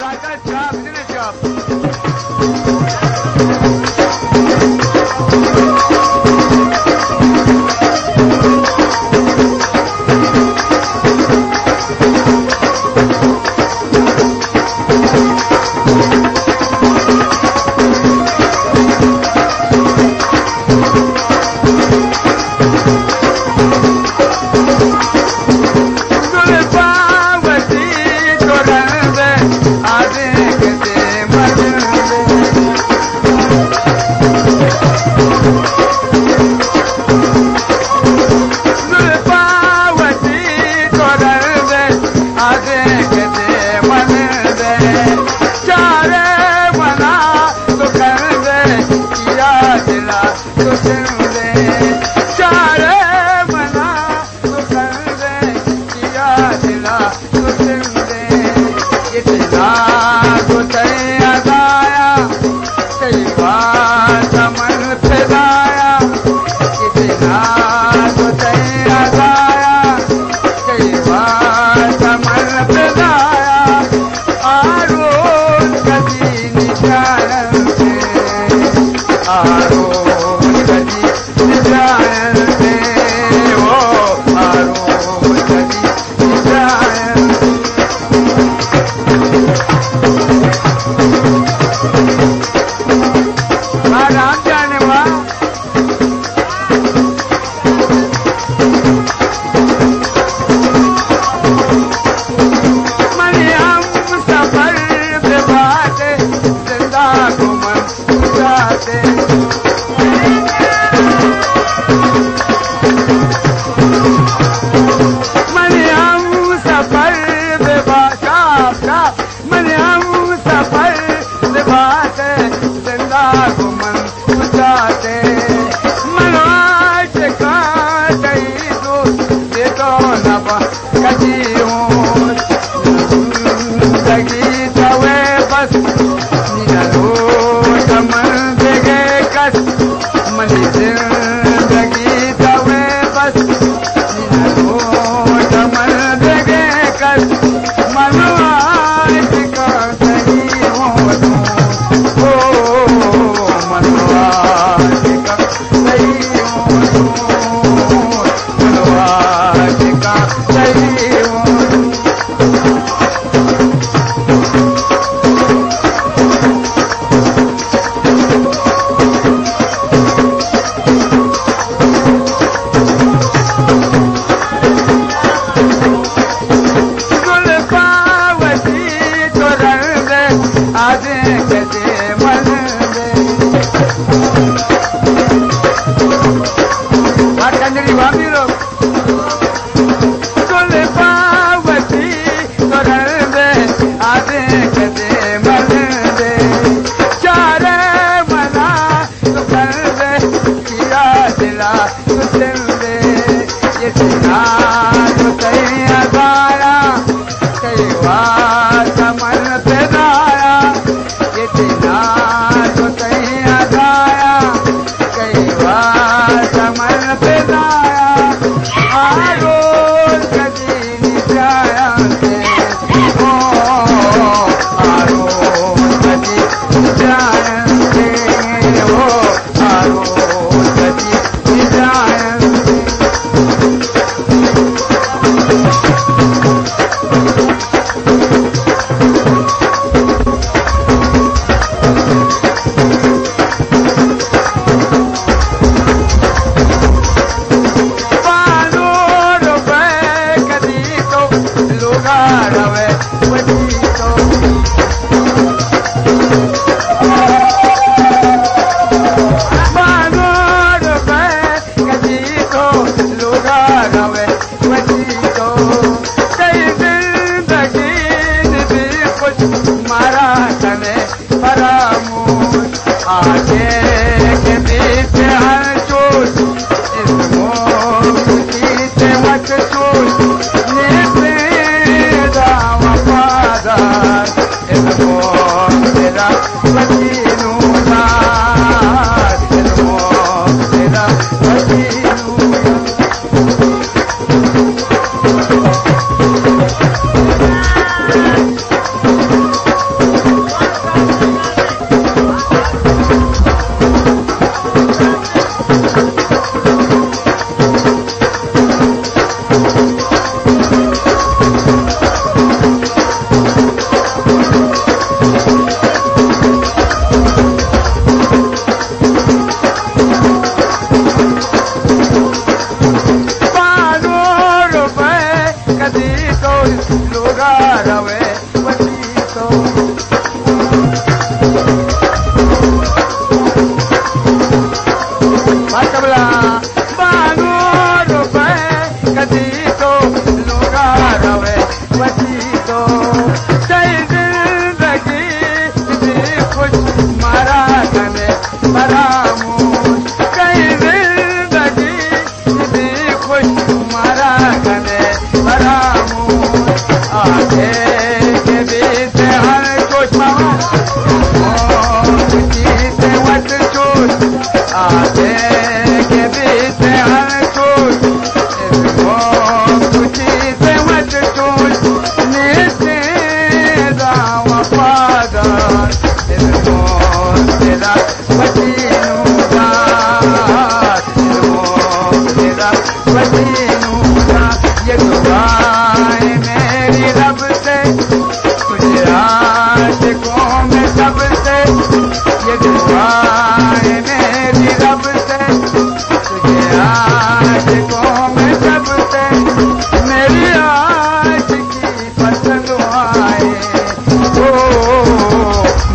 Why? कदी तो लोगा रवे वती तो बाटबला बानो रुपए कदी तो लोगा रवे वती तो सही जिंदगी जी कुछ मारा कने बरामूस कई जिंदगी जी कुछ मारा कने बरामूस आगे के बीच हर कुछ मामा जीते वत चूस आगे के बीच हर कुछ जीते वत चूस नीचे दावा पादर तेरा बचीनूगा तेरा बचीनूगा ये दुआ है मेरी रब से तुझे आशिकों में सबसे ये दुआ है मेरी रब से तुझे आशिकों में सबसे मेरी आशिकी पसंद आए ओ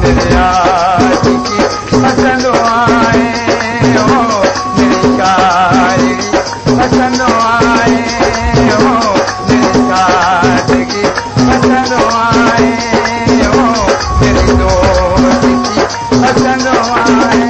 मेरे आशिकी पसंद आए हो मेरी शायरी पसंद आए हो मेरी सादगी पसंद आए हो मेरी दोस्ती पसंद आए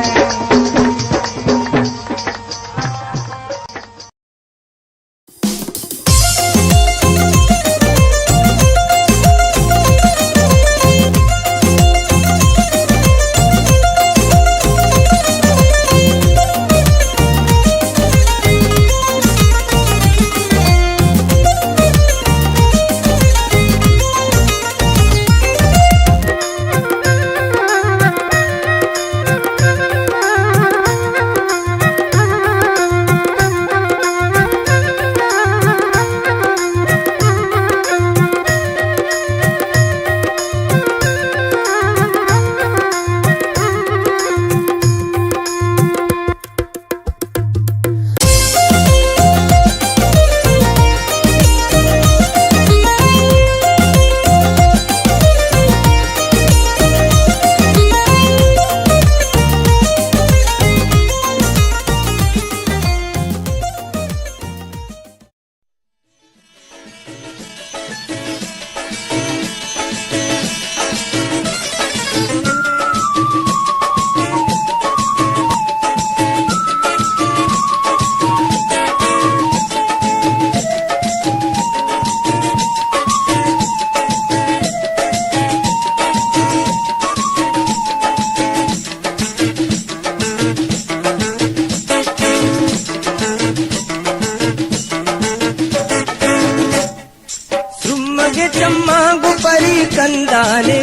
ಕಂದಾನೆ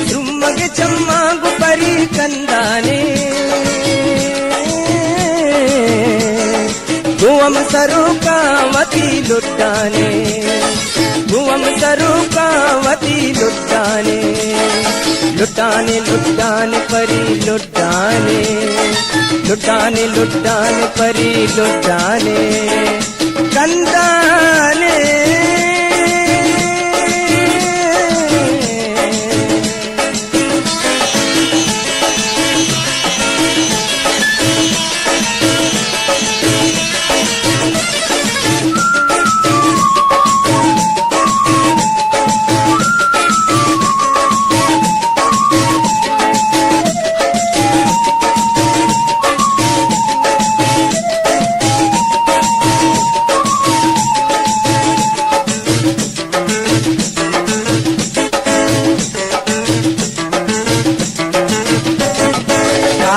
ಸುಮ್ಮಗೆ ಚಮ್ಮಾಗು ಪರಿ ಕಂದಾನೆ ಗುವಂ ಸರುಕಾವತಿ ಲುಟ್ಟಾನೆ ಗುವಂ ಸರುಕಾವತಿ ಲುಟ್ಟಾನೆ ಲುಟ್ಟಾನೆ ಲುಟ್ಟಾನೆ ಪರಿ ಲುಟ್ಟಾನೆ ಲುಟ್ಟಾನೆ ಲುಟ್ಟಾನೆ ಪರಿ ಲುಟ್ಟಾನೆ ಕಂದಾನೆ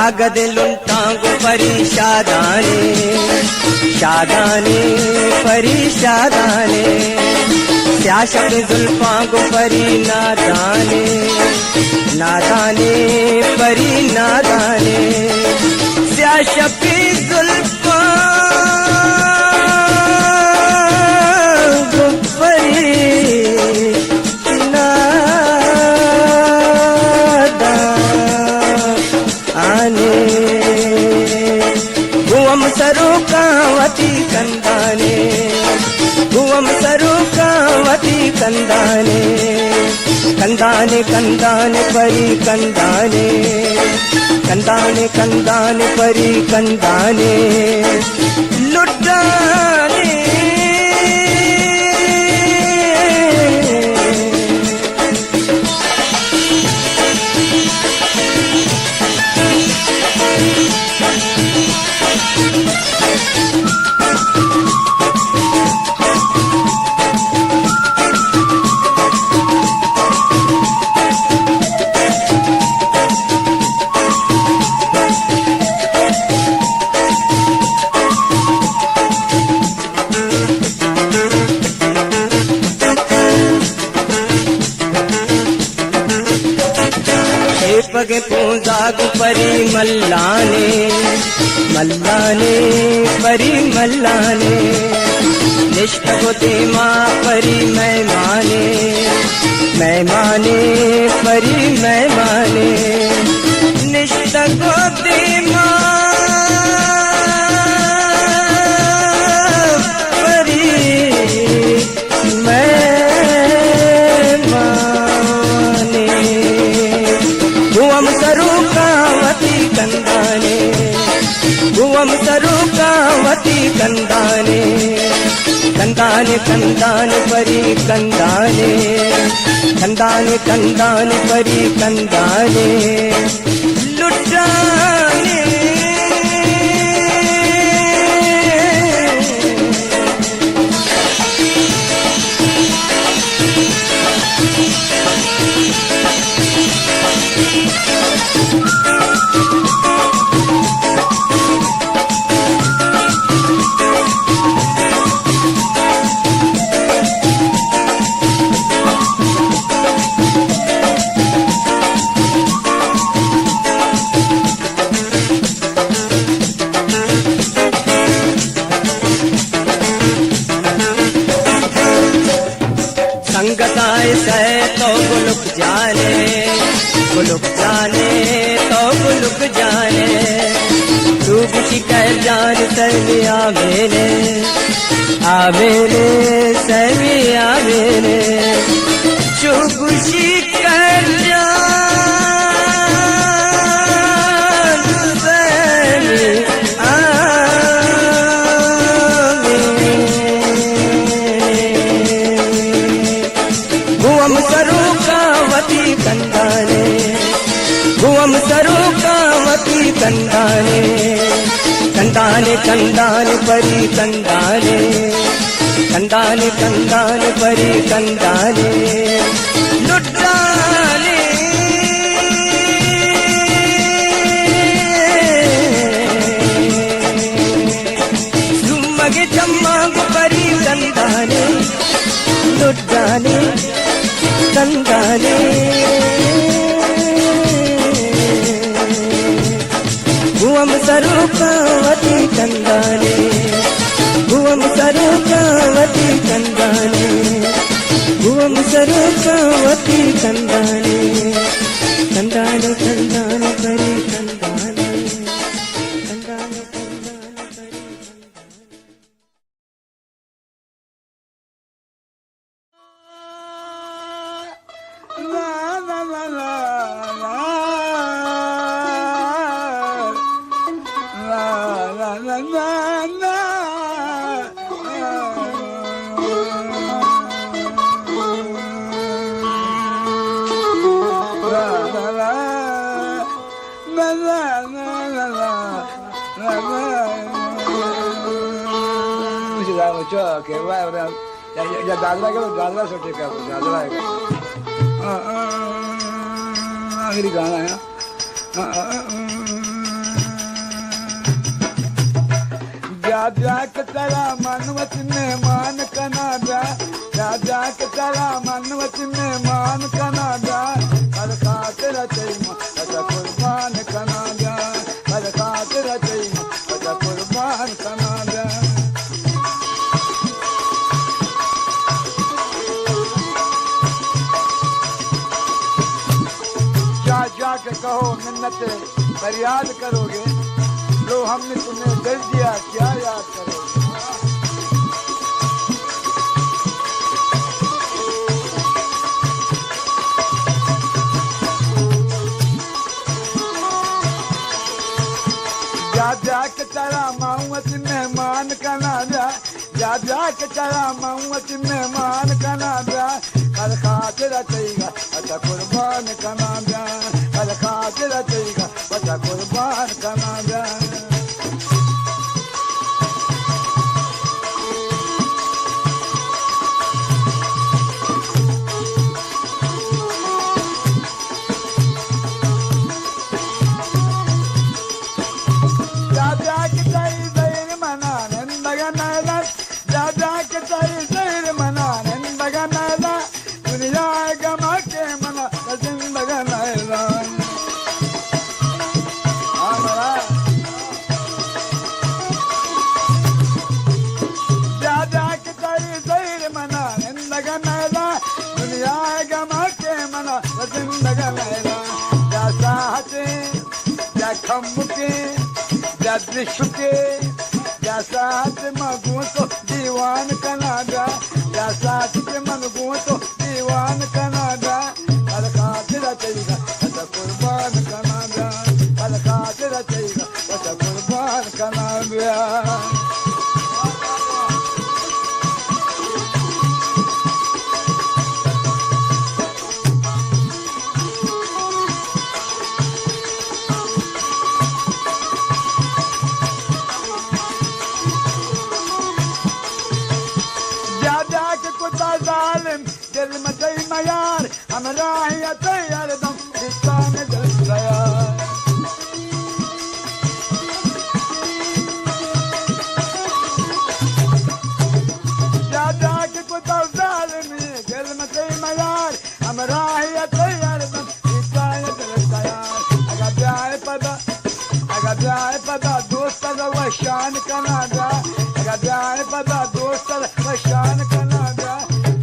ಕಾಗದೆಲುಂಟಾಗು ಪರಿಶಾದಾನೆ ಶಾದಾನೆ ಪರಿಶಾದಾನೆ ಸ್ಯಾಶಕ ಜುಲ್ಫಾಗು ಪರಿ ನಾದಾನೆ ನಾದಾನೆ ಪರಿ ನಾದಾನೆ ಸ್ಯಾಶಕ ಜುಲ್ಫಾ सरुकावती कंदाने गुवम सरुक कंदाने कंदाने कंदाने परी कंदाने कंदाने कंदाने परी कंदाने लुटाने पगे पूजागु परी मल्लाने मल्लाने परी मल्लाने निष्ठगो देमा परी मैमाने मैमाने परी मैमाने निष्ठगो देमा परी भुवम सरूकावती कंदाने भुवम सरूकावती कंदाने कंदाने कंदाने परी कंदाने कंदाने कंदाने परी कंदाने लुटाने संगताए से तो गुलुक जाने तो गुलुक जाने तू कुछ कह जान सभी आवेने सभी आवेने तू कुछ कर जान सभी भुवम सरूकावती कंदाने भुवम सरूकावती कंदाने कंदाने कंदाने परी कंदाने कंदाने कंदाने परी कंदाने लुटाने सुमगे चम्मागु परी कंदाने लुटाने कंदाने भुवम सरूकावती कंदाने भुवम सरूकावती कंदाने भुवम सरूकावती कंदाने कंदाने कंदाने परी कंदाने कंदाने कंदाने परी que va ya दादरा के दादरा सोचे क्या दादरा है आखिरी गाना है जा के तेरा मनवत में मान कना जा के तेरा मनवत में मान कना हर खातिर चाहिए अच्छा कुर्बान कना हर खातिर चाहिए अच्छा कुर्बान कना जाके कहो मिन्नत फरियाद करोगे लो हमने तुम्हें दर्द दिया क्या याद करोगे चला माऊत मेहमान कना ब्या के चला माऊत मेहमान कना ब्या कल खातिर चईगा अच्छा कुर्बान कना ब्या कल खातिर चईगा अच्छा कुर्बान कना ब्या दृश्य के जैसा मगू तो दीवान कनाडा जैसा मगू तो दीवान कनाडा कल खातिर चईगा अच्छा कुर्बान कनाडा कल खातिर चईगा अच्छा कुर्बान कनाडा दिल में दई मयार हम राहिया तैयार दम रिश्ता में दिल गया दादा के कुत्ता जालिम दिल में दई मयार हम राहिया तैयार दम रिश्ता में दिल गया अगर जाए पता दोस्त का शान कनाडा अगर जाए पता दोस्त का शान कनाडा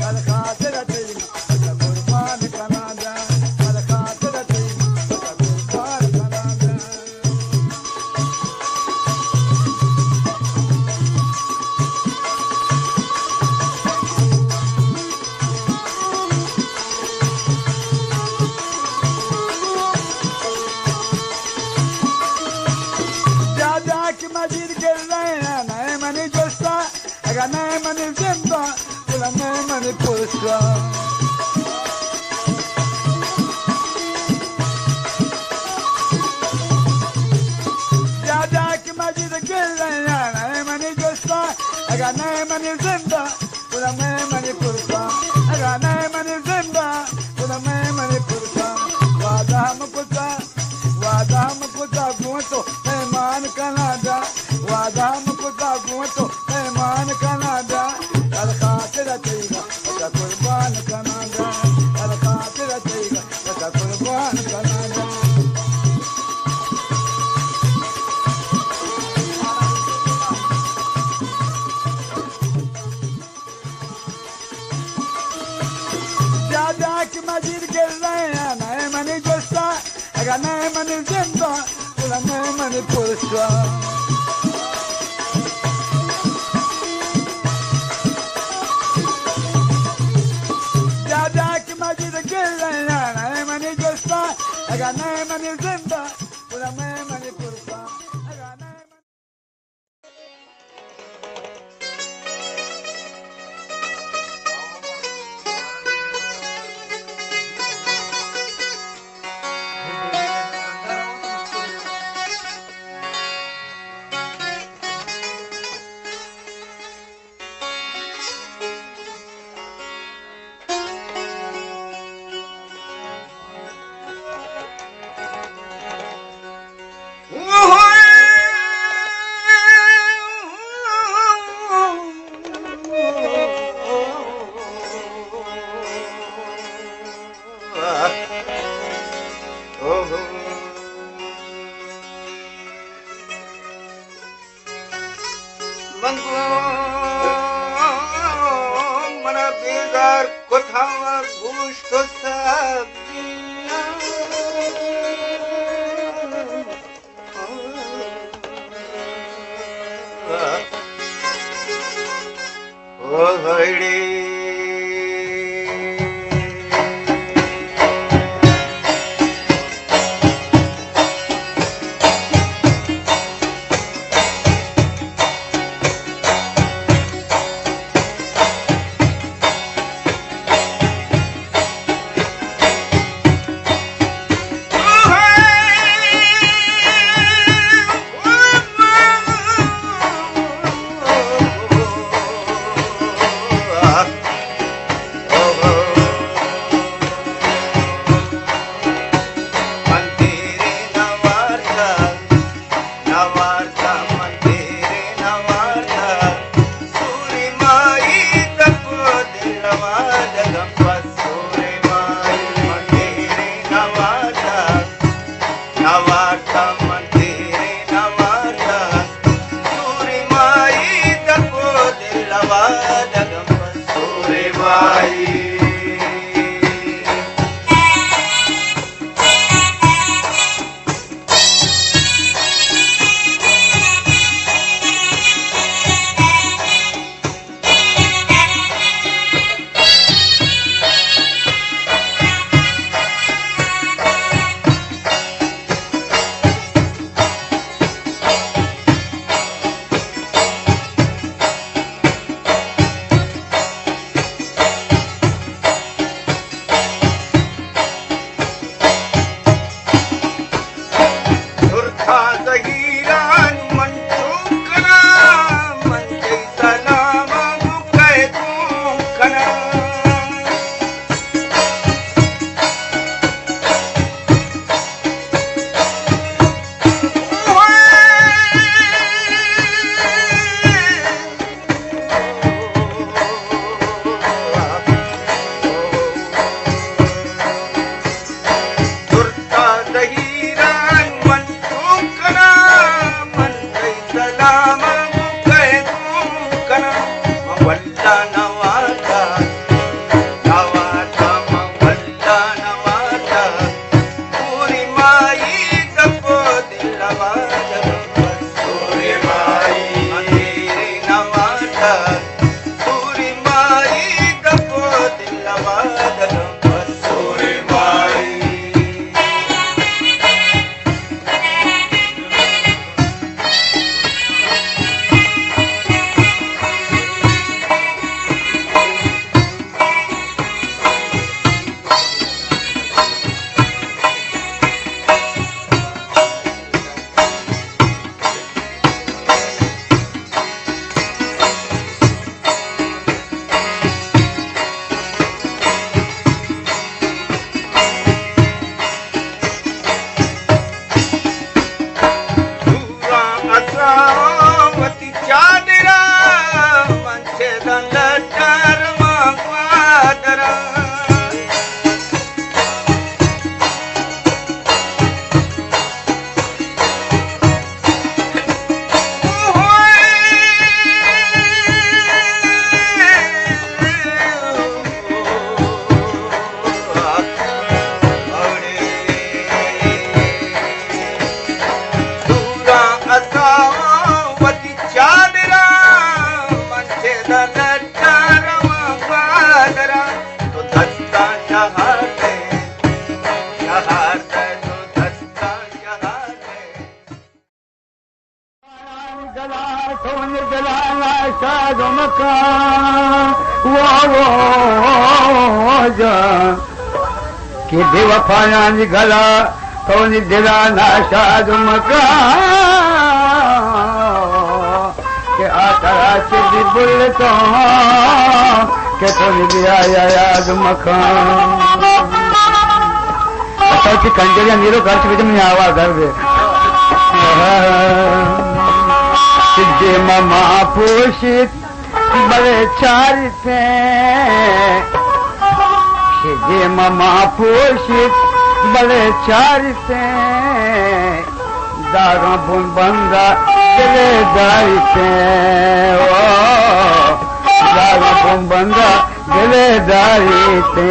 कल खातिर चईगा अच्छा कुर्बान कनाडा कल खातिर चईगा अच्छा कुर्बान कनाडा दादा की मस्जिद गिर रहे हैं नए मनी जोस्ता अगर नए मनी जिंदा नए मनी पुष्टा दादा की मस्जिद गिर रहे हैं नए मनी जोस्ता अगर नए मनी जिंदा नए मनी पुष्टा अगर नए मनी जिंदा नए मनी पुष्टा वादा हम कुत्ता गुँ तो मेहमान कनाडा वादा हम कुत्ता गुँ तो मेहमान कनाडा कल खातिर चईगा अच्छा कुर्बान कनाडा कल खातिर चईगा अच्छा कुर्बान कनाडा दादा की मस्जिद गिर रहे हैं नए मनी जोस्ता अगर नए मनी जिंदा नए मनी पुष्टा दादा की मस्जिद गिर रहे हैं नए मनी जोस्ता अगर नए मनी जिंदा नए मनी पुष्टा अगर नए mana begar kothava gusto sabia oh hoide कि बेवफायां जी गला तो दिला नाशा मका के आतरा चिदी बुल तो के तो दिया याद मकान अच्छा कंजरिया नीरो घर से मुझे आवाज कर दे सिद्धे ममा पोषित बड़े चारिते सिद्धे ममा पोषित बड़े चारिते दागा बुन बंदा दिले दारिते ओ दागा बुन बंदा दिले दारिते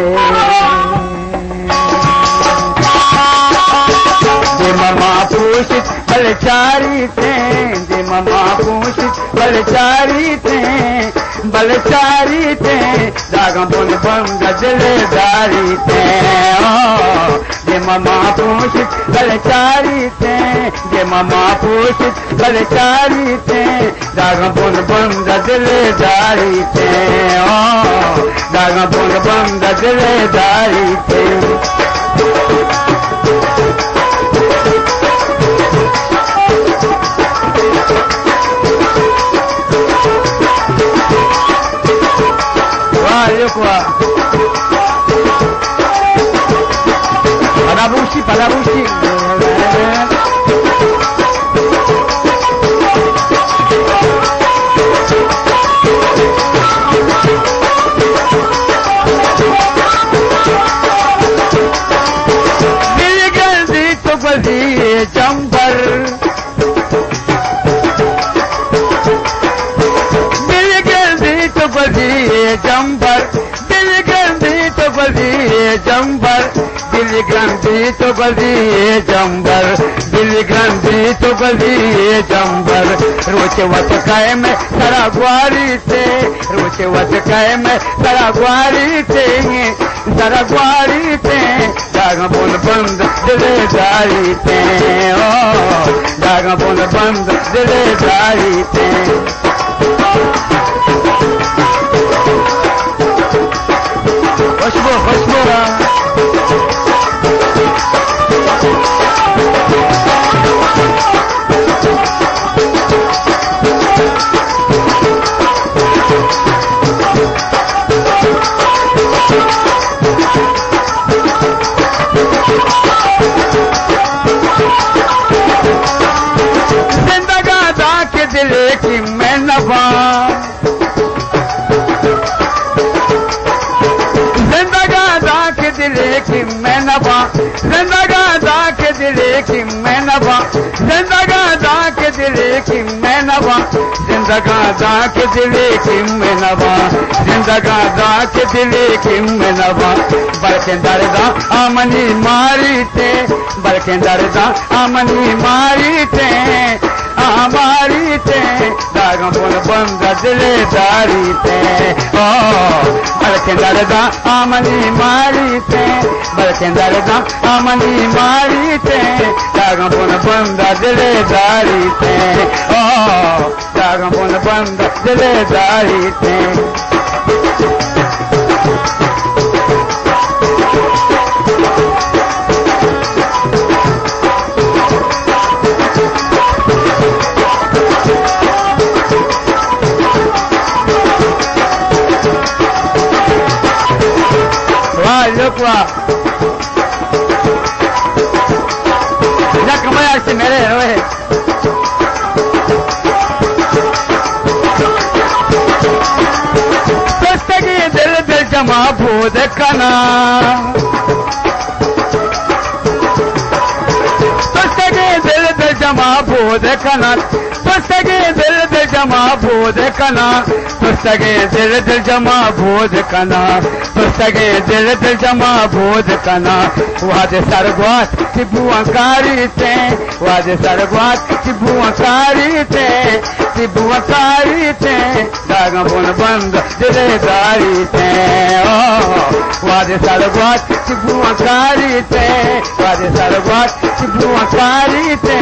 जे ममा पोषित बलचारी थे जे ममा पोषित बलचारी थे दागा बुन बंदा दिलेदारी थे जे ममा पोषित बलचारी थे जे ममा पोषित बलचारी थे दागा बुन बंदा दिलेदारी थे दागा बुन बंदा दिलेदारी थे Palabushi. तो गलिए जंबर दिल ग्रंथी तो गलिए जंबर दिल ग्रंथी तो गलिए जंबर रोचे वत कह में सरा ग्वारी से रोचे वत कह में सरा ग्वारी से जाग बोल बंद दिले जारी थे ओ जाग बोल बंद दिले जारी थे खुशबू खुशबू दिले की मैं नफा जिंदगा दाक दिले की मैं नफा जिंदगा दाक दिले की मैं नफा जिंदगा दाक दिले की मैं नफा जिंदगा दाक दिले की मैं नफा जिंदगा दाक दिले की मैं नफा बल्कि दर्दा आमनी मारी थे बल्कि दर्दा आमनी मारी थे हमारी थे दागा बोल बंद दिले दारी थे ओ बल्कि दर्दा आमनी मारी थे बल्कि दर्दा आमनी मारी थे दागा बोल बंद दिले दारी थे ओ दागा बोल बंद दिले दारी थे से मेरे रोए पुस्तकी दिल दिल जमा भूत कना पुस्तकी दिल दिल जमा भूत कना पुस्तकी दिल दिल जमा भूत कना पुस्तके दिल दिल जमा भूत कना पुस्तके दिल दिल जमा भूत कना वादे सरगवात चिबुआकारी थे वादे सरगवात चिबुआकारी थे दागा बोल बंद दिले दारी थे ओ वादे सरगवात चिबुआकारी थे वादे सरगवात चिबुआकारी थे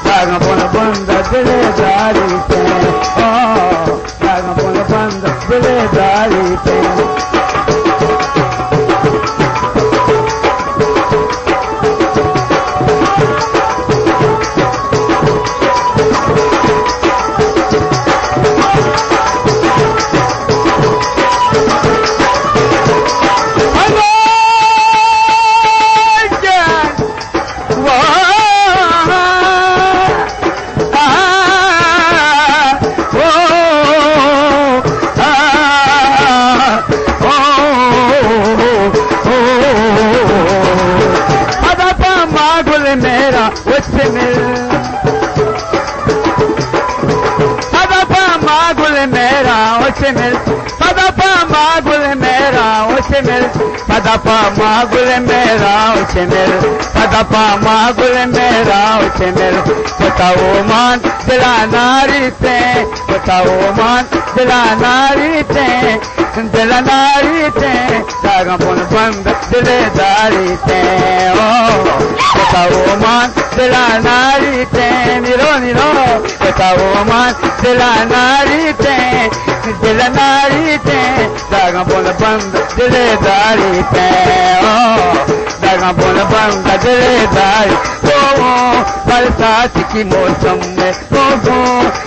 दागा बोल बंद दिले दारी थे ओ दागा बोल बंद दिले दारी थे पदपा मागुल मेरा उसे मिल पदपा मागुल मेरा उसे मिल बताओ मान दिला नारी थे बताओ मान दिला नारी थे दागा बोल बंद दिले दारी थे ओ बताओ मान दिला नारी थे निरो निरो बताओ मान दिला नारी थे दागा बोल बंद दिले दारी थे ओ दागा बोल बंद दिले दारी ओ बरसात की मौसम में ओ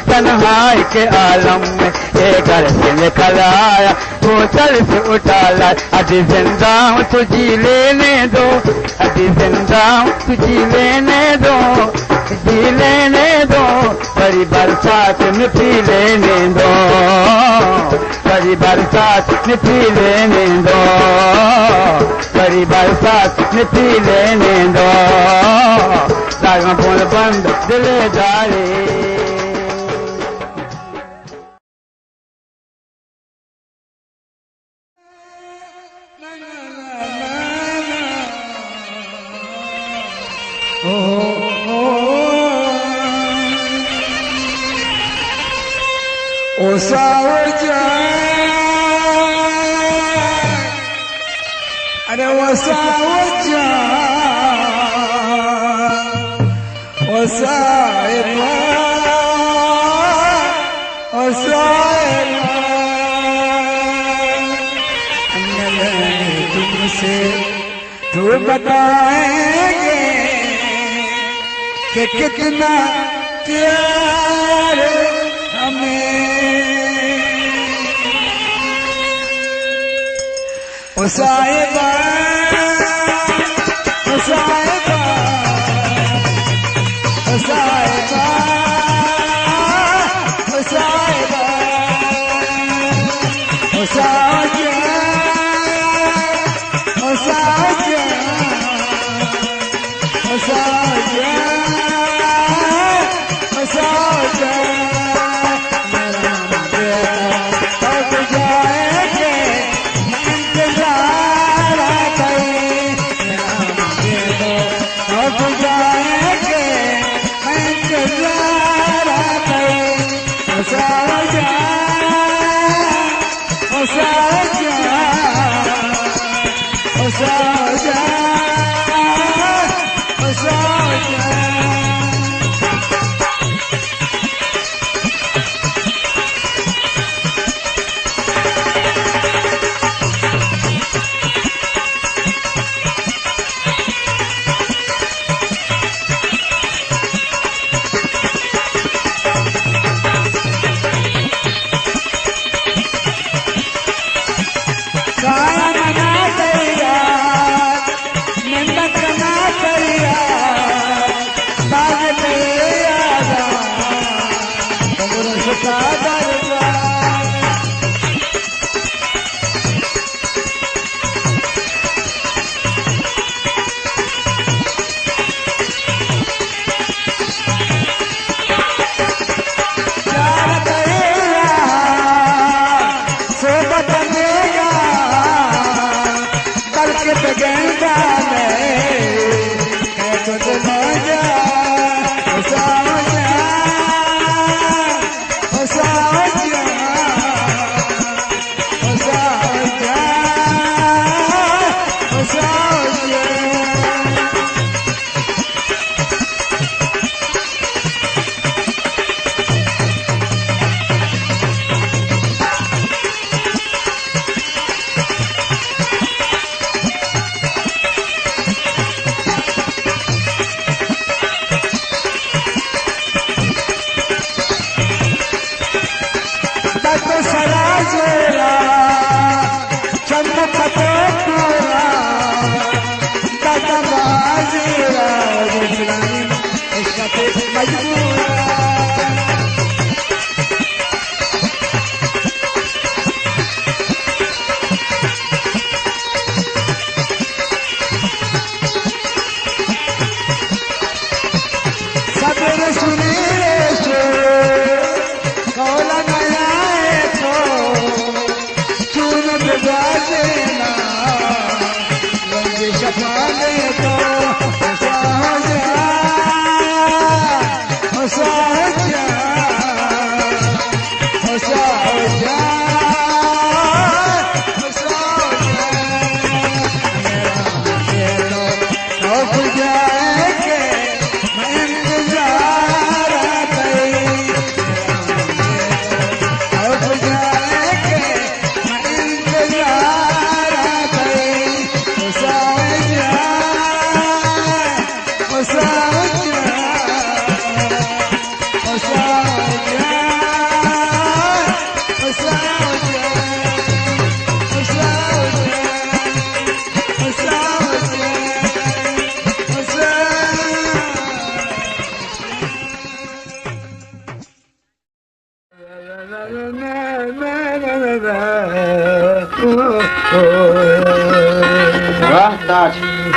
तन्हाई के आलम में ये घर से निकल आया वो चल से उठा ला अभी जिंदा हूँ तुझी लेने दो अभी जिंदा हूँ तुझी लेने दो बड़ी बरसात में पी लेने दो बड़ी बरसात में पी लेने दो बड़ी बरसात में पी लेने दो दागा बोल बंद दिले दारी। ओ सावजा अरे वो सावजा ओ साहिबा ओ साहिबा तुमसे तो बताएंगे कि कितना प्यार हमें ओ साहिबा ओ साहिबा ओ साहिबा ओ साहिबा ओ साहिबा ओ साहिबा ओ साहिबा ओ साहिबा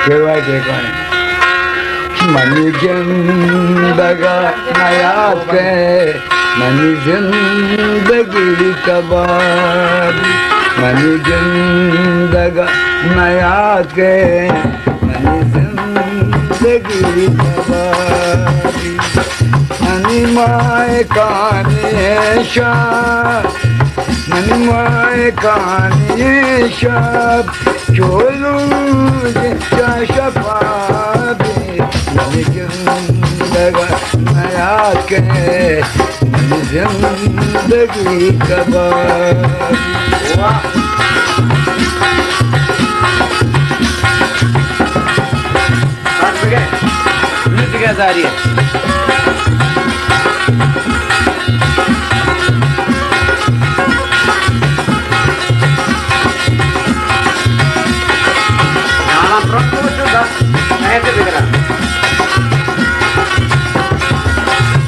केवाय देखवाय मनी जिंदगा नया के मनी जिंदगी कबाब मनी जिंदगा नया के मनी जिंदगी जिंदगी तबाही मनिमाए कानेशा मनिमाए कानेशा चोलू शफाबी जिंदगा नया के जिंदगी तबाही जा रही है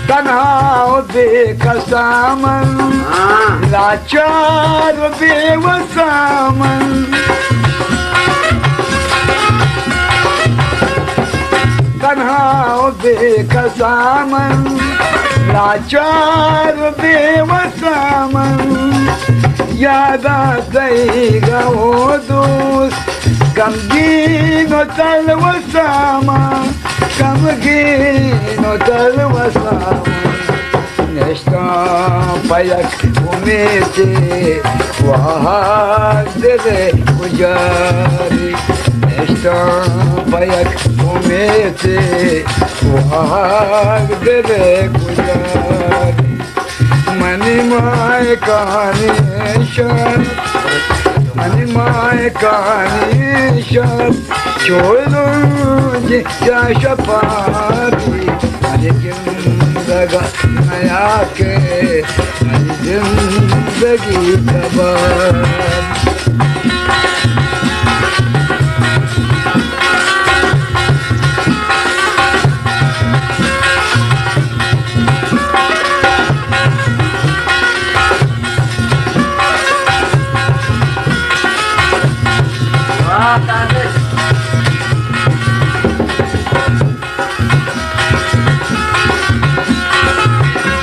तन्हाओ बेकसामन लाचार बेवसामन तन्हाओ बेकसामन लाचार बेवसामन याद आएगा वो दोस्त गमगीनो तलवसामा गमगीनो तलवसामा नेस्ता पलक उमेचे वहाँ दे गुजारी नेस्ता पलक उमेचे वहाँ दे गुजारी मनिमाए कानेशन मनिमाए कानेशन चोलू जिया शफाबी मनि जिंदगा नया के मनि जिंदगी तबाही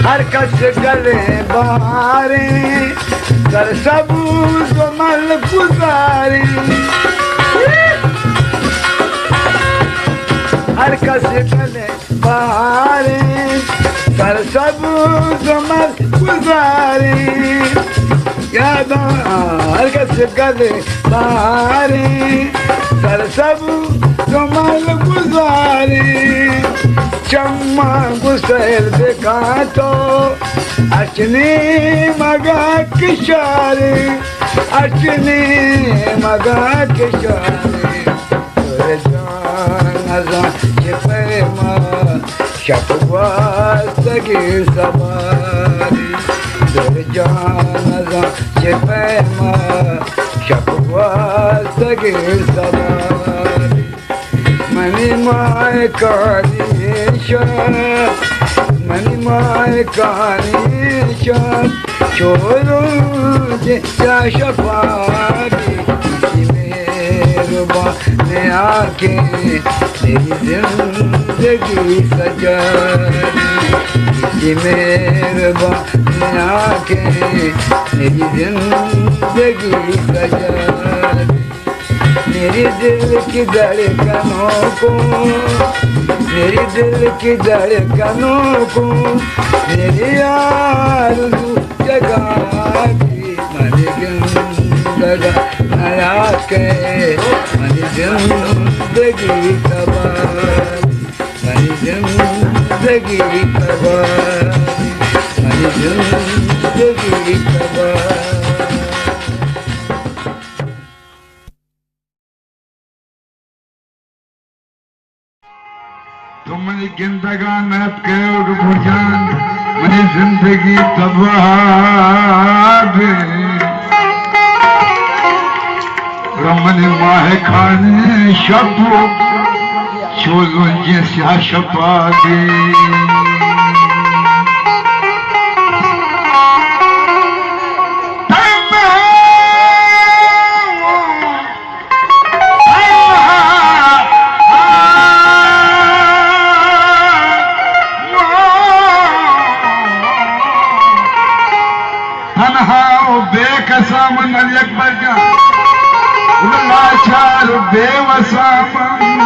हर कस गले बारे कर सबूत मल गुजारे हर कस गले बारे कर सबूत मल गुजारे याद हर कस गले बारे कर सबूत मल गुजारे चम्मा गुस्सेल देखा तो अर्चने मगा किशारे अर्चने मगा किशारे जाना चिपमा शपवा सगे सवारी जाना चिपमा शपवा सगे सवारी मनिमाए कानेशन मनिमाए कानेशन चोलू जिया शफाबी मेहरबान आके तेरी जिंदगी सजानी मेहरबान आके तेरी जिंदगी सजानी मेरी दिल की धड़कनों को मेरी दिल की धड़कनों को मेरी आरज़ू जगाती मनि जिंदगा नया के मनि जिंदगी तबाही मनि जिंदगी तबाही मनि जिंदगी तबाही तुमने जिंदगा नत के रुझान मनी जिंदगी तबाही रमनी माहे खाने शब्दो चोलों जैसा शफाबी बेकसामन अकबर जा लाचार बेवसामन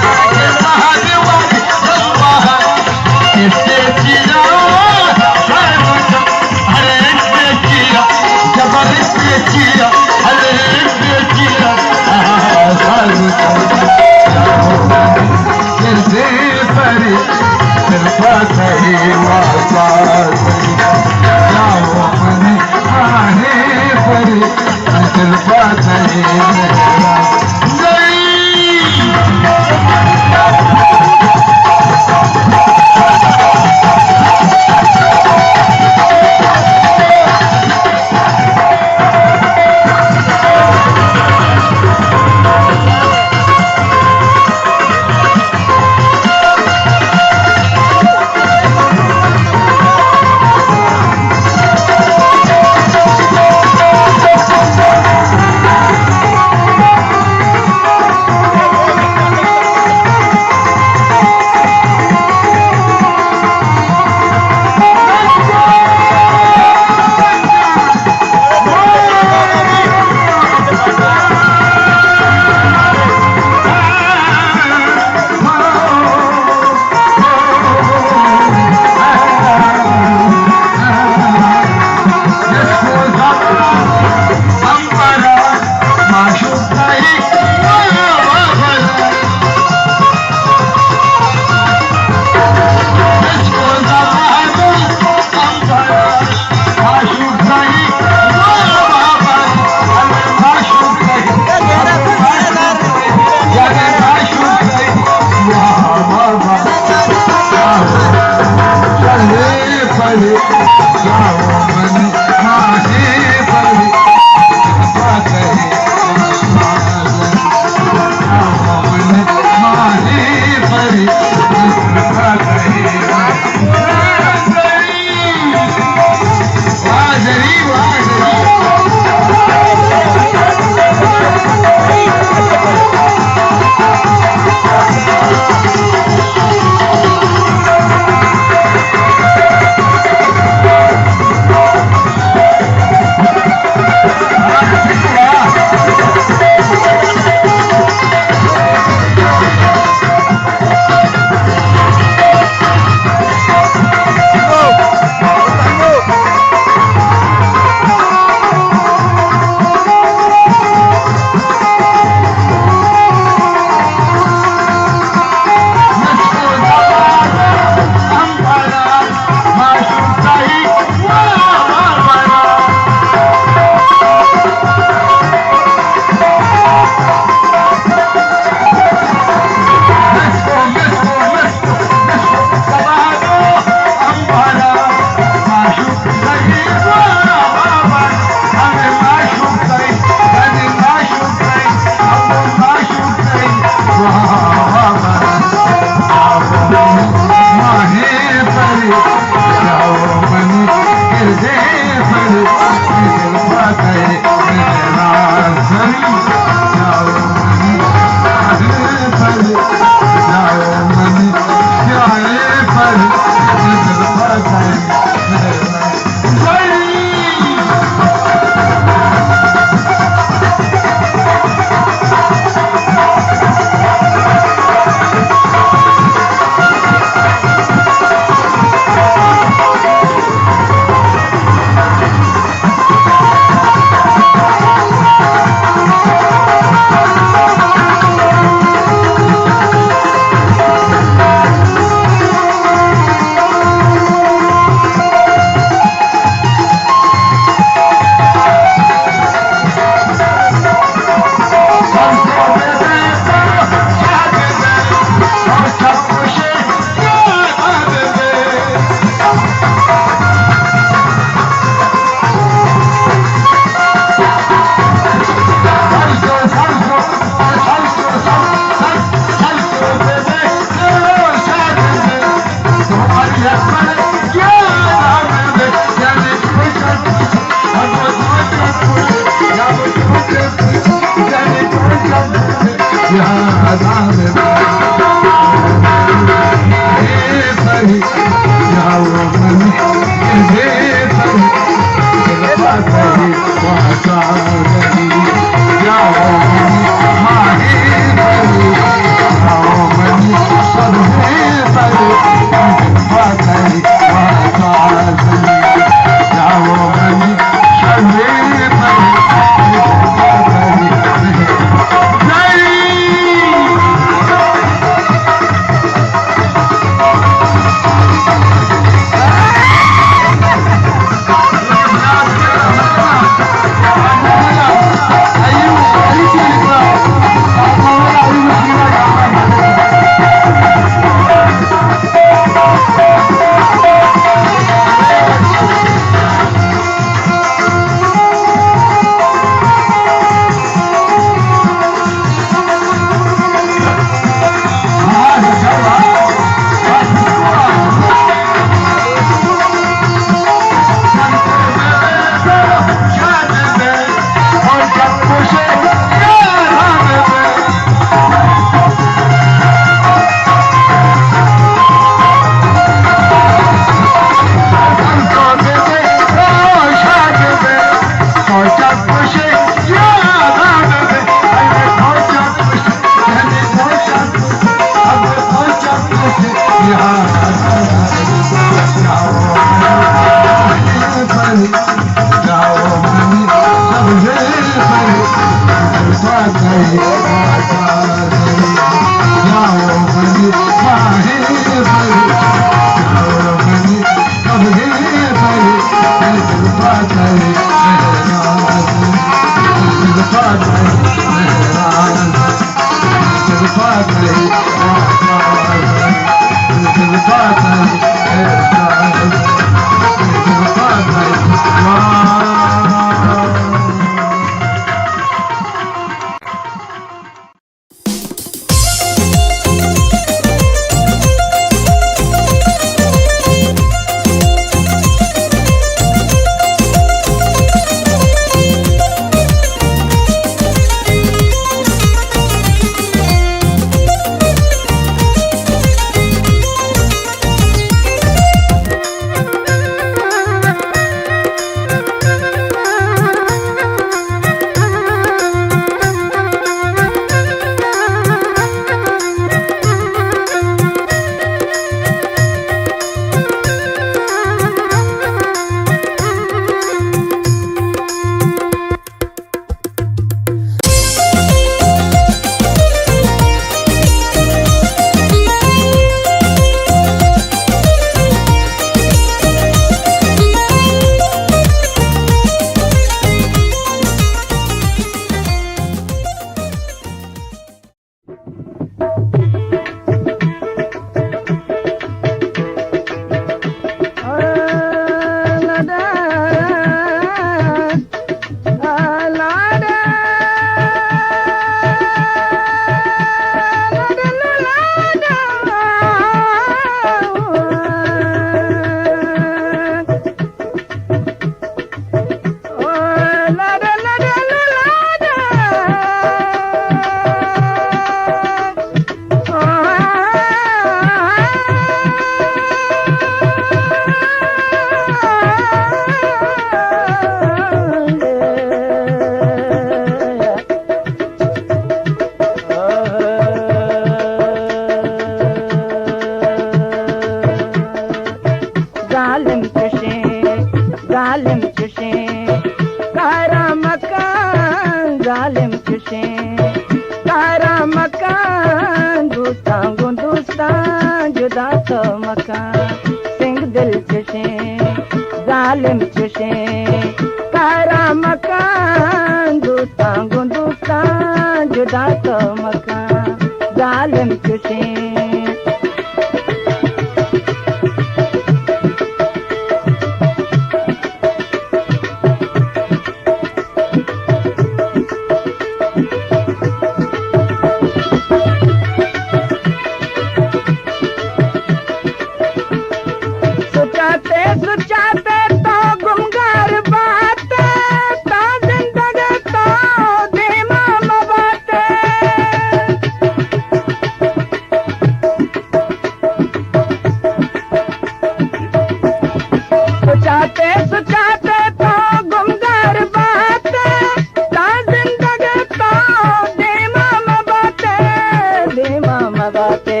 बाते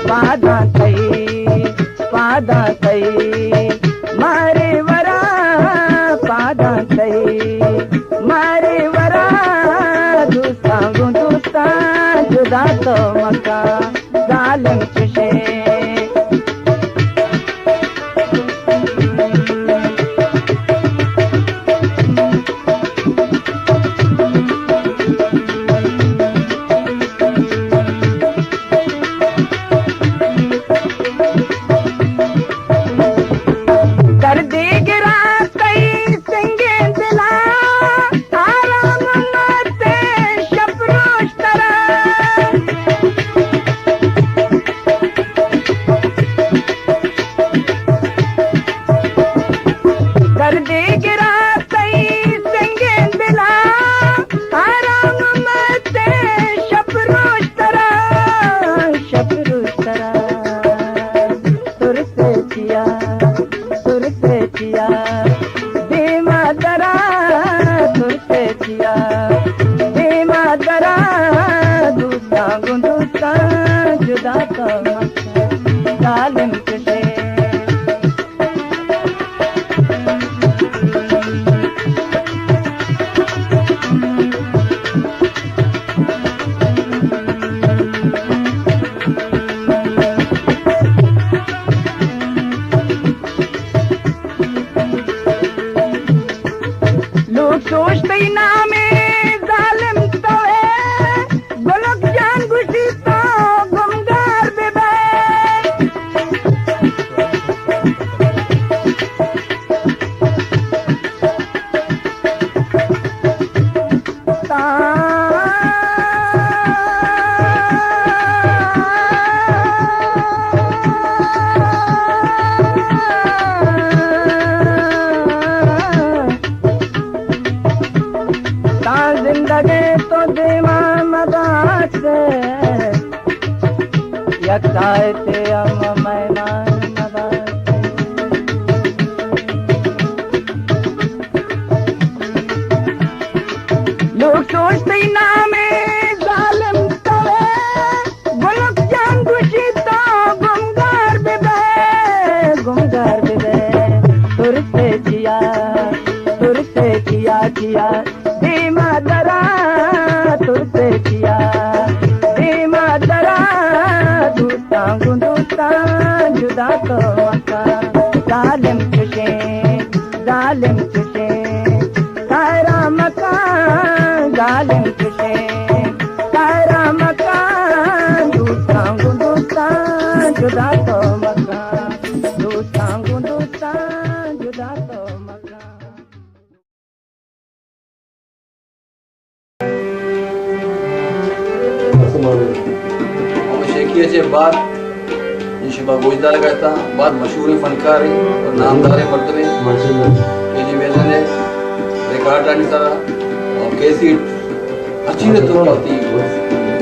पादा तई मारे वरा पादा तई मारे वरा दूसा जुदा तो मका जालिम चुशे जुदा तो जालिम चुशे लोग सोचते ही नामे जालिम तो है गोलक जान गुशी तो गुमगार बेबे जिंदगी तो दीवानदास यकायते हम मेहमान नवाज लोग सोचते ही नामे जालिम तो है गुलक जान गुशी तो गुमगार बेबे तुरसे जिया धीमा दरा तुरसे जिया धीमा दरा दूता जुदा तो मका जालिम चुशे सारा मका जालिम चुशे सारा मका दूता जुदा तो मका दूता जुदा तो मका शेखियाचे बाद शिबा गोजदा लगाता बाद मशहूर फनकार और नामदार मर्तबे केजी मेजन है रिकॉर्ड आनी सारा और कैसेट अच्छी ने तो होती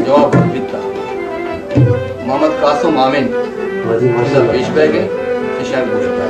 जवाब बिता मोहम्मद कासिम आमिन मजा पेश बैग है शायद पूछता है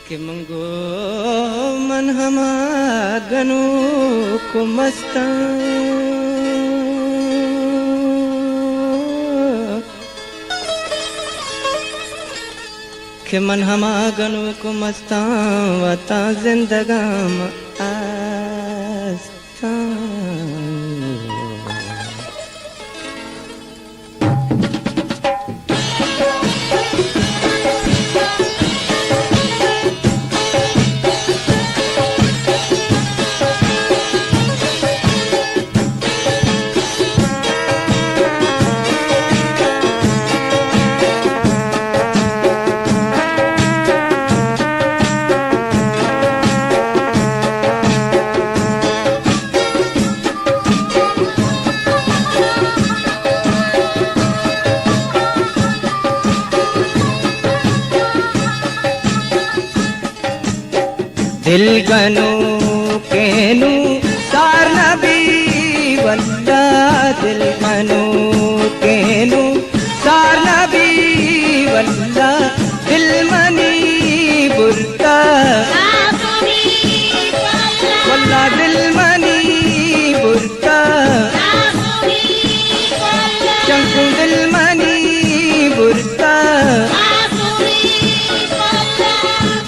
के मंगो मन हमा गनो को मस्ता के मन हमा गनो को मस्ता वता जिंदगाम आस्ता दिल गनो केनु सार नबी वल्ला दिल गनो केनु सार नबी वल्ला दिल मनी बुरता वल्ला दिल मनी बुरता शंकु दिल मनी बुरता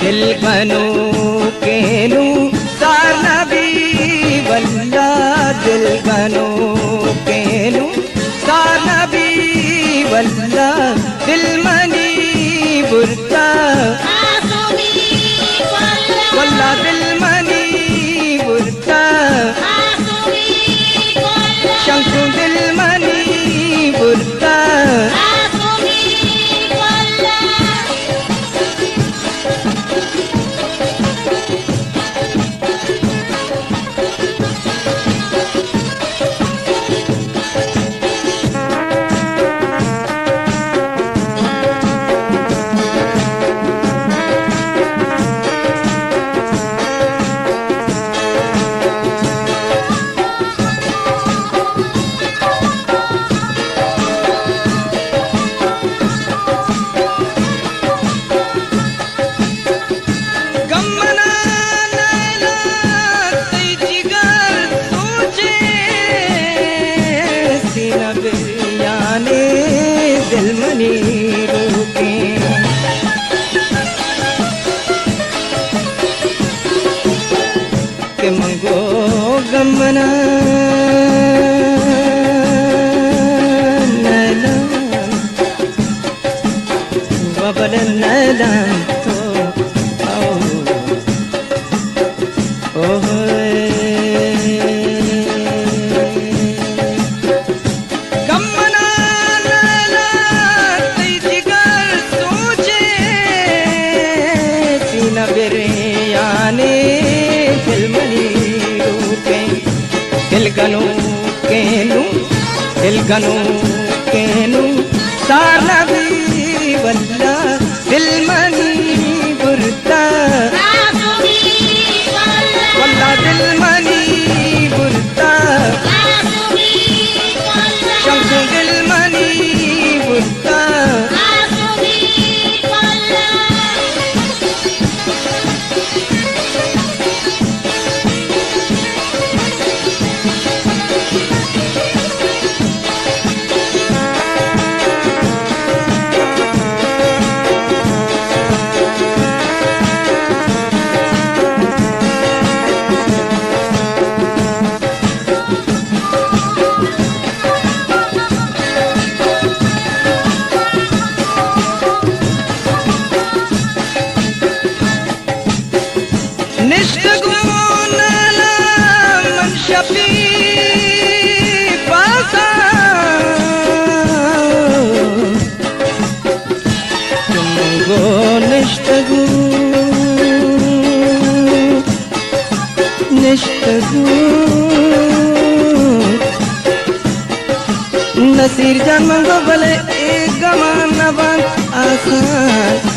दिल गनो केनु सार नबी वल्ला दिल गनो केनु सार नबी वल्ला दिल मनी बुरता वल्ला दिल मनी बुरता शंकु दिल मनी बुरता दिल मनी रोके के मंगो गमना नैलान बबल नैलान तो दिल गनो केनु सार नबी वल्ला दिल मनी बुरता वल्ला दिल मनी बुरता शंकु दिल मनी बुरता नसीर जान मंगो भले एक गमान बन आसान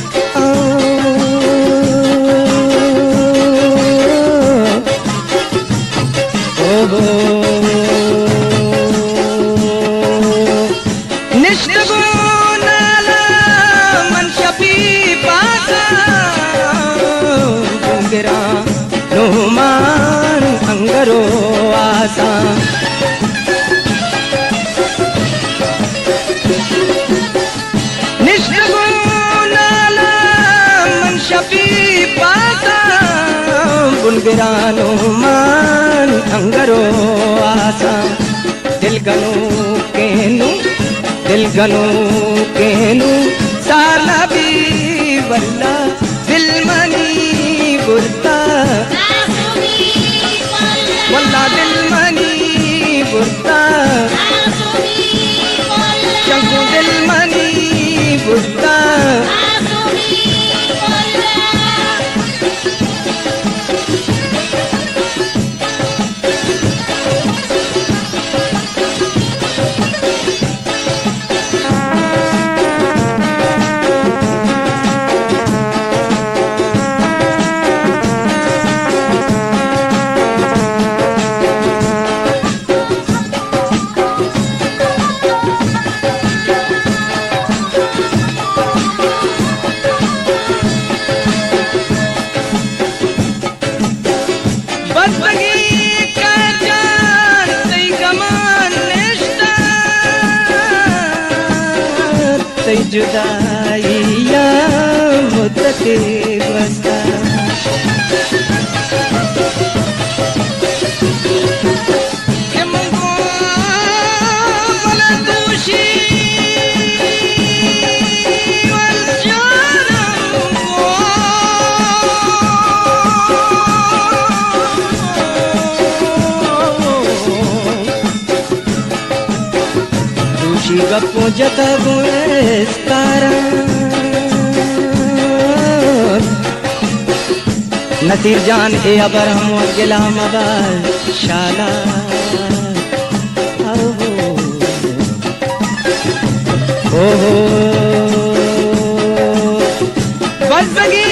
निष्ठगुण मन शफी पासा बिरानो मान अंगरो आसा दिल गनो केनु साला भी वल्ला दिल मनी बुरता वल्ला दिल मनी बुरता चंकू दिल मनी बुरता जुदाइया मुद्दते बस्ता गप्पो जता गुणस्तारा नतीर जान ए अबर हम गिलाम अबर शाला हो बज़गी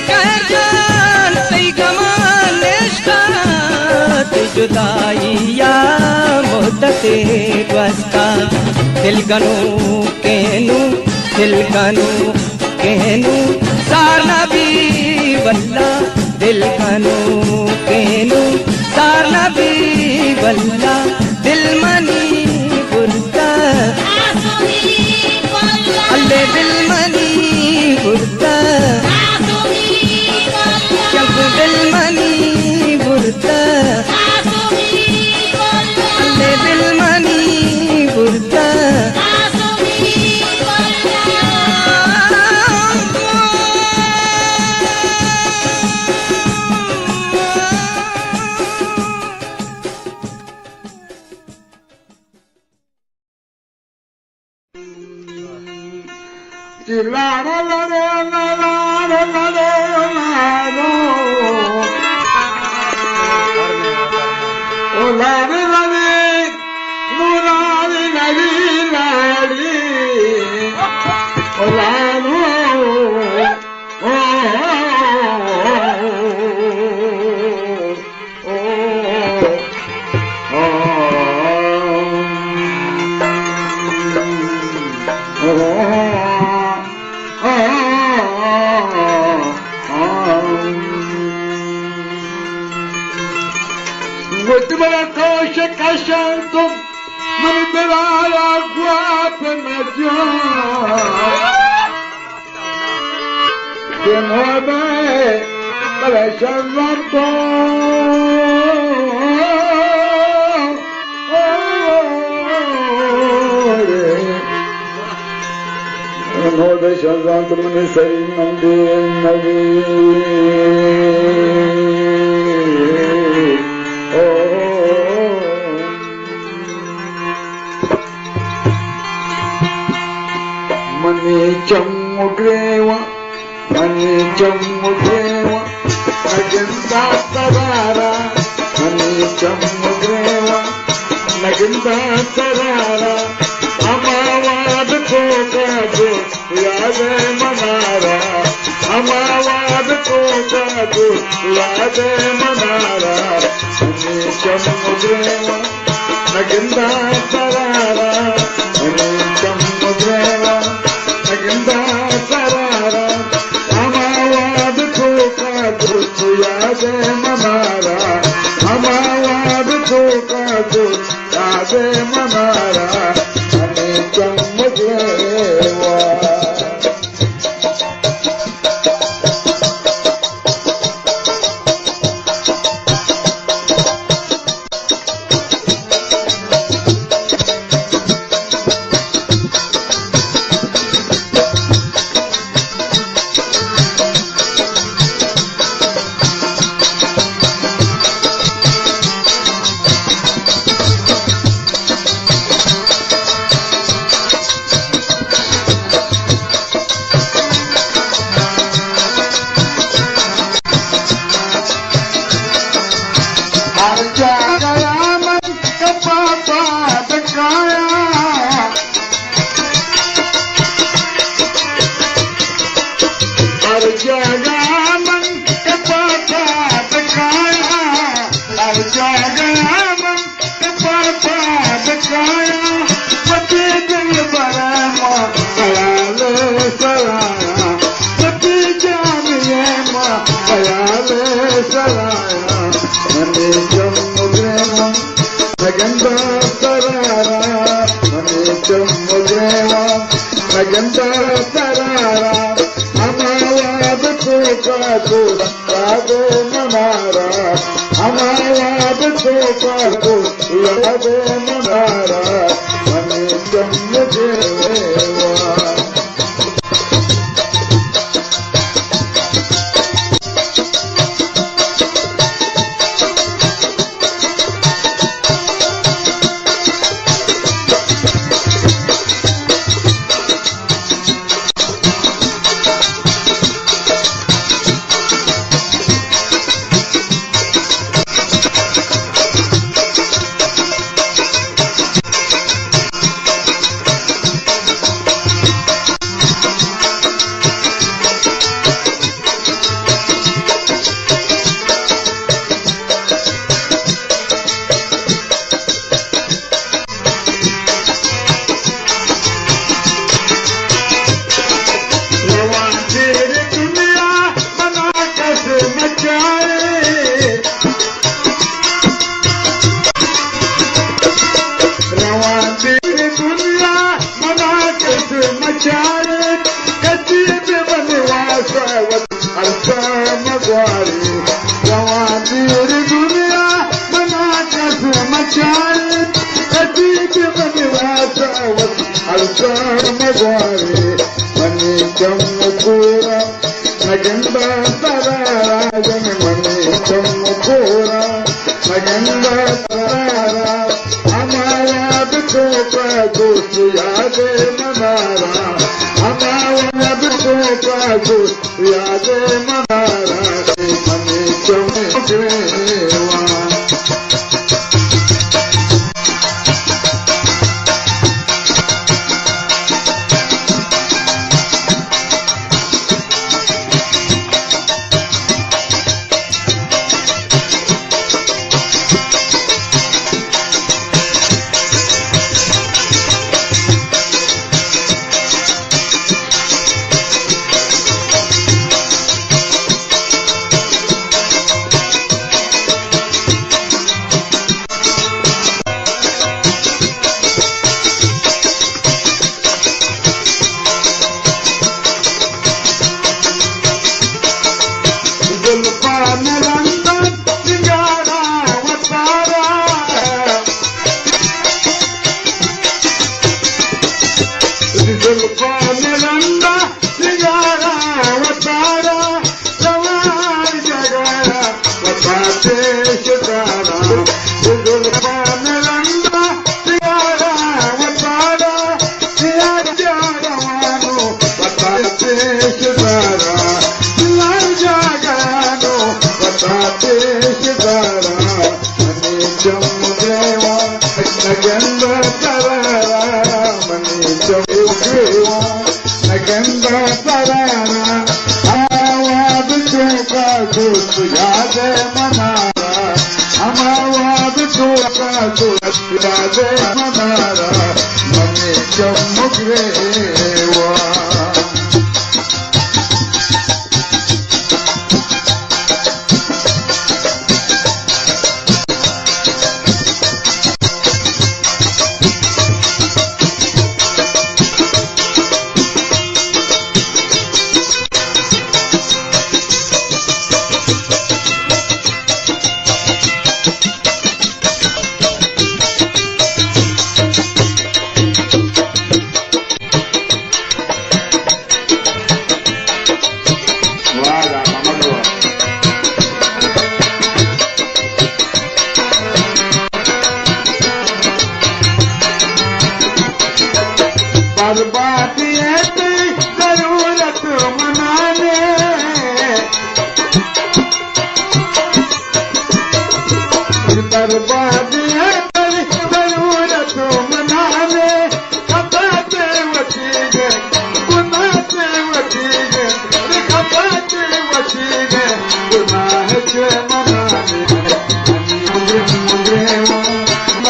कर जान सही गमान निष्ठा जुदाइया मुद्दते बस्ता दिल गनो केनु सारना भी वल्ला दिल गनो केनु सारना भी वल्ला दिल मनी बुरता अल्ले दिल मनी बुरता चंकू दिल मनी बुरता अल्ले दिल मनी बुरता काया पति दिल बड़ा माँ ख्याल सराया पति जान ये माँ ख्याल सराया मने चमुद्रे माँ लगंदा सरारा मने चमुद्रे माँ लगंदा सरारा हमारा को काको कागो मनारा हमारा को काको यादो मनारा मने चमुद्रेवा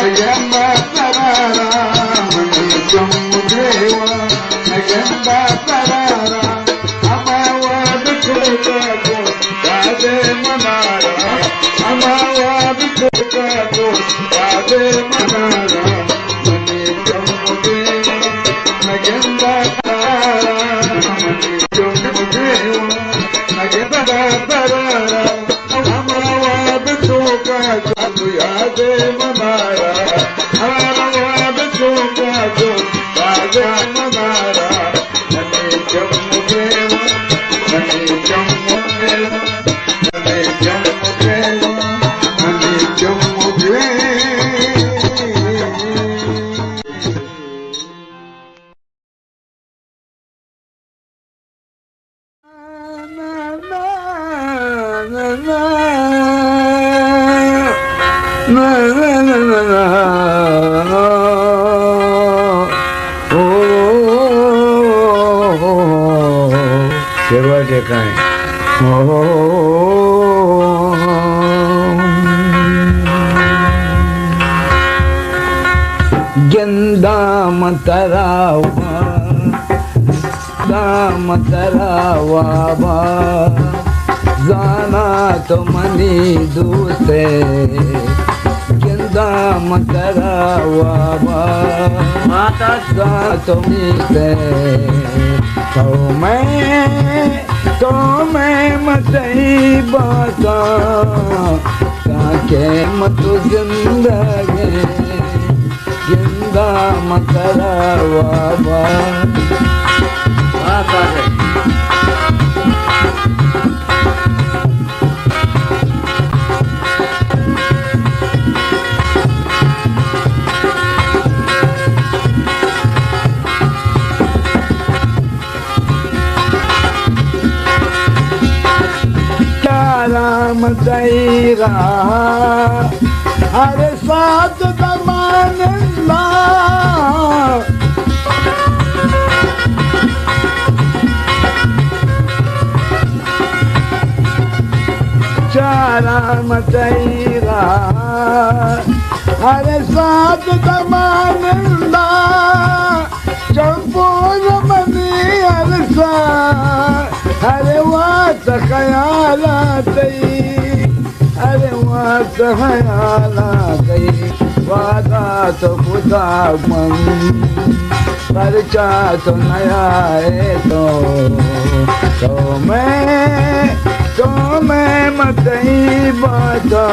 Remember तरारा मनी चमुदेवा नगंदा तरारा अमावाद खुदा को राधे मनारा अमावाद खुदा को राधे मनारा मनी चमुदेवा नगंदा तरारा मनी चमुदेवा नगंदा तरारा अमावाद खुदा को राधे मनारा अमावाद खुदा को राधे मनारा मनी चमुदेवा मनी चमुदेवा मनी चमुदेवा मनी चमुदेवा शेवटे काय गेंदा मतरावा दाम तरावा जाना तो मनी दूसरे गेंदा मतरावा माता जा तो मीते तो मैं मतई बाता ताके मत जिंदगी जिंदा मतरावा राम दैरा हर साथ दमानंदा चाराम दैरा हर साथ दमानंदा चंपोर मनी अरसा अरे वात खयालातई अरे वात खयालातई वादा तो खुदा मन परचा तो नया है तो मैं मतई बाता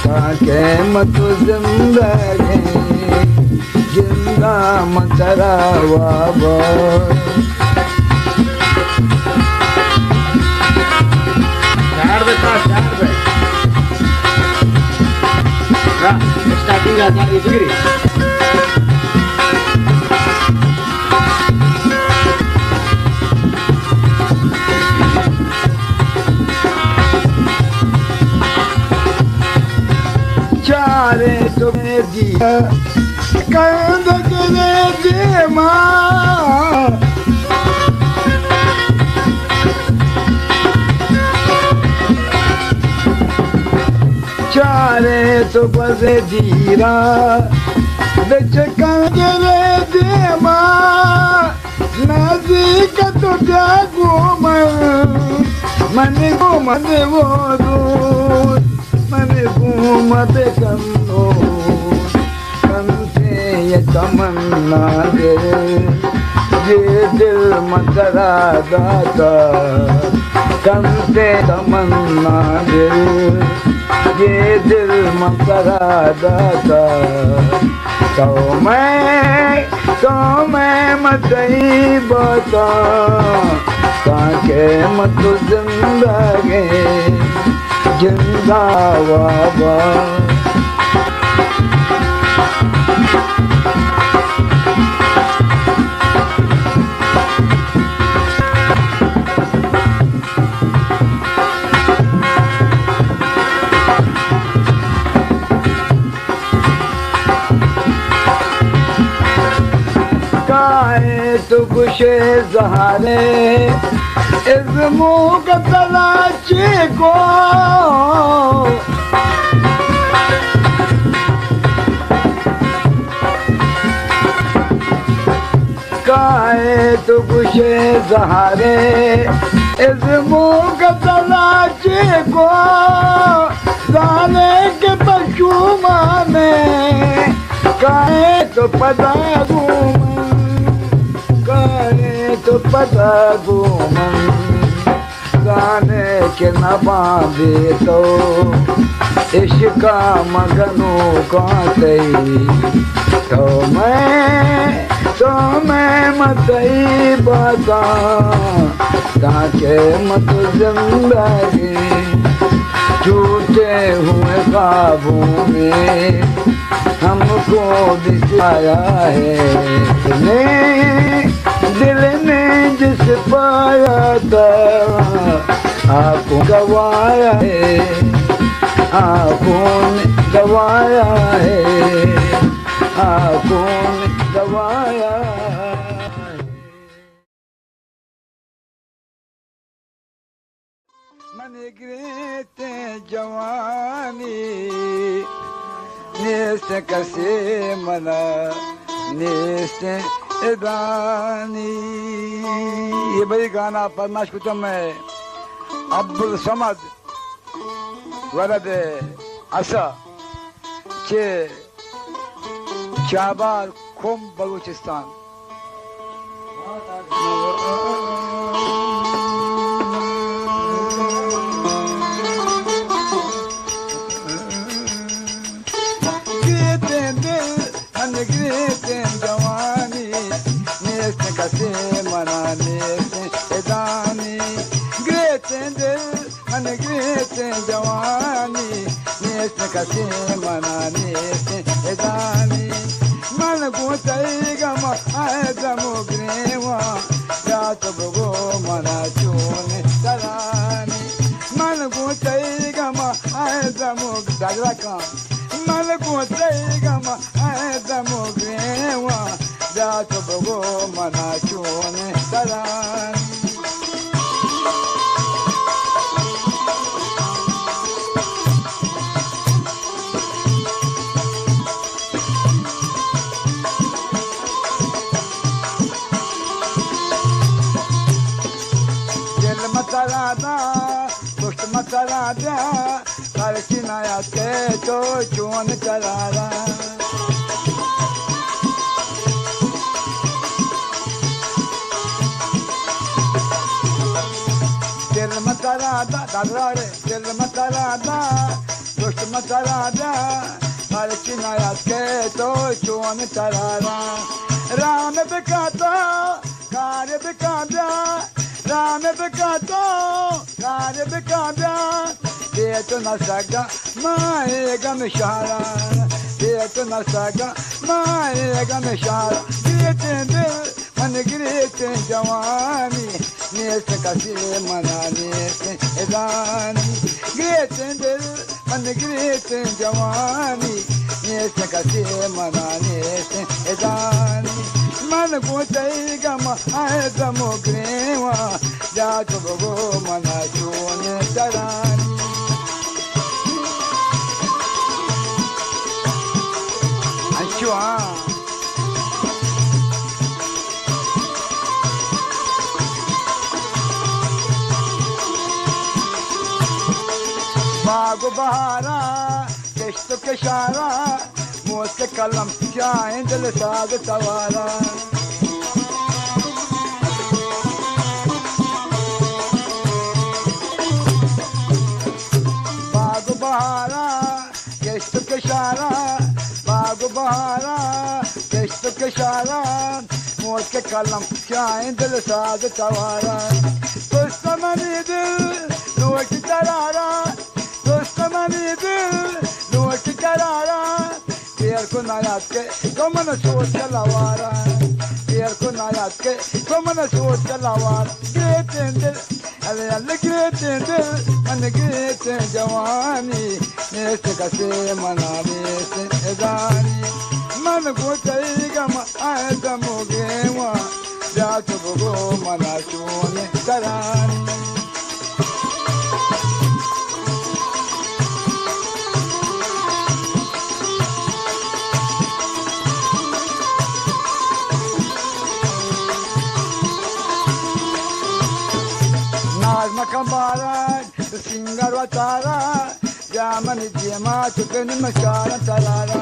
ताके मत जिंदगी जिंदा मतरावा स्टार्टिंग आता है इसकी चारे तुम्हें दिया कंद करे दे माँ चारे तो बजे धीरा बिच कंगरे दे माँ नजीक तो जागो मन वो दूर मन घूमते कन्नो कंसे ये तमन्ना दे ये दिल मकरा दाता कंसे तमन्ना दे ये दिल मकरा दाता तो मैं मतई बता ताके मत जिंदगी जिंदा बाबा तो खुशे ज़हारे इज़्मो का तलाचे को काहे तो गुशे सहारे इस मुख तलाशी को जाने के पशु माने काहे तो पता घूमन काहे तो पता घूमन गाने के न बांधे तो इश्का मगनू काते तो मैं मतई बता ताके मत जिंदगी झूठे हुए काबू में हमको दिखाया है दिल ने जिस पाया था आपको गवाया है आँखों ने गवाया है आँखों ने गवाया मन गिरते जवानी नेस कसे मना नेस इदानी। ये बड़ी गाना फरमाइश कुतम में अब्दुल समद वरद असा चे चाबार खुम बलूचिस्तान। गिरते जवानी नेस कसे मना नेस इदानी गिरते दिल मन गिरते जवानी नेस कसे मना नेस इदानी मन गुतई गम आए दमो ग्रेवा जात बगो मना चोने तरानी मन गुतई गम आए दमो दागरा का मन गुतई गम आए दमो ग्रेवा जात बगो मना चोने तरानी। मतारादा दुष्ट मतारादा हर चिनाया के तो चोन करारा दिल मतारादा दादरा रे दिल मतारादा दुष्ट मतारादा हर चिनाया के तो चोन करारा राम बिकाता कार्य बिकाता राम बिकातो कार्य बिकाता ये तो न सगा माएगा मिशारा ये तो न सगा माएगा मिशारा गिरते दिल मन गिरते जवानी नेस कसे मना नेस इदानी गिरते दिल मन गिरते जवानी नेस कसे मना नेस इदानी मन गुतई गम आए दमो ग्रेवा जात बगो मना चोने तरानी। अच्छा बाग बहारा किश्त किशारा मोत कलम चाहे दिल साग तवारा बाग बहारा किश्त किशारा बाग बहारा किश्त किशारा मोत के कलम चाहे दिल साग तवारा दोस्त मनी दिल लोट करारा दोस्त मनी दिल लोट करारा पेर को नायात के कमन सोच चलावारा पेर को नायात के कमन सोच चलावारा गिरते दिल अरे अल्लाह गिरते दिल मन गिरते जवानी नेस कसे मना नेस इदानी मन गुतई गम आए दमो गेवा जात बगो मना चोने तरानी। Nakambara, Singar Watara, Yamani Jima, Chukin Mashara Talara.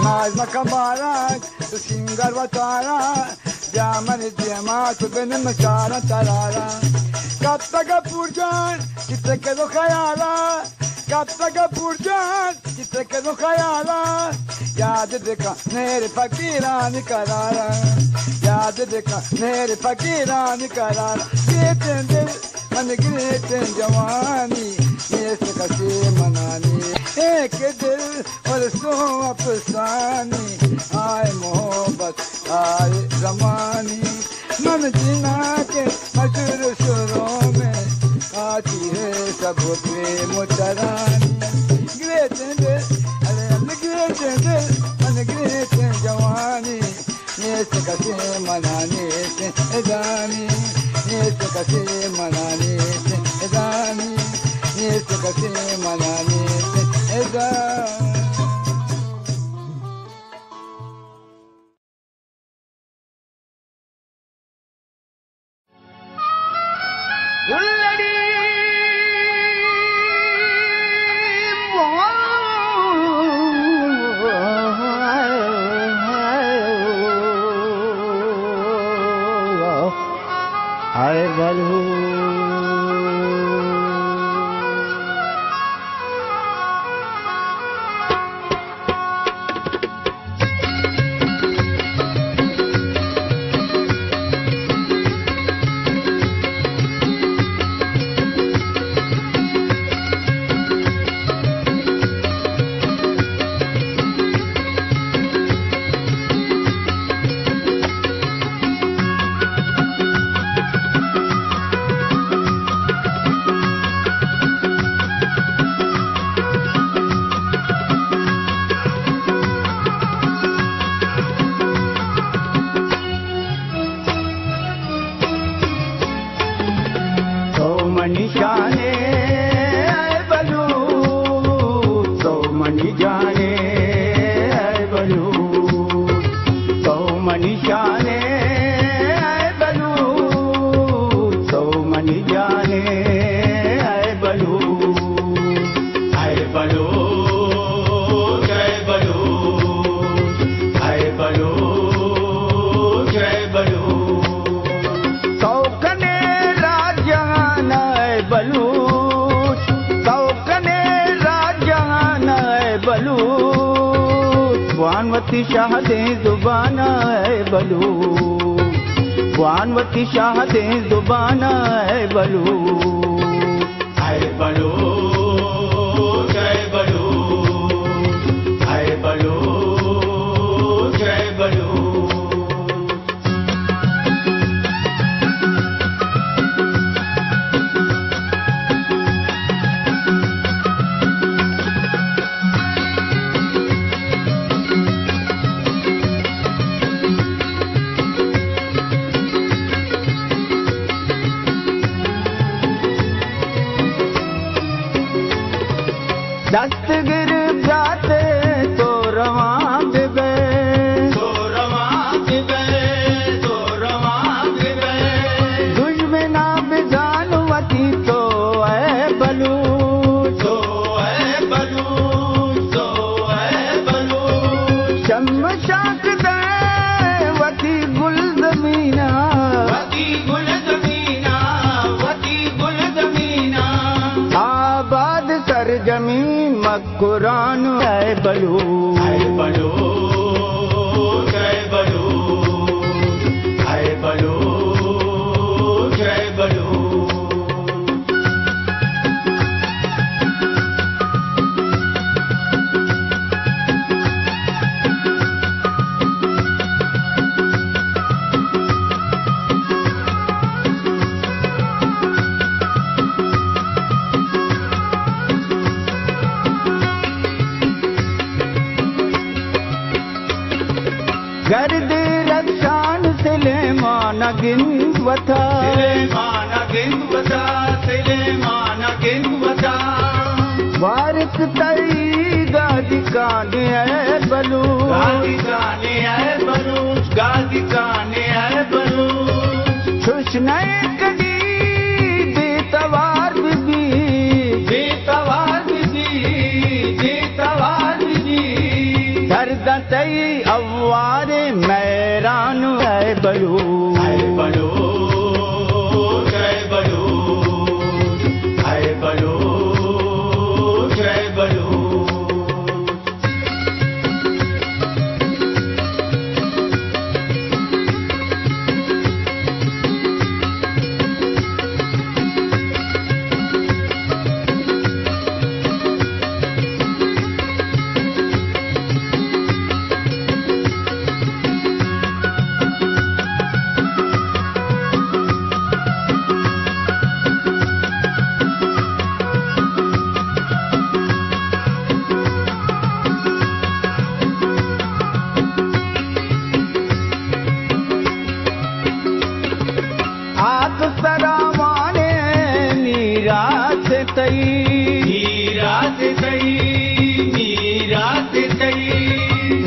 Naz Nakambara, Singar Watara, Yamani Jima, Chukin Mashara Talara. Kaptaga Purjan, Kitake Khayala. Kaptaga Purjan, Kitake Khayala. याद देखा मेरे फकीरानी करारा याद देखा मेरे फकीरानी करारा गिरते दिल मन गिरते जवानी ये कसे मनानी एक दिल और सो अफसानी आए मोहब्बत आए जमानी मन जीना के मशहूर सुरों में आती है सब प्रेम तरानी गिरते दिल गिरते जवानी ये कसे मनाने से जानी ये कसे मनाने से जानी ये कसे मनाने से जानी वानवती शाह दे जुबाना है बलू वानवती शाह दे जुबाना है बलू आए बलू जय बलू आए बलू जय बलू दस्तगिर जाते तो रवां गए तो रवां गए तो रवां गए दुश्मना बेजानवती तो है बलू तो है बलू तो है बलू शम शाक दे वती गुल जमीना वती गुल जमीना वती गुल जमीना आबाद सर जमीन कुरान है बलू आए बलू जय बलू आए बलू जय बलू गर्द रक्षान सिलेमान गिनवता सिलेमान गिनवता सिलेमान गिनवता वारिस तई गादी कान है बलू गादी का तई अवारे मैरान है बलू आए बलो जय बलो आए बलो जय बलो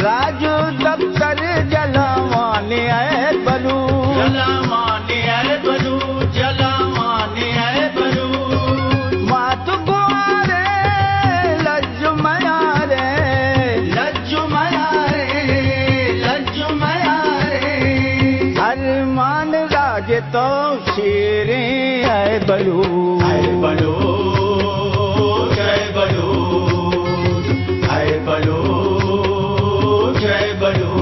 राजू दफ्तर जलावाने आए बलू जलावाने आए बलू जलावाने आए बलू मात गुआरे लज्जु मया रे लज्जु मया रे लज्जु मया रे अरमान राज तो शेरे आए बलू आए बलो जय बलो आए बलो जय बलो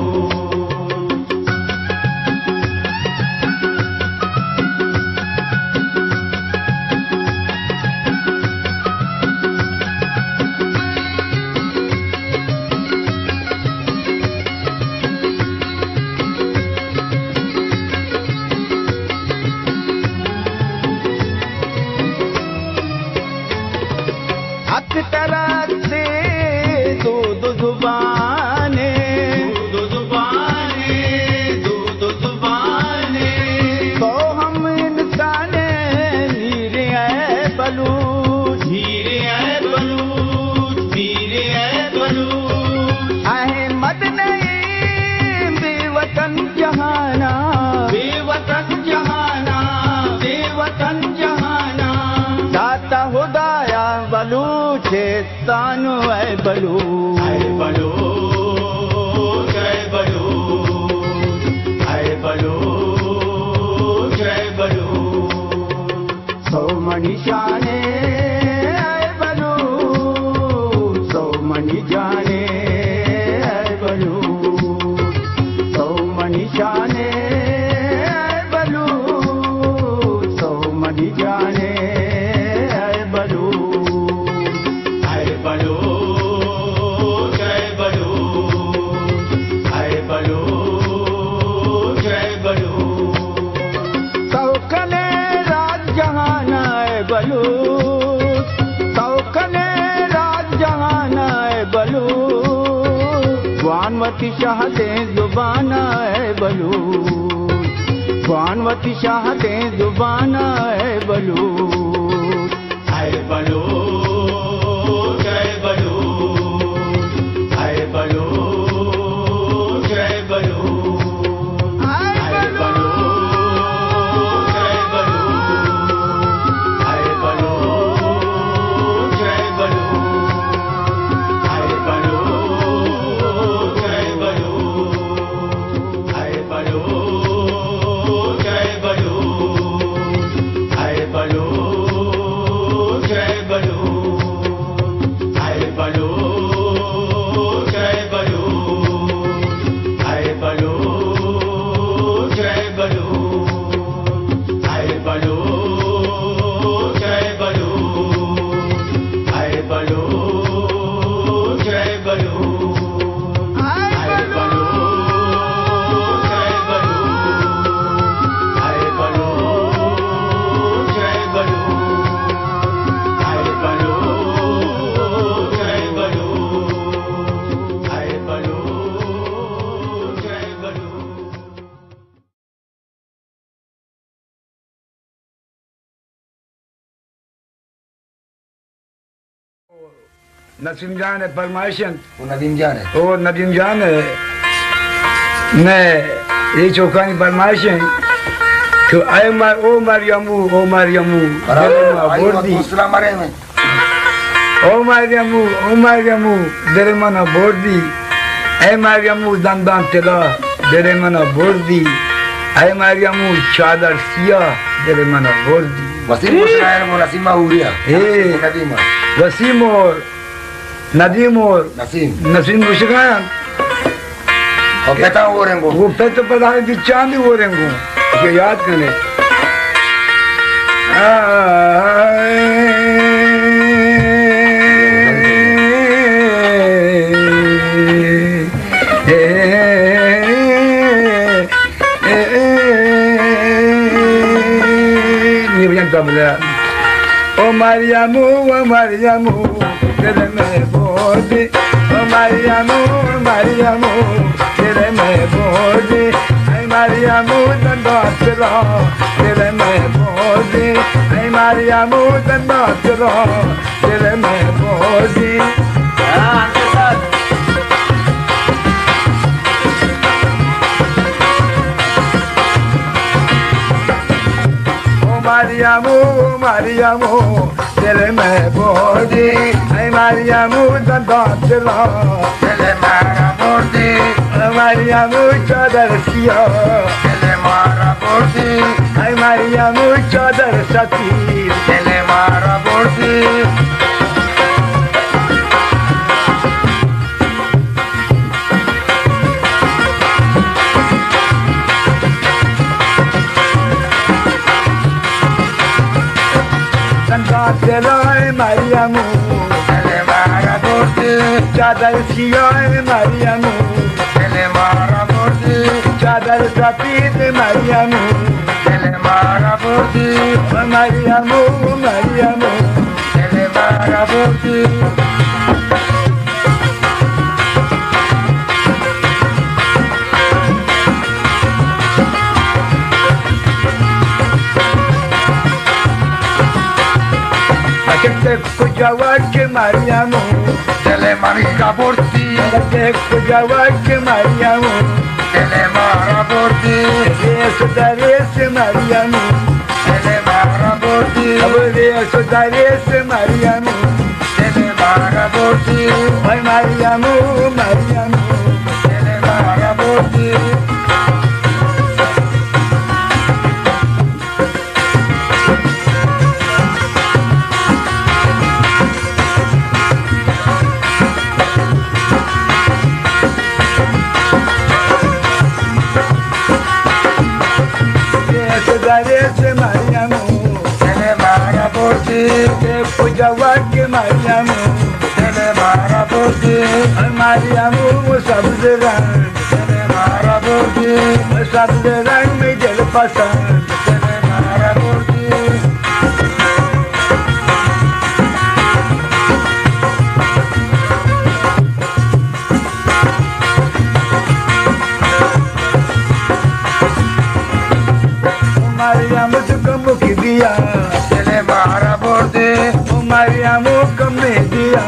अख्तर से दूध जुबाने दूध जुबाने दूध जुबाने तो हम इंसाने नीरे आए बलू धीरे आए बलू धीरे आए बलू अहमद नहीं बेवतन जहाना बेवतन जहाना बेवतन जहाना दाता हुदाया बलू चेतानु है बलू आए बलो जय बलो आए बलो जय बलो सौ मनीषाने आए बलू सौ मनी जाने आए बलू सौ मनीषाने आए बलू सौ मनी जाने आए बलू आए बलो जय बलो आए बलो जय बलो सौकने राज जहान आए बलू सौकने राज जहान आए बलू वानवती शाहते जुबान आए बलू वानवती शाहते जुबान आए बलू आए बलो जय बलो आए बलो जय बलो आए बलो जय बलो आए बलो जय बलो आए बलो जय बलो आए बलो जय बलो आए बलो जय बलो आए बलो जय बलो आए बलो जय बलो आए बलो जय बलो आए बलो जय बलो आए बलो जय बलो आए बलो जय बलो आए बलो जय बलो आए बलो जय बलो नसीम जान है परमाशन वो नदीम जान है ओ नदीम जान है मैं ये चौकानी परमाशन तो आए मार ओ मरियमू बोर्डी ओ मरियमू दिल मना Bordi Ay Meryem'u dandan tela dere bana bordi. Ay Meryem'u çadar siyah dere bana bordi. Wasim Musrael mo Nasim Mahuria. Eh. Nadim. Wasimor, Nadimor, Nasim. Nasim Mushikan. और कहता हूँ ओरेंगो वो पे तो पता है कि चांदी हो रहेंगे ये याद करने ये भजन तो बोला ओ मारियामू तेरे में बोझ ओ मारियामू तेरे में बोझ ऐ मारियामू दंडोतरा तेरे में बोझ ऐ मारियामू दंडोतरा तेरे में बोझ Mariamu, tele me bodi, ay Mariamu dantela, tele mara bodi, Mariamu chadar siya, tele mara bodi, ay Mariamu chadar sati, tele mara bodi. Ay Mariamu, tele mara bodi, chadar siya Mariamu, tele mara bodi, chadar sati Mariamu, tele mara bodi, Mariamu, tele mara bodi. Te escuchaba que Mariamu, tele marica por ti. Te escuchaba que Mariamu, tele mara por ti. Eso daré Mariamu, tele mara por ti. Eso daré Mariamu, tele mara por ti. Ay Mariamu, tele mara por ti. Mariamu, tele mara por ti. Te escuchaba que Mariamu, tele mara por ti. Mariamu, sabderang, tele mara por ti. Sabderang में जल पसंद, tele mara por ti. Mariamu तुझको मुख दिया, तेरे मारा बोलते. Mariamu कमने दिया,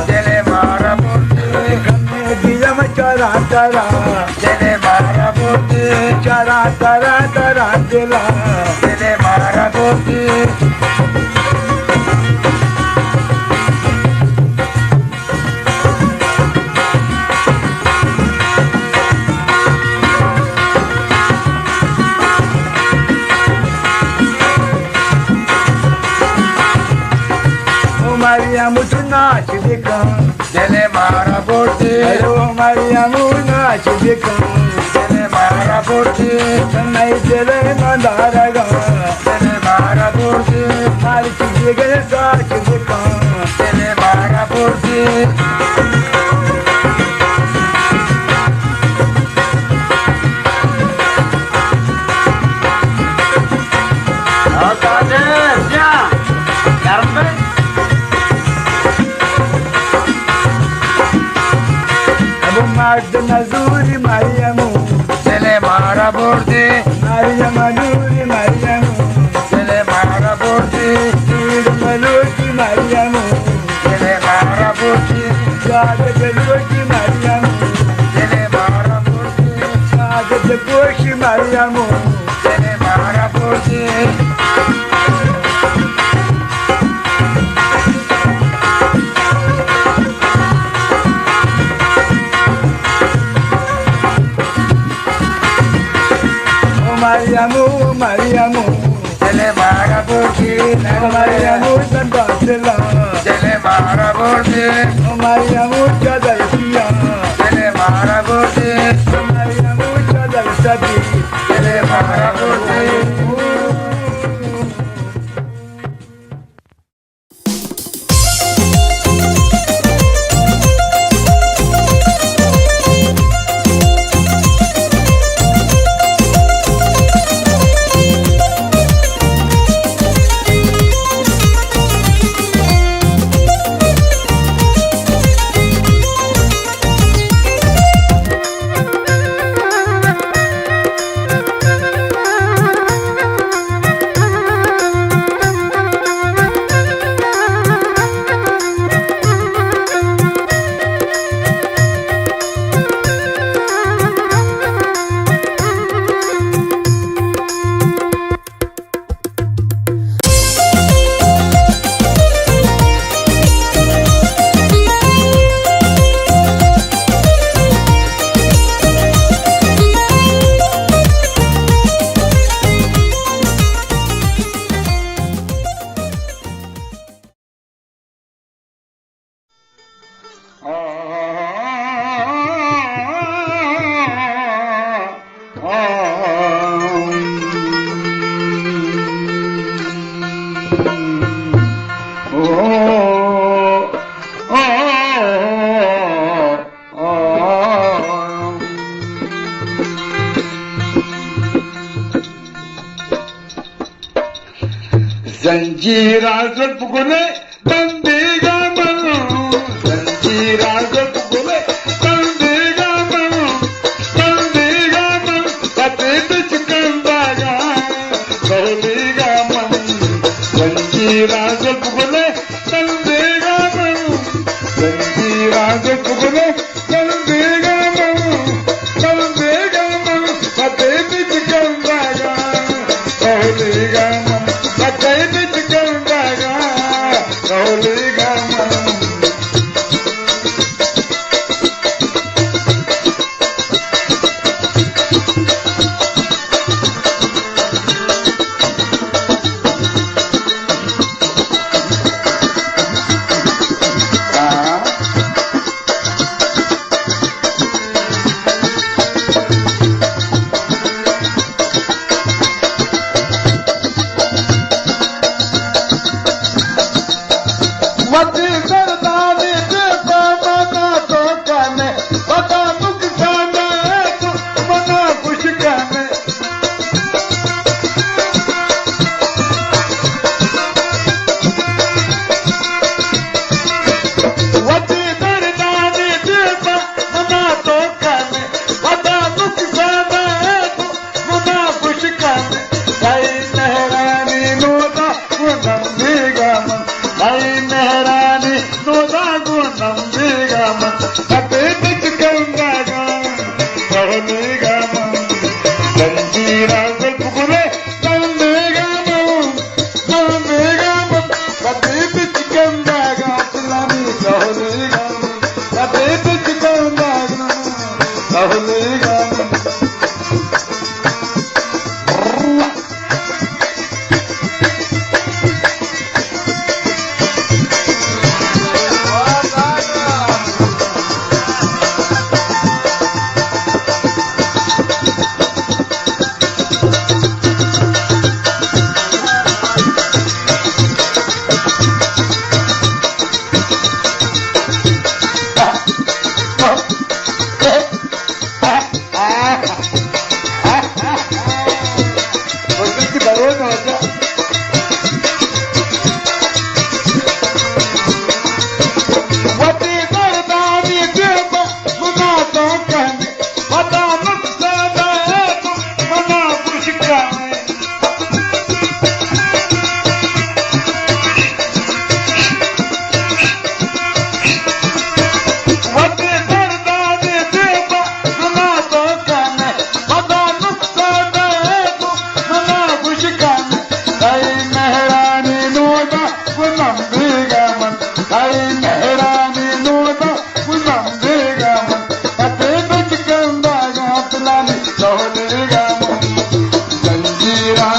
तेरे मारा बोलते. कमने दिया मैं चरा चरा, तेरे मारा बोलते. चरा चरा चरा दिला, तेरे मारा बोलते. Mariamu tu naच देखा, तेरे मारा बोलते. हेलो Mariamu नाच देखा, तेरे मारा बोलते. नहीं तेरे मंदारा गा, तेरे मारा बोलते. मारी चीज़ें गए नाच देखा, तेरे मारा बोलते. Nazuri Mariamu, tele mara borde. Mariamu, tele mara borde. Maluki Mariamu, tele mara borde. Jagat Mariamu, tele mara borde. Jagat Mariamu, tele mara borde. Mariamu, Jale Maraburti, Mariamu Dandasela, Jale Maraburti, Mariamu Chadalsia, Jale Maraburti, Mariamu Chadalsati, Jale Maraburti. Zanjira Zulpugule, Bandiga Manu, Zanjira Zulpugule, Bandiga Manu, Bandiga Manu, Patate Chikandaga, Bandiga Manu, Zanjira Zulpugule, Bandiga Manu, Zanjira Zulpugule, Bandiga Manu, Bandiga Manu, Patate Chikandaga, Bandiga Manu. Jira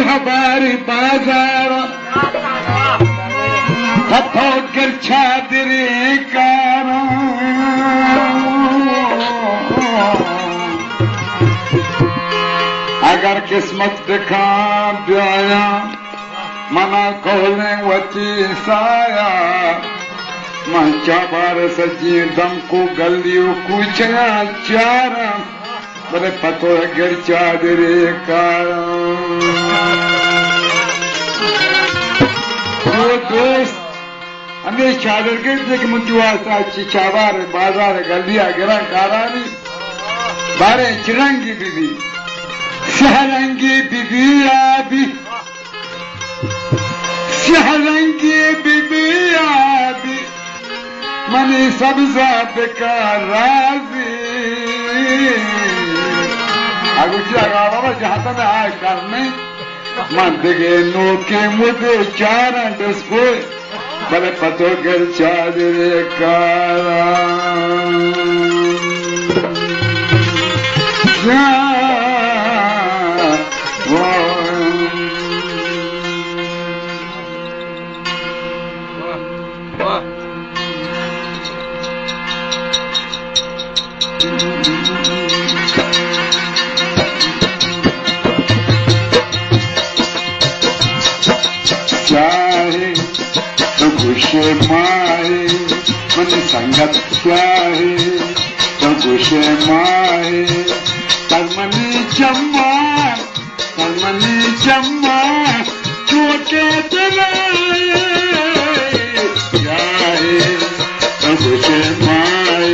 हमारी बाजार हथों कर छादरे car अगर किस्मत दिखा ब्याया मना खोले वची साया मंचा बार सजी दम को गलियों कुछया चारा बड़े पतो गिर चादरे कार दोस्त हमें चादर के देख मुझुआ साची चावार बाजार गलिया गिरा कारानी बारे चिरंगी बीबी सहरंगी बीबी आबी सहरंगी बीबी आबी मनी सब्जा बेकार राजी अगुची आगा बाबा जहाँ तक आए करने मंदगे नोके मुझे चार डस्को बड़े पतो कर चादरे कारा गुशे माए मन संगत चाहे तो गुशे माए तमनी चम्मा चोटे तलाए चाहे तो गुशे माए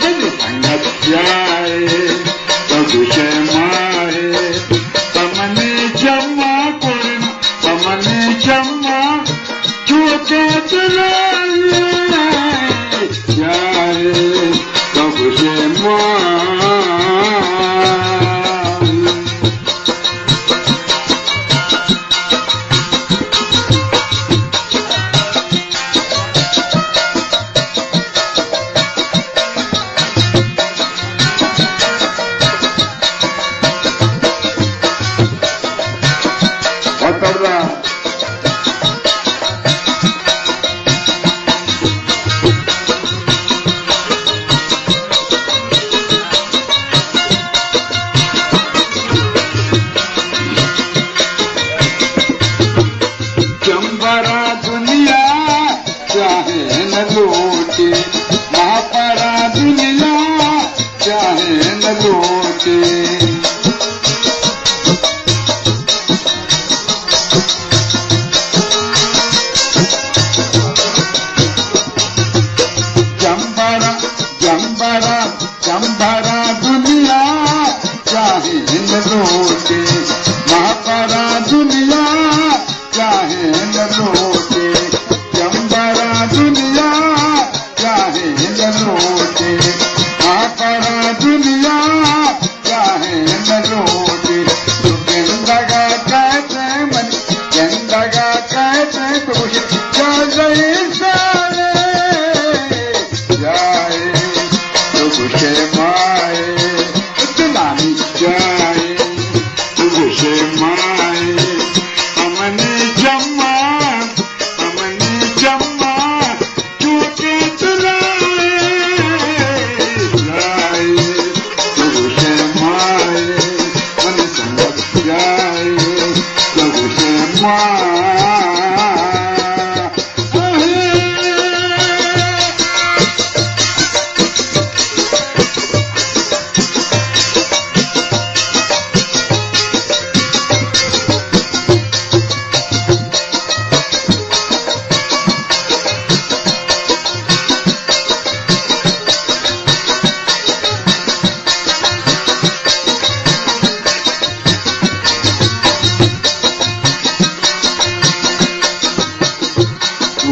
मन संगत चाहे तो गुशे माए तमनी चम्मा चोटे तलाए चाहे तो गुशे माए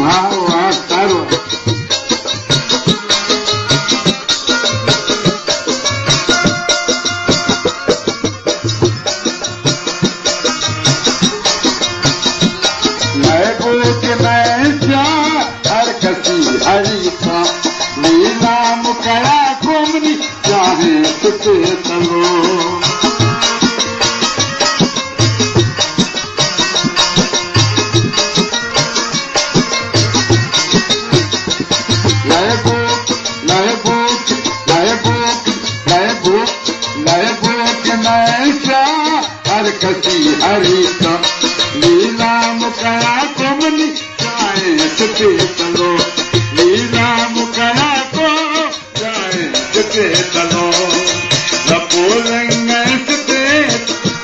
वाह तारो नए बोल नए हर कसी हरी का लीला मुकरा घूमनी चाहे सुते चलो कसी हरी का लीला मुकरा घूमनी चाहे सुते चलो लीला मुकरा को चाहे सुते चलो बोलेंगे सुते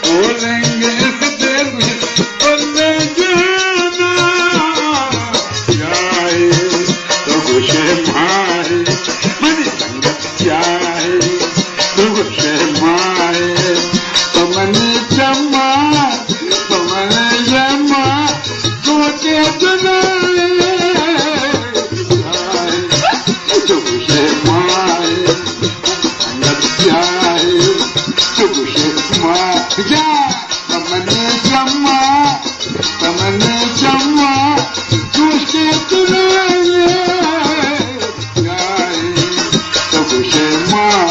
बोलेंगे सुते बोलने जाना चाहे तो खुशे मारे मनी संगत चाहे तो खुशे मारे तो मनी जमा सोचे सुनाए तो खुशे मारे संगत चाहे तो खुशे मारे जा तमने जमा सोचे सुनाए तो खुशे मारे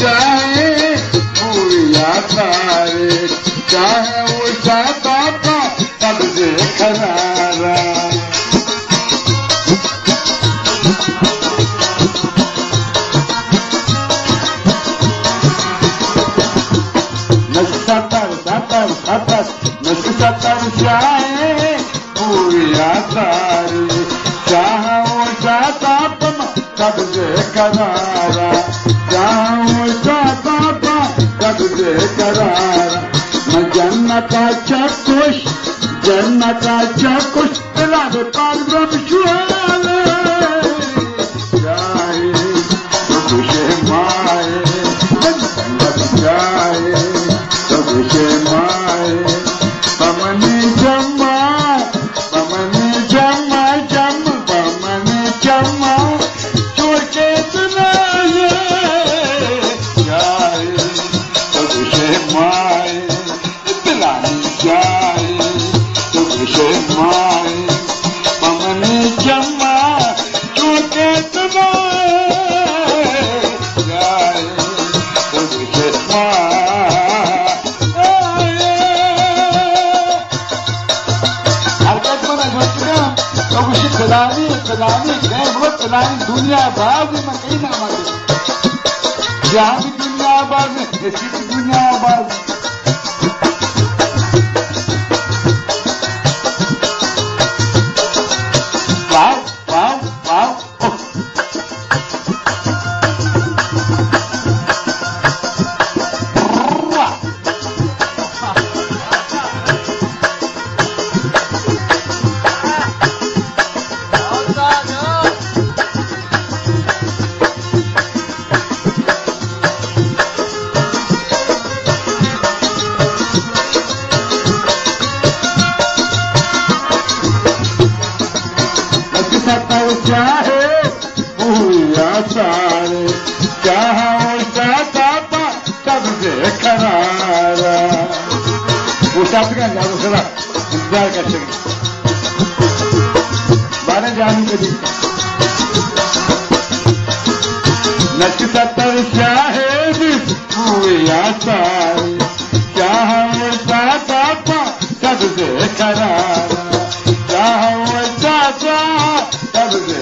चाहे पूरिया तारे चाहे उषा पापा तब से खरारा सतर चाहे पूरिया तारे चाहे उषा पापा तब से खरारा कब्जे करार मैं जन्नता चकुश दिलाद पारब्रह्म शुआले जाए तो खुशे माए संगत जाए तो खुशे माए पमनी जम्मा सोचे सुनाए माए पिलानी जाए तो खुशे माए पमने जमा चोटे सुनाए जाए तो खुशे हरकत मना सोचना तो खुशी खिलानी गए बहुत खिलानी दुनिया बाग में कहीं ना मारे जहाँ भी दुनिया आबाद में ऐसी भी दुनिया आबाद चाहे पूरा सारे चाहे उसका पापा तब से खरारा वो साथ का जाओ सला इंतजार कर सके बारह जाने के लिए नच सतर चाहे पूरा सारे चाहे उसका पापा तब से खरारा चाहे उसका तब से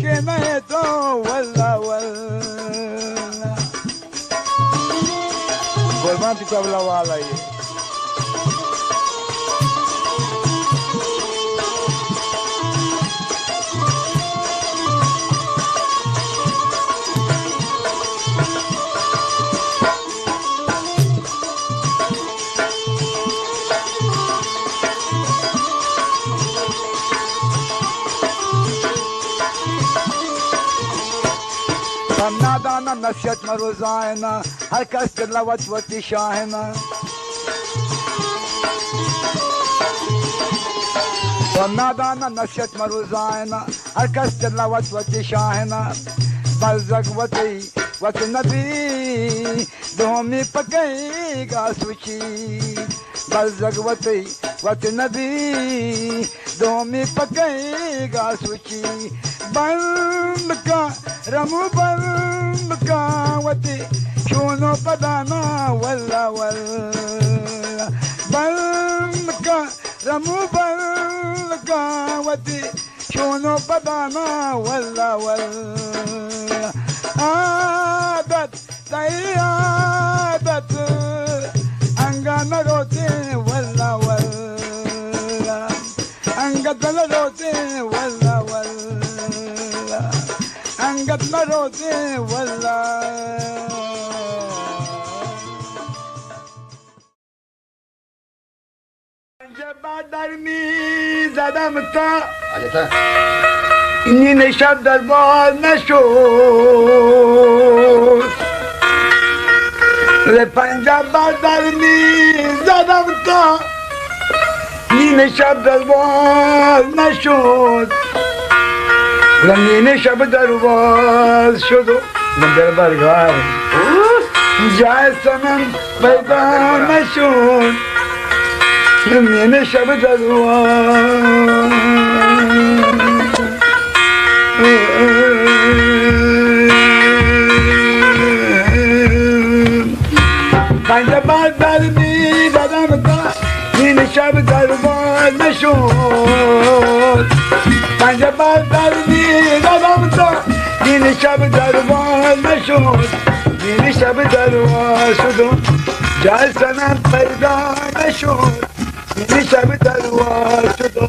के नहीं तो वल्ला वल्ला गुरबाती तबला वाला ये नादाना नफियत मरोजाना हर कस लवत वती शाहना नादाना नफियत मरोजाना हर कस लवत वती शाहना बलजक वती वत नबी दोमी पकेगा सुची बलजक वती वत नबी दोमी पकेगा सुची बंद का रमू बंद का वती शोनो पदाना वल्ला वल्ला बंद का रमू बंद का वती शोनो पदाना वल्ला वल्ला आदत तई आदत अंगाना रोते वल्ला वल्ला अंगत रोते वल्ला वल्ला अंगत न रोते वल्ला जब दरमी ज़दम था इन्हीं ने शब्द दरबार न शोर ले पंजाब दरमी ज़दम था इन्हीं ने शब्द दरबार न शोर रंगीन शब्द दरबार शुदो दरबार घर जाए सनम पैदा मशहूर रंगीन शब्द दरबार पंजाब दरमी दरम का इन शब्द दरबार मशहूर पंजाब दरमी दरम का इन शब्द दरबार मशहूर इन शब्द दरबार शुदो जाए सनम पैदा मशहूर इन शब्द दरबार शुदो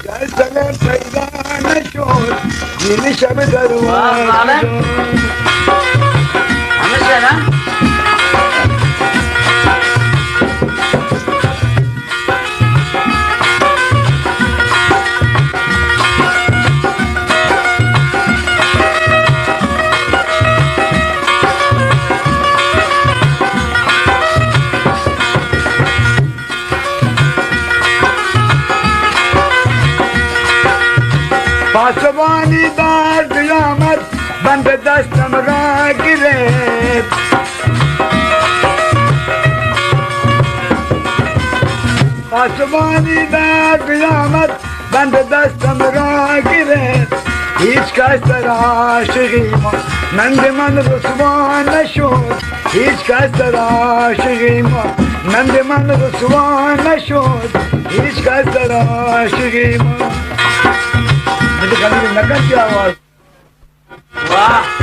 जाए सनम पैदा मशहूर इन शब्द दरबार पासवानी दार क़यामत बंद दस्तम गिरे पासवानी दार क़यामत बंद दस्तम गिरे हिच का तराश ग़ीमा नंद मन रुसवान शोर हिच का तराश ग़ीमा नंद मन रुसवान शोर हिच का तराश ग़ीमा नकल की आवाज वाह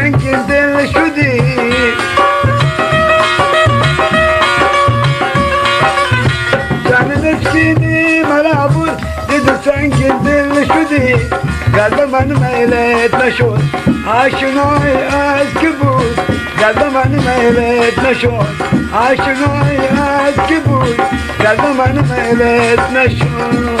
sanki dil şudi Canın eskini marabut dedi sanki dil şudi Gazdaman meylet meşhur Aşinay eski bu Gazdaman meylet meşhur Aşinay eski bu Gazdaman meylet meşhur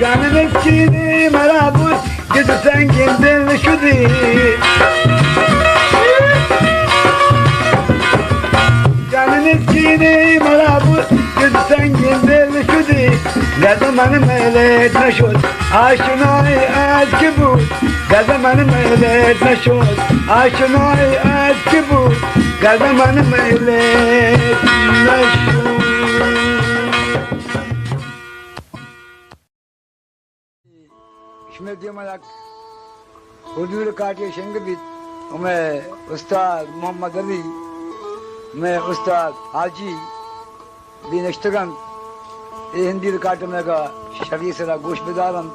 Canım eskini marabut Gidi sen kendin şu değil Canım eskini marabut Gidi sen kendin şu değil Gazdamanı meylet meşhur Aşinay eski bu Gazdamanı meylet meşhur Aşinay eski bu Gazdamanı meylet meşhur इसमें जो मलाक उर्दू काटिए शंगबीत मैं उस्ताद मोहम्मद अली मैं उस्ताद हाजी बिन अश्तगन ये हिंदी काट में का शरीर से गोश बेदारम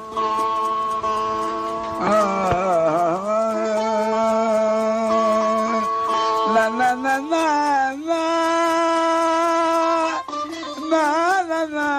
ना ना ना ना ना ना ना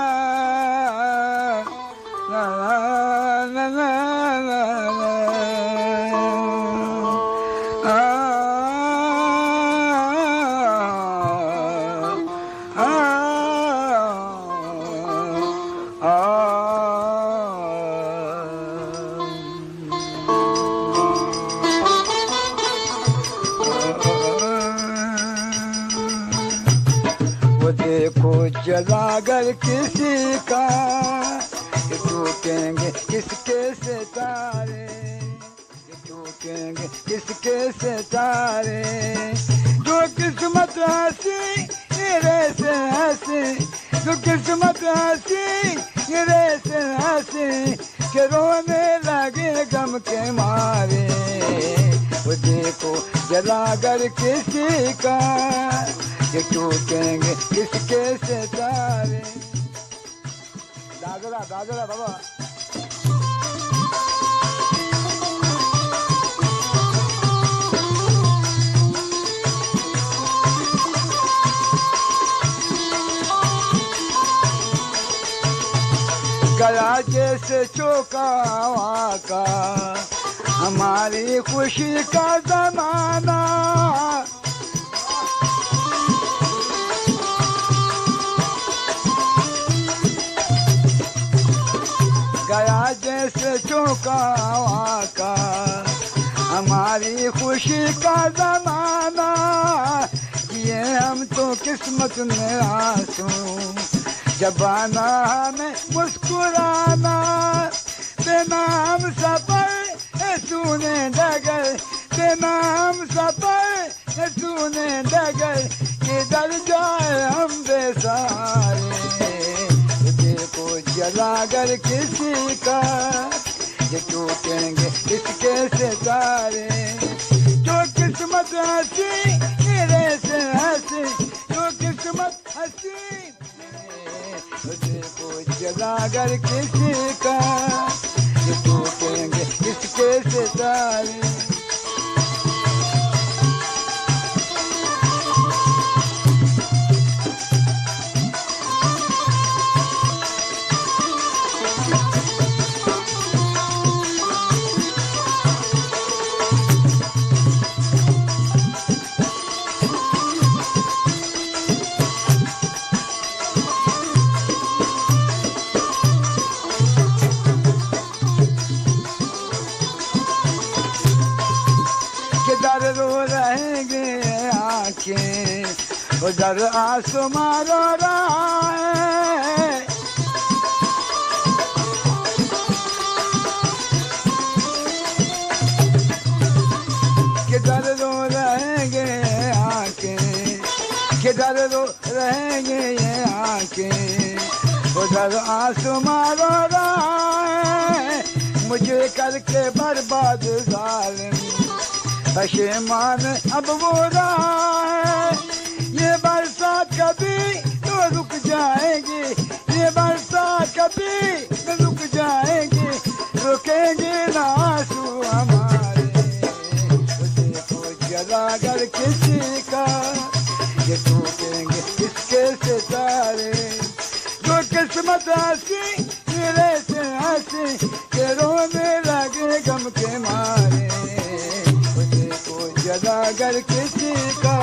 जलागर किसी का टूटेंगे किसके सितारे टूटेंगे किसके सितारे जो किस्मत हंसी हीरे से हंसी जो किस्मत हंसी हीरे से हंसी के रोने लगे गम के मारे वो देखो जलागर किसी का ये टूटेंगे किसके सितारे दादरा दादरा बाबा गला जैसे चौका का हमारी खुशी का जमाना गया जैसे चौका का हमारी खुशी का जमाना ये हम तो किस्मत में आंसू जबाना हमें मुस्कुराना बेनाम सफर सुने डगर बेनाम सफर सुने डगर किधर जाए हम बेसहारे देखो जलागर किसी का ये टूटेंगे किसके सितारे जो किस्मत हंसी मेरे से हंसी जो किस्मत हंसी देखो जलागर किसी का ये टूटेंगे किसके सितारे रो रहेंगे आंखें उधर आसमां रो रहा है किधर रो रहेंगे आंखें किधर रो रहेंगे ये आंखें, उधर आंसू मारो राय, मुझे करके बर्बाद जालिम, पशेमान अब वो राय। ये बरसात कभी तो रुक जाएगी, ये बरसात कभी तो रुक जाएगी, रुकेंगे ना आंसू हमारे, देखो जला कर किसी का, ये टूटेंगे किसके सितारे, जो किस्मत हंसी मेरे से हंसी के रोने लगे गम के मारे, देखो जला कर किसी का,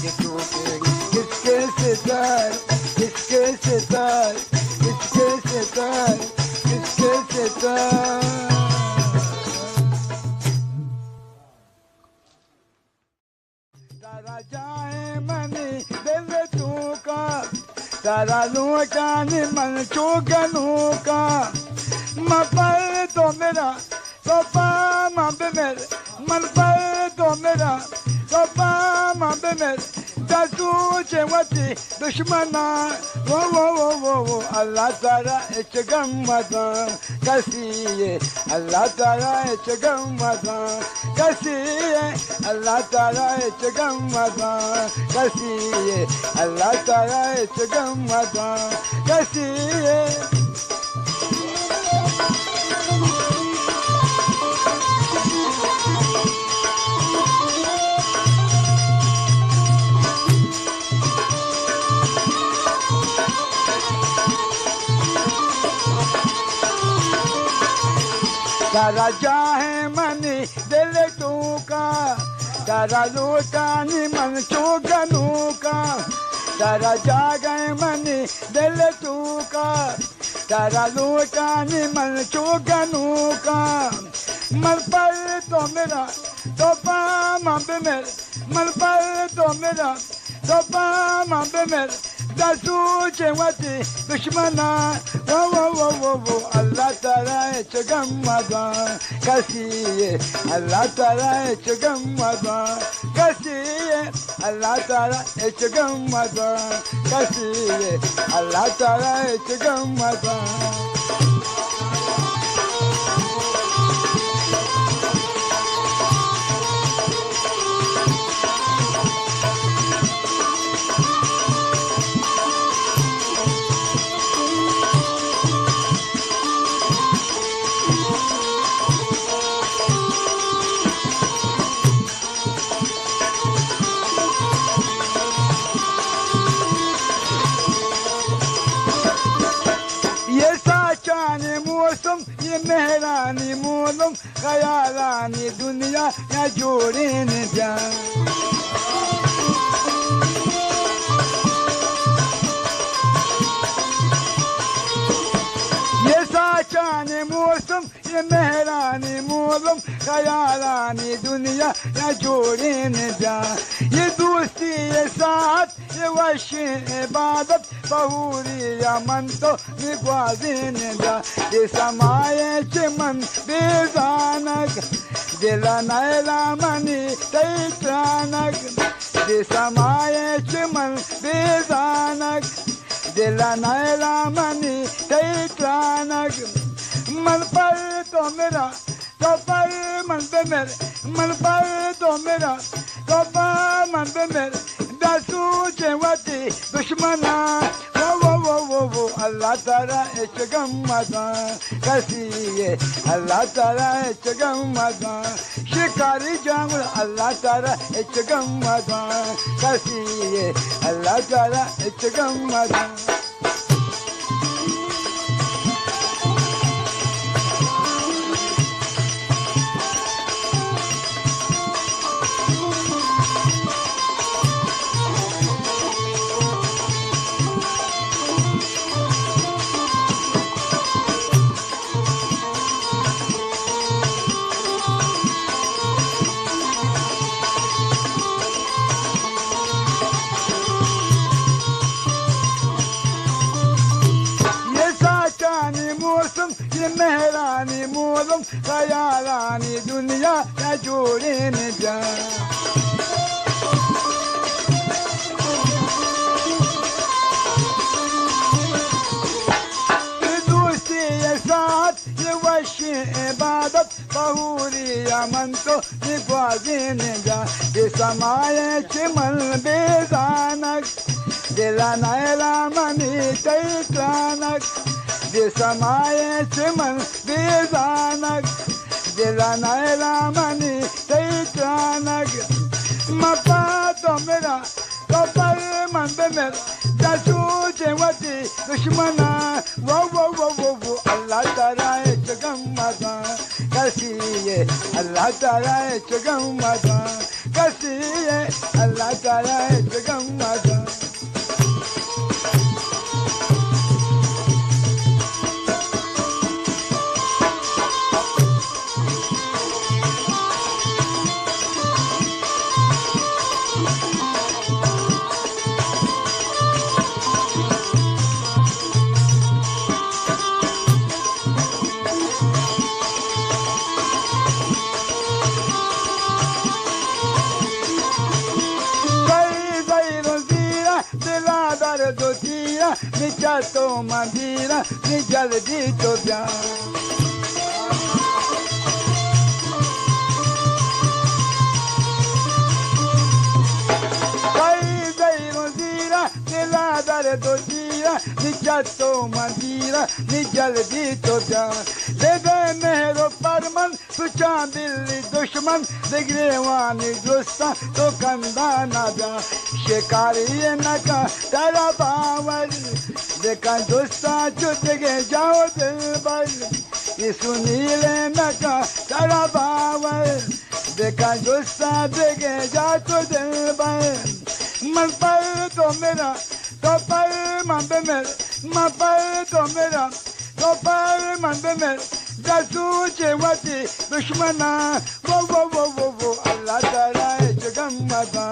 ये टूटेंगे किसके सितारे, किसके सितारे, किसके सितारे, किसके सितारे। तारा जाए मनी दिल तू का, तारा लूटानी मन चूकनू का, पर तो मेरा तो पामा मेरे, मन पर तो मेरा तो पामा मेरे, दसू चेवती दुश्मना वो अल्लाह तारा इच गम्मता कसिए, अल्लाह तारा इच गम्मता कसिए, अल्लाह तारा इच गम्मता कसिए, अल्लाह तारा इच गम्मता कसिए। तारा जाहे मनी दिल तू का, तारा लूटानी मन चूकनू का, तारा जागे मनी दिल तू का, तारा लूटानी मन चूकनू का, मन पर तो मेरा तो पामा मेरे, मन पर तो मेरा तो पामा मेरे, दसू चेवती दुश्मना वो अल्लाह तारा इच गम्मता कसिए, अल्लाह तारा इच गम्मता कसिए, अल्लाह तारा इच गम्मता कसिए, अल्लाह तारा इच गम्मता। ये मेहरानी मोलम खयालानी दुनिया या जोड़े न जा, ये साचाने मौसम ये मेहरानी मोलम खयालानी दुनिया या जोड़े न जा, ये दोस्ती ये साथ ये वशी इबादत बहुरी या मन तो निगवाजे न जा, ये समाये चिमन बेजानक दिला नैला मनी तैत्रानक, ये समाये चिमन बेजानक दिला नैला मनी तैत्रानक, मन पर तो मेरा तो पर मन पे मेरे, मन पर तो मेरा तो पर मन पे मेरे, दसू चेवती दुश्मना वो अल्लाह तारा इच गम्मता कसिए, अल्लाह तारा इच गम्मता शिकारी जांगुर, अल्लाह तारा इच गम्मता कसिए, अल्लाह तारा इच गम्मता। ये मेहरानी मोलम खयालानी दुनिया या जोड़े न जा, यामन तो निभाजीन जा ये समाये चिमल बेजानक दिला नैला मनी चैत्रानक ये समाये चिमल बेजानक दिला नैला मनी चैत्रानक मपा तो मेरा तो पर मंद मेरा जसू जेवती दुश्मना वो अल्लाह ताला है चगम्मदा कसी है अल्लाह ताला है चगम्मदा कसी है अल्लाह ताला है चगम्मदा तो मंदिरा नि जल्दी तो जा दो जीरा निजा तो मंदिरा नि जल्दी तो जा दे दे मेरो परमन तुझा दिल्ली दुश्मन दिग्रेवानी दोस्ता तो कंधा ना जा शिकारी नका तेरा बावर देखा दोस्ता चुट के जाओ दिल भर ये सुनीले नका तेरा बावर देखा दोस्ता देखे जा तो दिल भर मन पर तो मेरा तो पर मन पे मेरे मन पर तो मेरा तो पर मन पे मेरे जसू जेवती दुश्मना वो अल्लाह ताला है जगम्मदा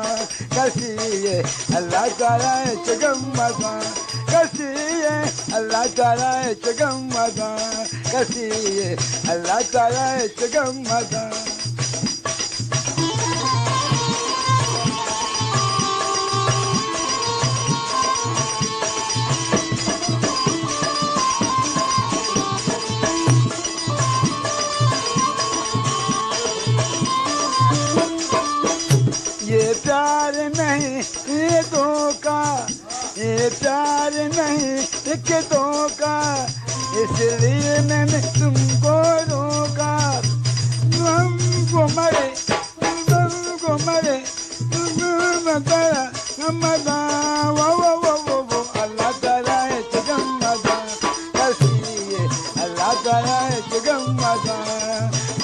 कसी है अल्लाह ताला है जगम्मदा कसी है अल्लाह ताला है जगम्मदा कसी है अल्लाह ताला है जगम्मदा प्यार नहीं ये धोखा ये प्यार नहीं एक धोखा इसलिए मैंने तुमको रोका हमको मरे मदा वो अल्लाह ताला है जगम्मदा कसीए अल्लाह ताला है जगम्मदा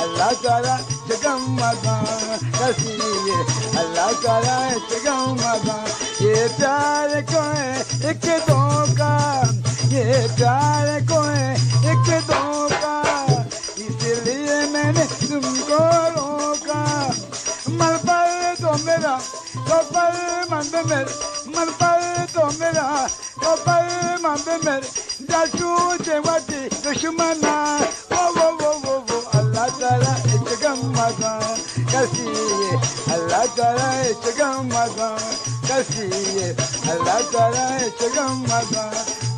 अल्लाह ताला जगम्मदा कसीए अल्लाह ताला है जगम्मदा ये प्यार को है एक धोखा ये प्यार को है एक धोखा इसलिए मैंने तुमको रोका मन पर तो मेरा तो पर मन पे मेरे मन पर तो मेरा तो पर मन पे मेरे जसू जेवती दुश्मना वो अल्लाह ताला है जगम्मदा कसी है अल्लाह ताला है जगम्मदा कसी है अल्लाह ताला है जगम्मदा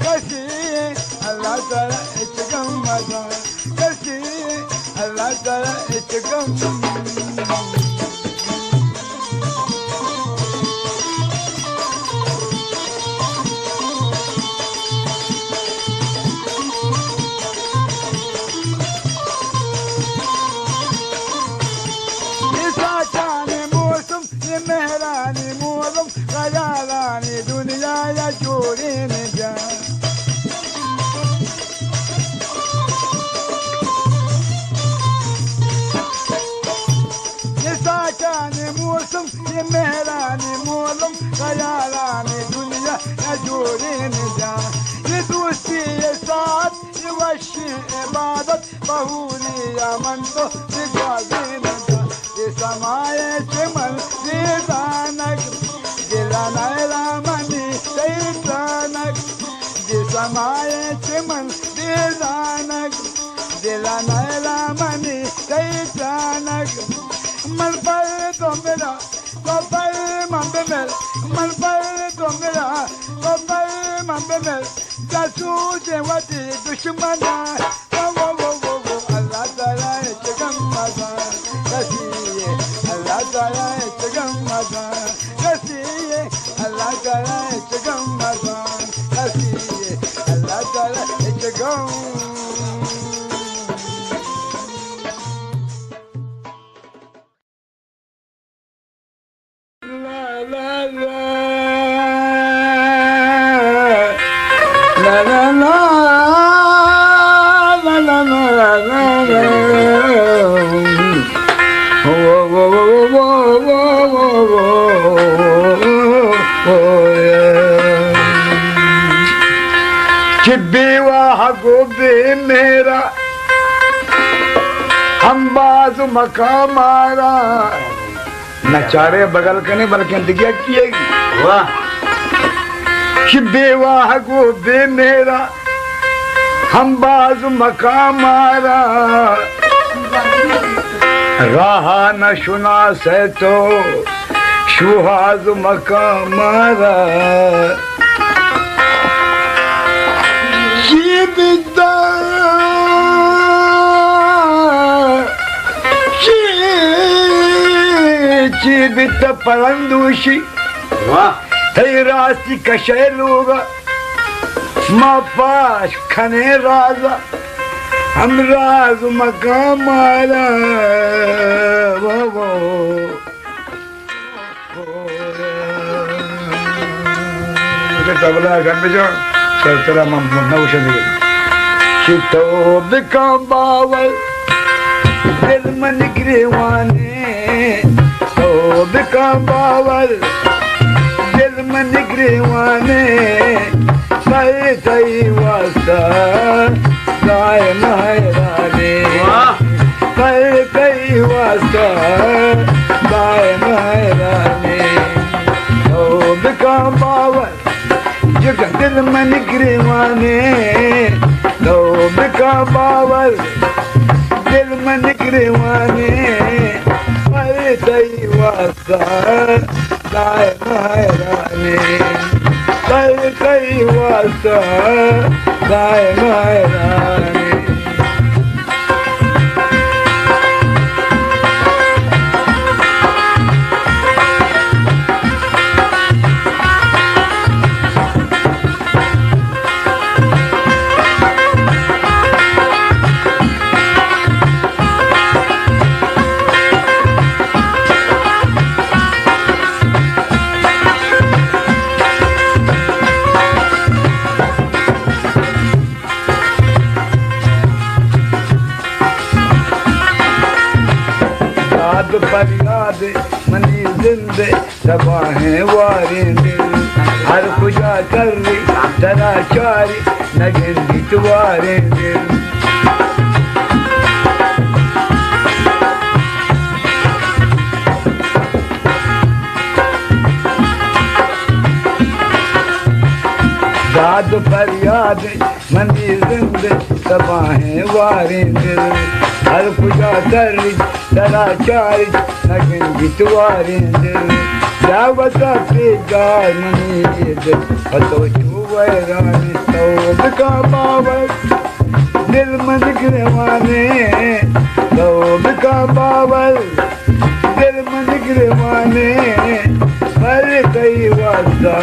कसी है अल्लाह ताला है जगम्मदा कसी है अल्लाह ताला है जगम्मदा मेहरानी मोलम गजारानी दुनिया या चोरी ने जा ये साचाने मौसम ये मेहरानी मोलम गजारानी दुनिया या चोरी ने जा ये दोस्ती ये साथ ये वशी इबादत बहुली या मन तो दिखाई न जा ये समाये चिमन बेजानक दिला नैला मनी चैत्रानक ये समाये चिमन बेजानक दिला नैला मनी चैत्रानक मन पर तो मेरा तो पर मन पे मेरे मन पर तो मेरा तो पर मन पे मेरे जसू जेवती दुश्मना वो अल्लाह ताला है जगम्मदा बेवाह गोबे मेरा अंबाज मकाम मारा नचारे बगल के नहीं बल्कि दिया किएगी वाह कि बेवाह गोबे मेरा अंबाज मकाम मारा रहा न सुना से तो सुहाज मकाम मारा जीवित परंदुषी राशि कशेलूगा माँ पास खने राजा हम राज मकाम मारा तबला घर में जाओ तेरा नौशनी चितो बिकाम बावल दिल मन गिरवाने तो बिकाम बावल दिल मन गिरवाने सही सही वास्ता गाय महराने सही सही वास्ता गाय महराने तो बिकाम बावल दिल मन गिरवाने तो बिका बावल दिल मन गिरवाने अरे सही वास्ता गाय महराने सही वास्ता गाय महराने फरियाद मनी जिंदे दबाहें वारे दिल हर खुजा कर रही जरा चारी नगिन बिटवारे दिल दाद फरियाद मनी जिंदे दबाहें वारे दिल हर खुजा कर रही जरा चारी नगिन बिटवारे दिल जावता पे गाय मनी दिल हतो चुवैरानी तो बिका बावल दिल मन गिरवाने तो बिका बावल दिल मन गिरवाने पर कई वास्ता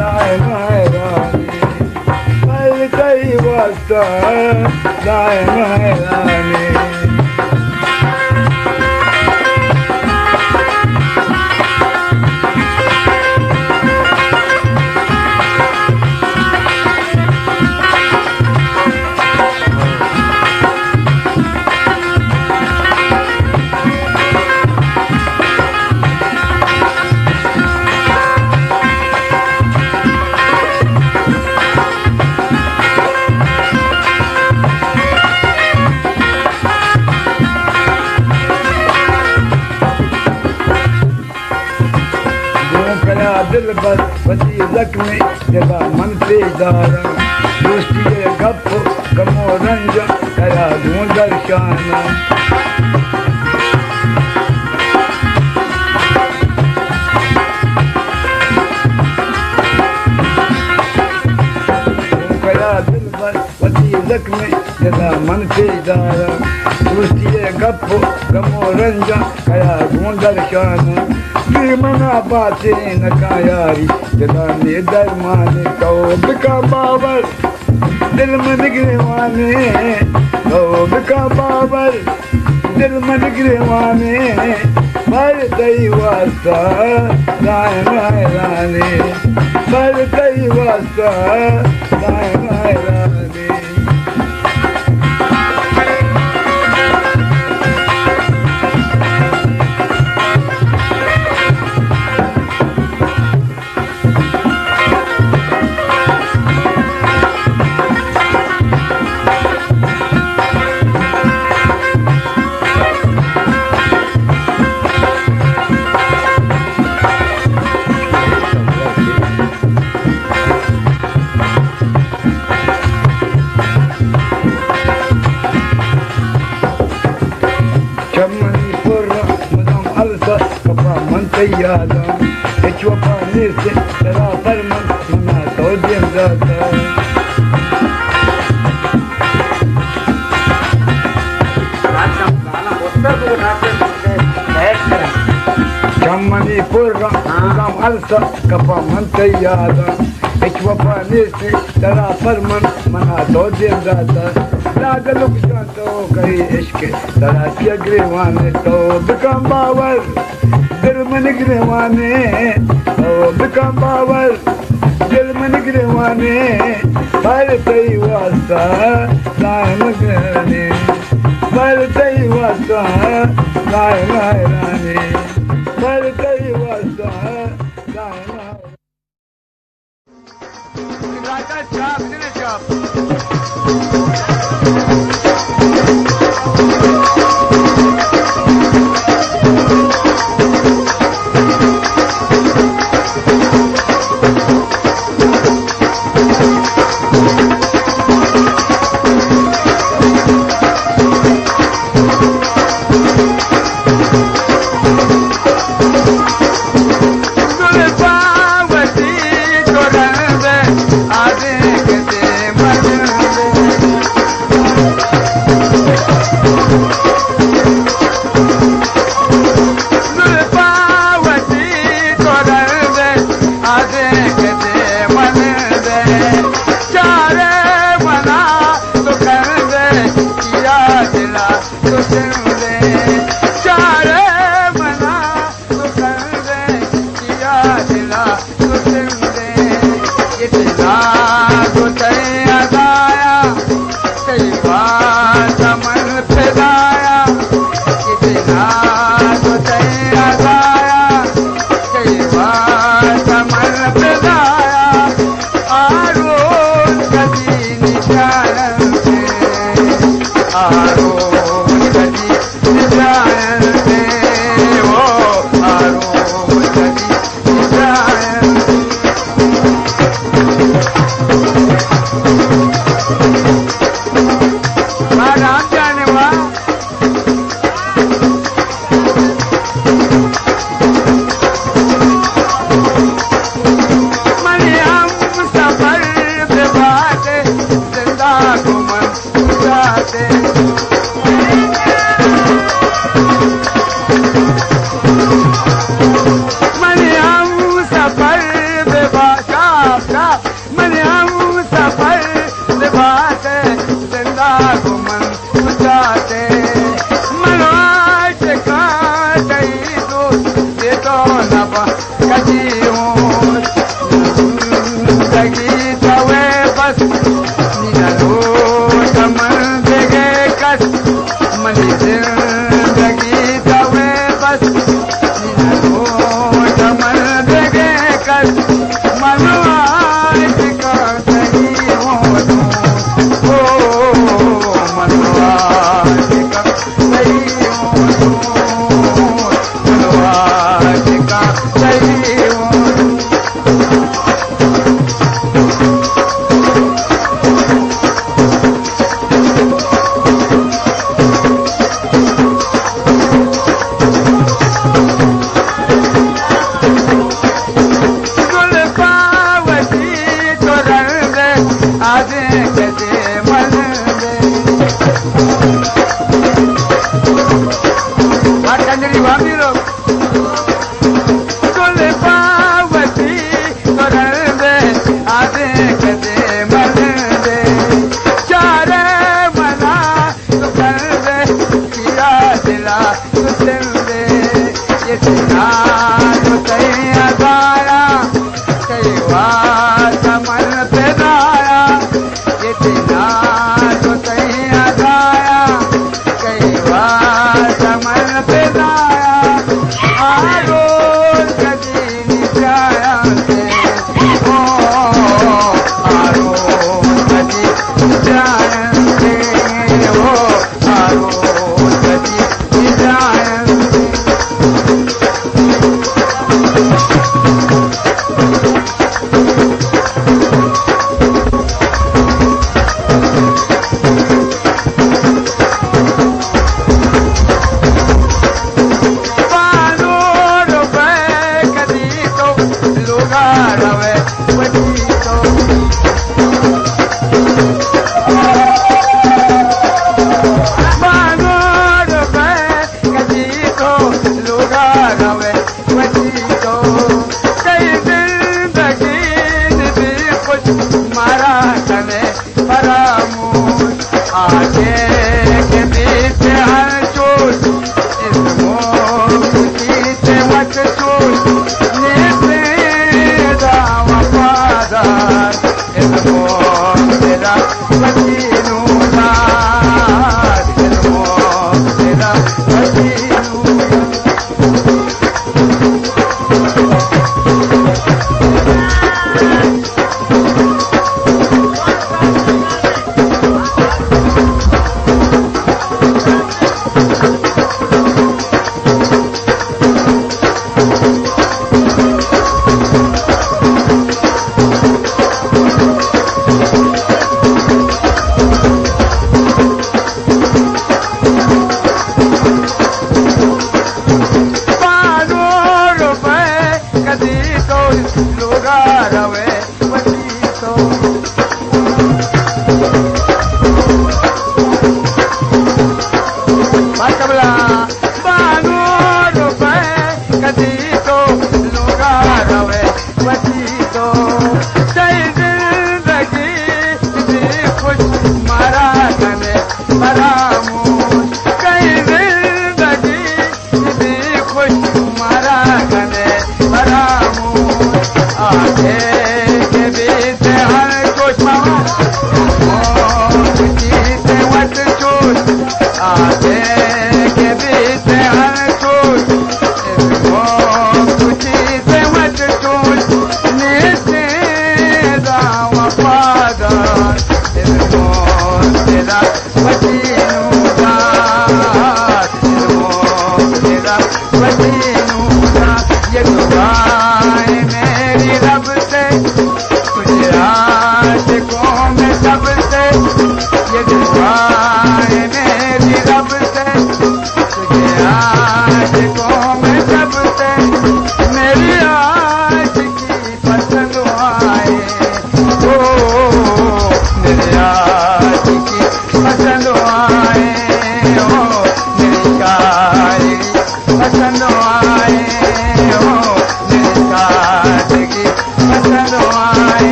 गाय महरानी पर कई वास्ता गाय महरानी दिल बस बसी जख्मी जगा मन पे दारा दोस्ती गप गमो रंज कया दूं दर्शाना कया दिल बस बसी जख्मी जगा मन पे दारा दोस्ती गप गमो रंज कया दूं दर्शाना मना पासे न का यारी दिलाने दरमाने तौब का बाबर दिल में निगरे वाने तौब का बाबर दिल में निगरे वाने पर तई वास्ता दाए महराने पर तई वास्ता दाए महराने यादा एचवा पानी से तेरा फरमान मना तो दिन जाता चमनी पुर्रा काम अलसा कपा मन यादा एचवा पानी से तेरा फरमान मना तो दिन जाता लाग लुक जातो कहीं इश्क तेरा किया ग्रीवाने तो बिकम बावर दिल में निगरे वाने बिका बाबर दिल में निगरे वाने पर तई वास्ता दाए मगराने पर तई वास्ता दाए महराने पर तई वास्ता दाए महराने चमन पे दाया इतना तो कहीं आया कई बार चमन पे दाया आरो कदी निजाया से ओ आरो कदी निजाया से ओ आरो कदी निजाया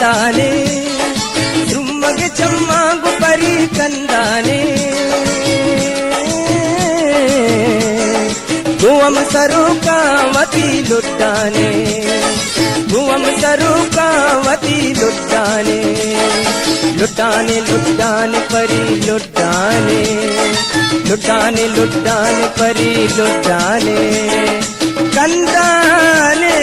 ಕಂದಾನೆ ಸುಮ್ಮಗೆ ಚಮ್ಮಾಗು ಪರಿ ಕಂದಾನೆ ಭುವಂ ಸರುಕಾವತಿ ಲುಟ್ಟಾನೆ ಭುವಂ ಸರುಕಾವತಿ ಲುಟ್ಟಾನೆ लुटाने लुटाने परी लुटाने लुटाने लुटाने परी लुटाने कंदाने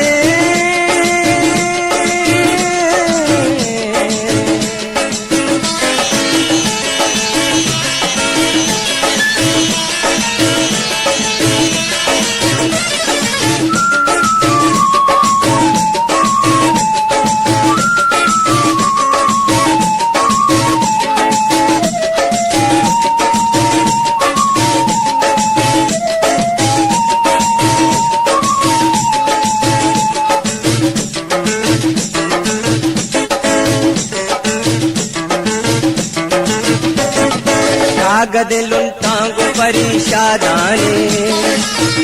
कागदलुंटांगु परिशादाने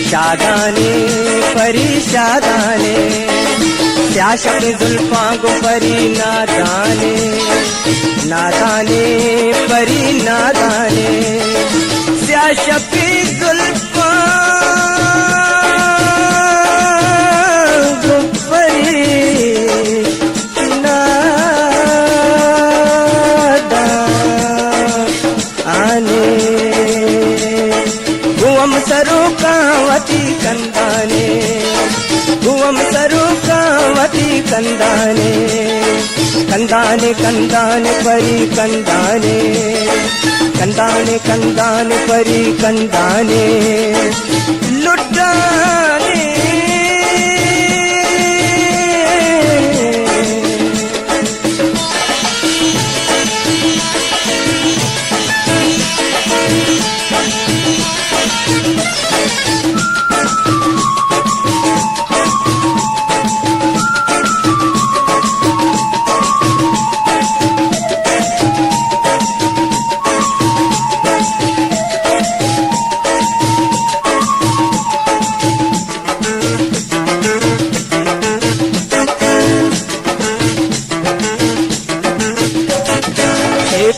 शादाने परिशादाने त्याशक जुल्फांगु परी नादाने नादाने परी नादाने त्याशक जुल्फांगु परी भुवम सरुकावती कंदाने भुवम सरुकावती कंदाने कंदाने कंदाने परी कंदाने कंदाने कंदाने परी कंदाने लुटाने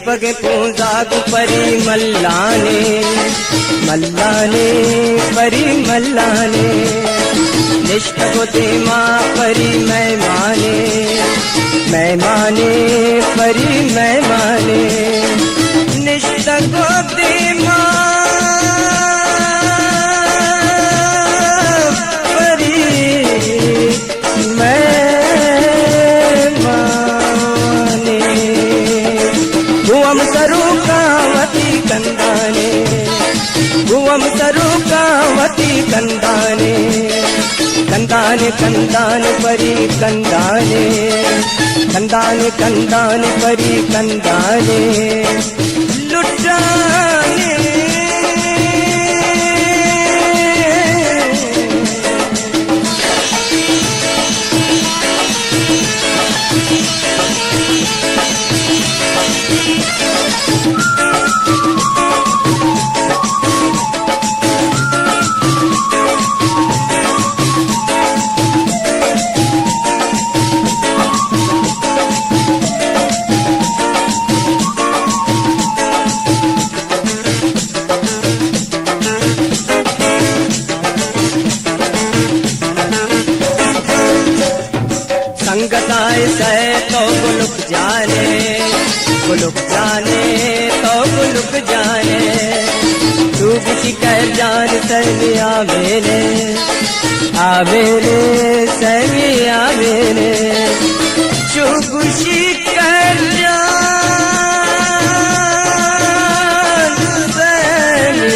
पगे पूजागु परी मल्लाने मल्लाने परी मल्लाने निष्ठगो देमा परी मैमाने मैमाने परी मैमाने निष्ठगो देमा परी मैमाने भुवम सरुकावती कंदाने भुवम सरुकावती कंदाने कंदाने कंदाने परी कंदाने कंदाने कंदाने परी कंदाने लुटाने संगताए सह तो गुलुक जाने तो गुलुक जाने तू किसी कह जान सहमी आवेने सहमी आवेने तू खुशी कर जान सहमी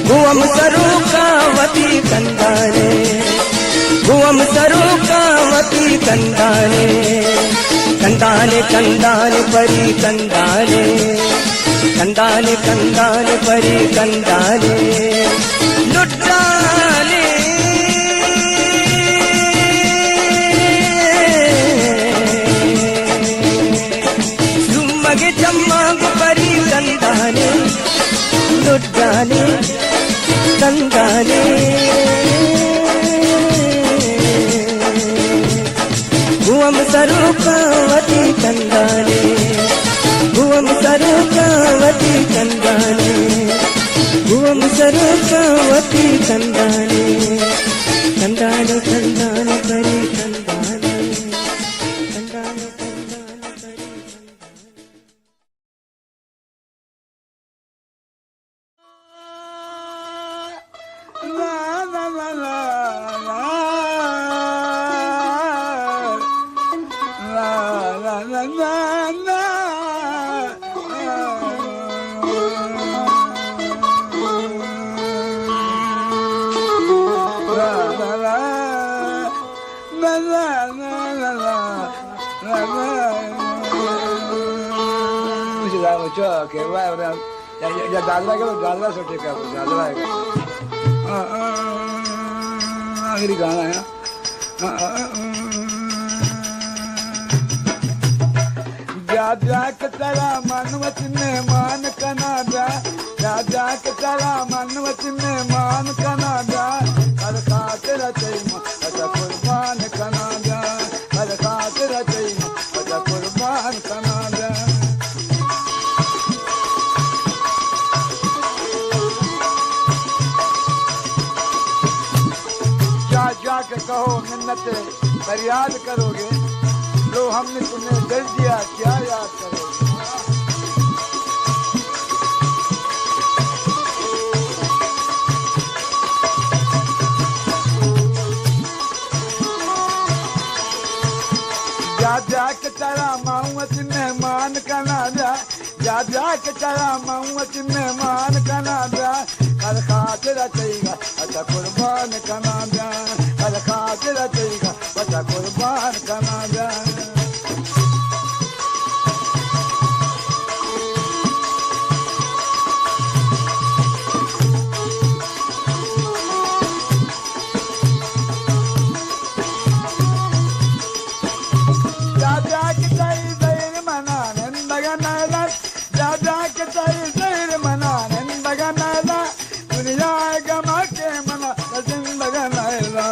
भुवम सरुकावती कंदाने भुवम सरुकावती कंदाने कंदाने कंदाने परी कंदाने कंदाने कंदाने परी कंदाने लुटाने सुम्मगे चम्मागु परी कंदाने लुटाने कंदाने कंदाने भुवम सरूपावती कंदाने भुवम सरूपावती कंदाने भुवम सरूपावती कंदाने कंदाने कंदाने करी कंदाने कंदाने कंदाने करी La la la la la la la la que va ya Dadra के दादरा सोचे क्या दादरा है आखिरी गाना है जा जा के तेरा मनवत ने मान कना जा जा जा के तेरा मनवत ने मान कना जा हर खातिर चाहिए अच्छा कुर्बान कना जा हर खातिर चाहिए अच्छा कुर्बान कना जा जाके कहो मिन्नत फरियाद करोगे लो हमने तुम्हें दर्द दिया क्या याद करोगे जा जा के तेरा माऊत मेहमान कना जा जा जा के तेरा माऊत मेहमान कना जा हर खातिर चाहिए अच्छा कुर्बान कना जा हर खातिर चाहिए अच्छा कुर्बान कना जा जा जा के चाहिए ज़ैर मना नंदगा नाला जा जा के चाहिए ज़ैर मना नंदगा नाला दुनिया गमा के मना जिंदगा नाला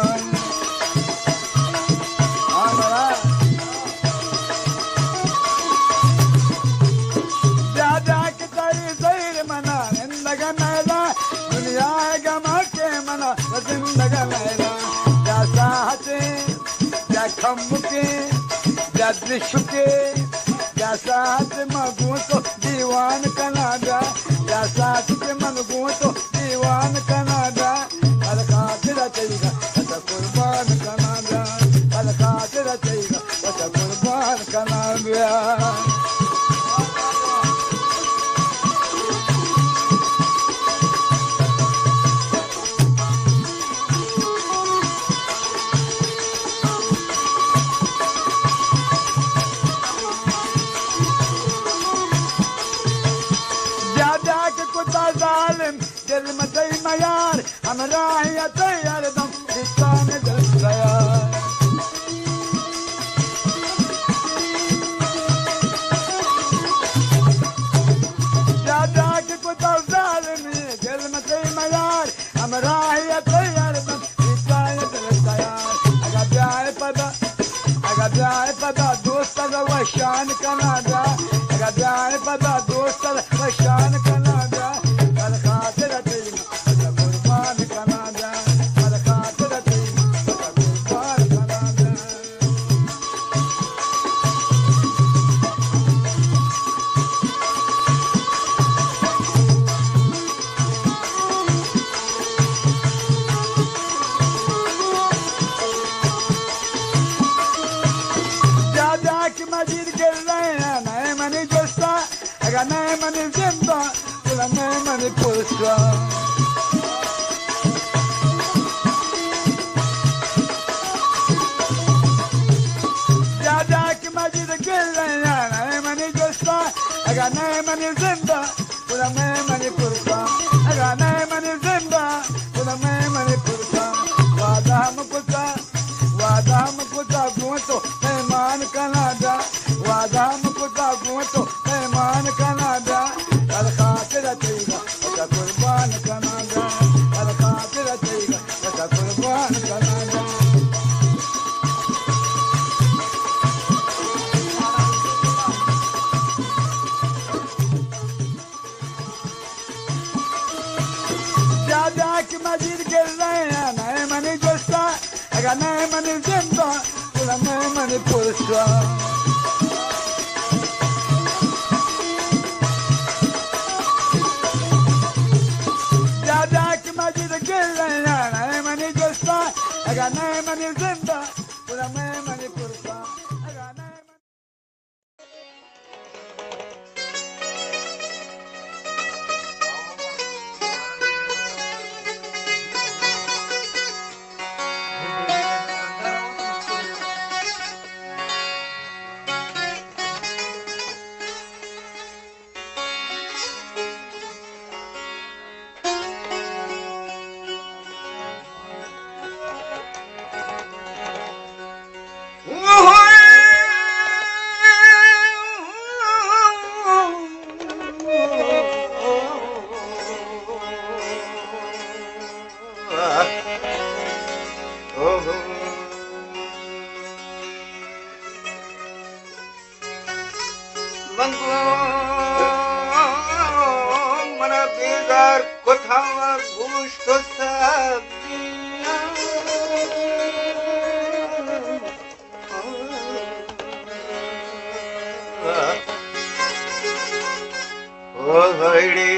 जा जा के चाहिए ज़ैर मना नंदगा नाला दुनिया गमा के मना जिंदगा नाला जा साहते जा खम के जा दृश्य के जा साथ मगू तो दीवान कनाडा जा साथ के मगू तो दीवान कनाडा हर खातिर चाहिए अच्छा कुर्बान कनाडा हर खातिर चाहिए अच्छा कुर्बान कनाडा दिल में दई मयार हमरा हिया तैयार दम दिसान दिल गया जा जा के कुता जालिम दिल में दई मयार हमरा हिया तैयार दम दिसान दिल गया अगर जाए पता दोस्त का शान कनाडा अगर जाए पता दोस्त का शान कनाडा हर खातिर चाहिए अच्छा कुर्बान कनाडा हर खातिर चाहिए अच्छा कुर्बान कनाडा जा जा के मजीद गिर रहे हैं नए मनी जोस्ता अगर नए मनी जिंदा नए मनी पुष्टा जा जा के मजीद गिर रहे हैं नए मनी जोस्ता अगर नए मनी जिंदा पूरा नए मनी पुष्टा अगर नए मनी जिंदा पूरा नए मनी पुष्टा वादा हम कुछ गो तो मेहमान कनाडा वादा हम कुछ गो तो मेहमान कनाडा हर खातिर चाहिए अच्छा कुर्बान कनाडा हर खातिर चाहिए अगर नहीं मनी जिंदा पूरा नहीं मनी पुरुषा दादा की मस्जिद गिर नहीं मनी गुस्सा अगर नहीं मनी जिंदा पूरा नहीं मनी पुरुषा अगर नहीं मना बेगार कोठावा गोश्त सब्जियां ओ हड़े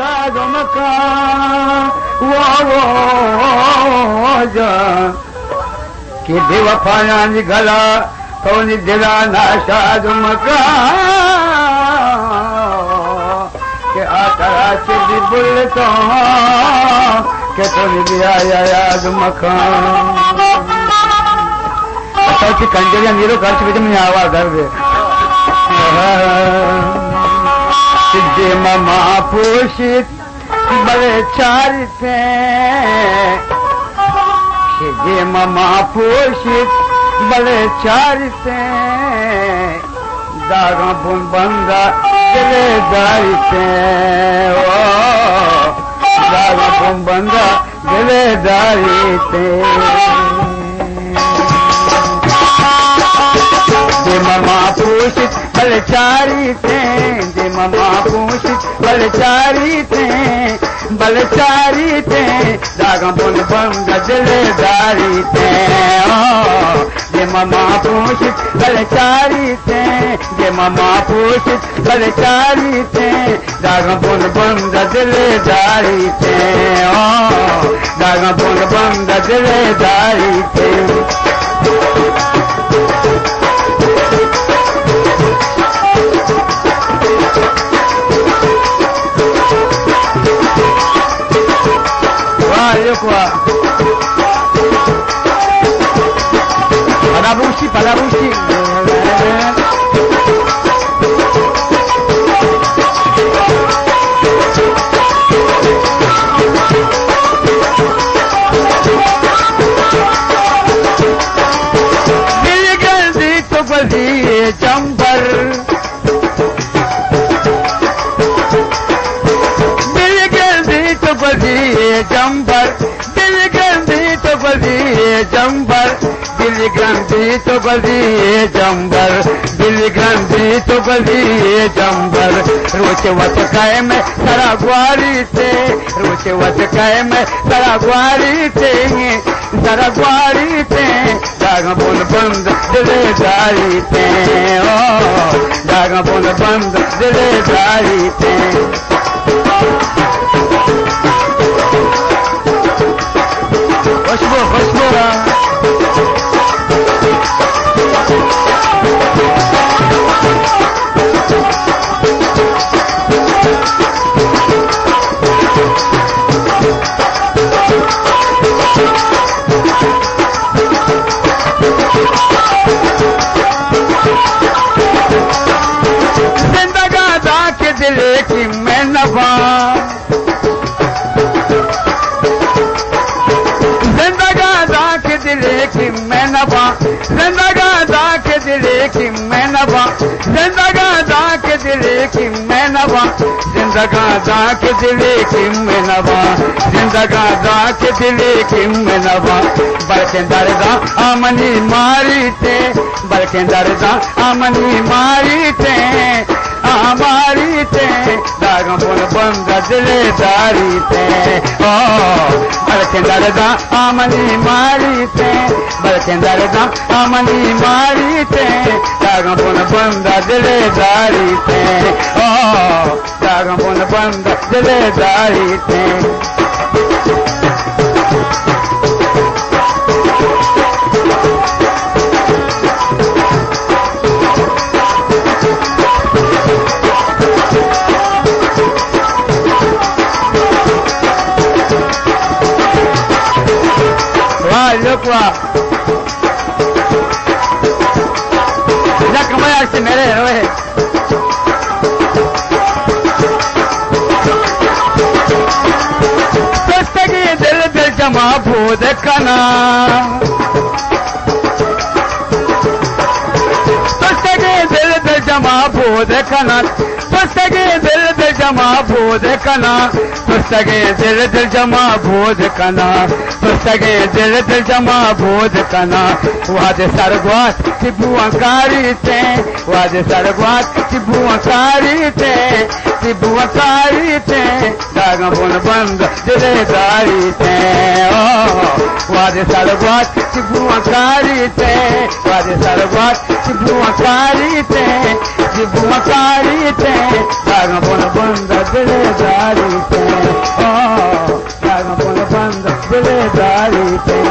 शाद मकान जा कि बेवफाया जी गला तो दिला ना शाद मकान के आकरा से बुल तो के तो दिया याद मकान की कंजरिया नीरो खर्च भी तुमने आवाज दर दे सिद्धे ममा पोषित बड़े चारिते सिद्धे ममा पोषित बड़े चारिते दागा बुंबंदा चले दारिते ओ दागा बुंबंदा चले दारिते ममा पोषित बलचारी थे जे ममा पोषित बलचारी थे दागा बुन बंद दिलदारी थे जे ममा पोषित बलचारी थे जे ममा पोषित बलचारी थे दागा बुन बंद दिलदारी थे दागा बुन बंद दिलदारी थे Palabushi. दिल गंदी तो बजी चंबर दिल गंदी तो बजी चंबर दिल गंदी तो बजी चंबर दिल गंदी तो बजी जंबर दिल गंदी तो बजी जंबर रोचे वत काए में सारा ग्वारी थे रोचे वत काए में सारा ग्वारी थे दागा बुन बंद दिलदारी थे ओ दागा बुन बंद दिलदारी थे खुशबू खुशबू जिंदगा दा के दिले की मैं नफा जिंदगा दा के दिले की मैं नफा जिंदगा दा के दिले की मैं नफा जिंदगा दा के दिले की मैं नफा जिंदगा दा के दिले की मैं नफा जिंदगा दा के दिले की मैं नफा बल्कि दर्दा आमनी मारी थे बल्कि दर्दा आमनी मारी थे हमारी थे दागा बुन बंद दिलदारी थे ओ बल्कि दर्दा आमनी मारी थे बल्कि दर्दा आमनी मारी थे दागा बुन बंद दिलदारी थे ओ दागा बुन बंद दिलदारी थे look what look मैं ऐसे मेरे रोए पुस्तकी दिल दिल जमा भूत कना पुस्तकी दिल दिल जमा भूत कना पुस्तकी दिल दिल जमा भूत कना पुस्तकी दिल दिल जमा भूत कना तो सगे दिल दिल जमा बोध कना वाद सरगवात तिबुआकारी ते वाद सरगवात तिबुआकारी ते दागा बुन बंद दिलेदारी ते वाद सरगवात तिबुआकारी ते वाद सरगवात तिबुआकारी ते दागा बुन बंद दिलेदारी ते दागा बुन बंद दिलेदारी ते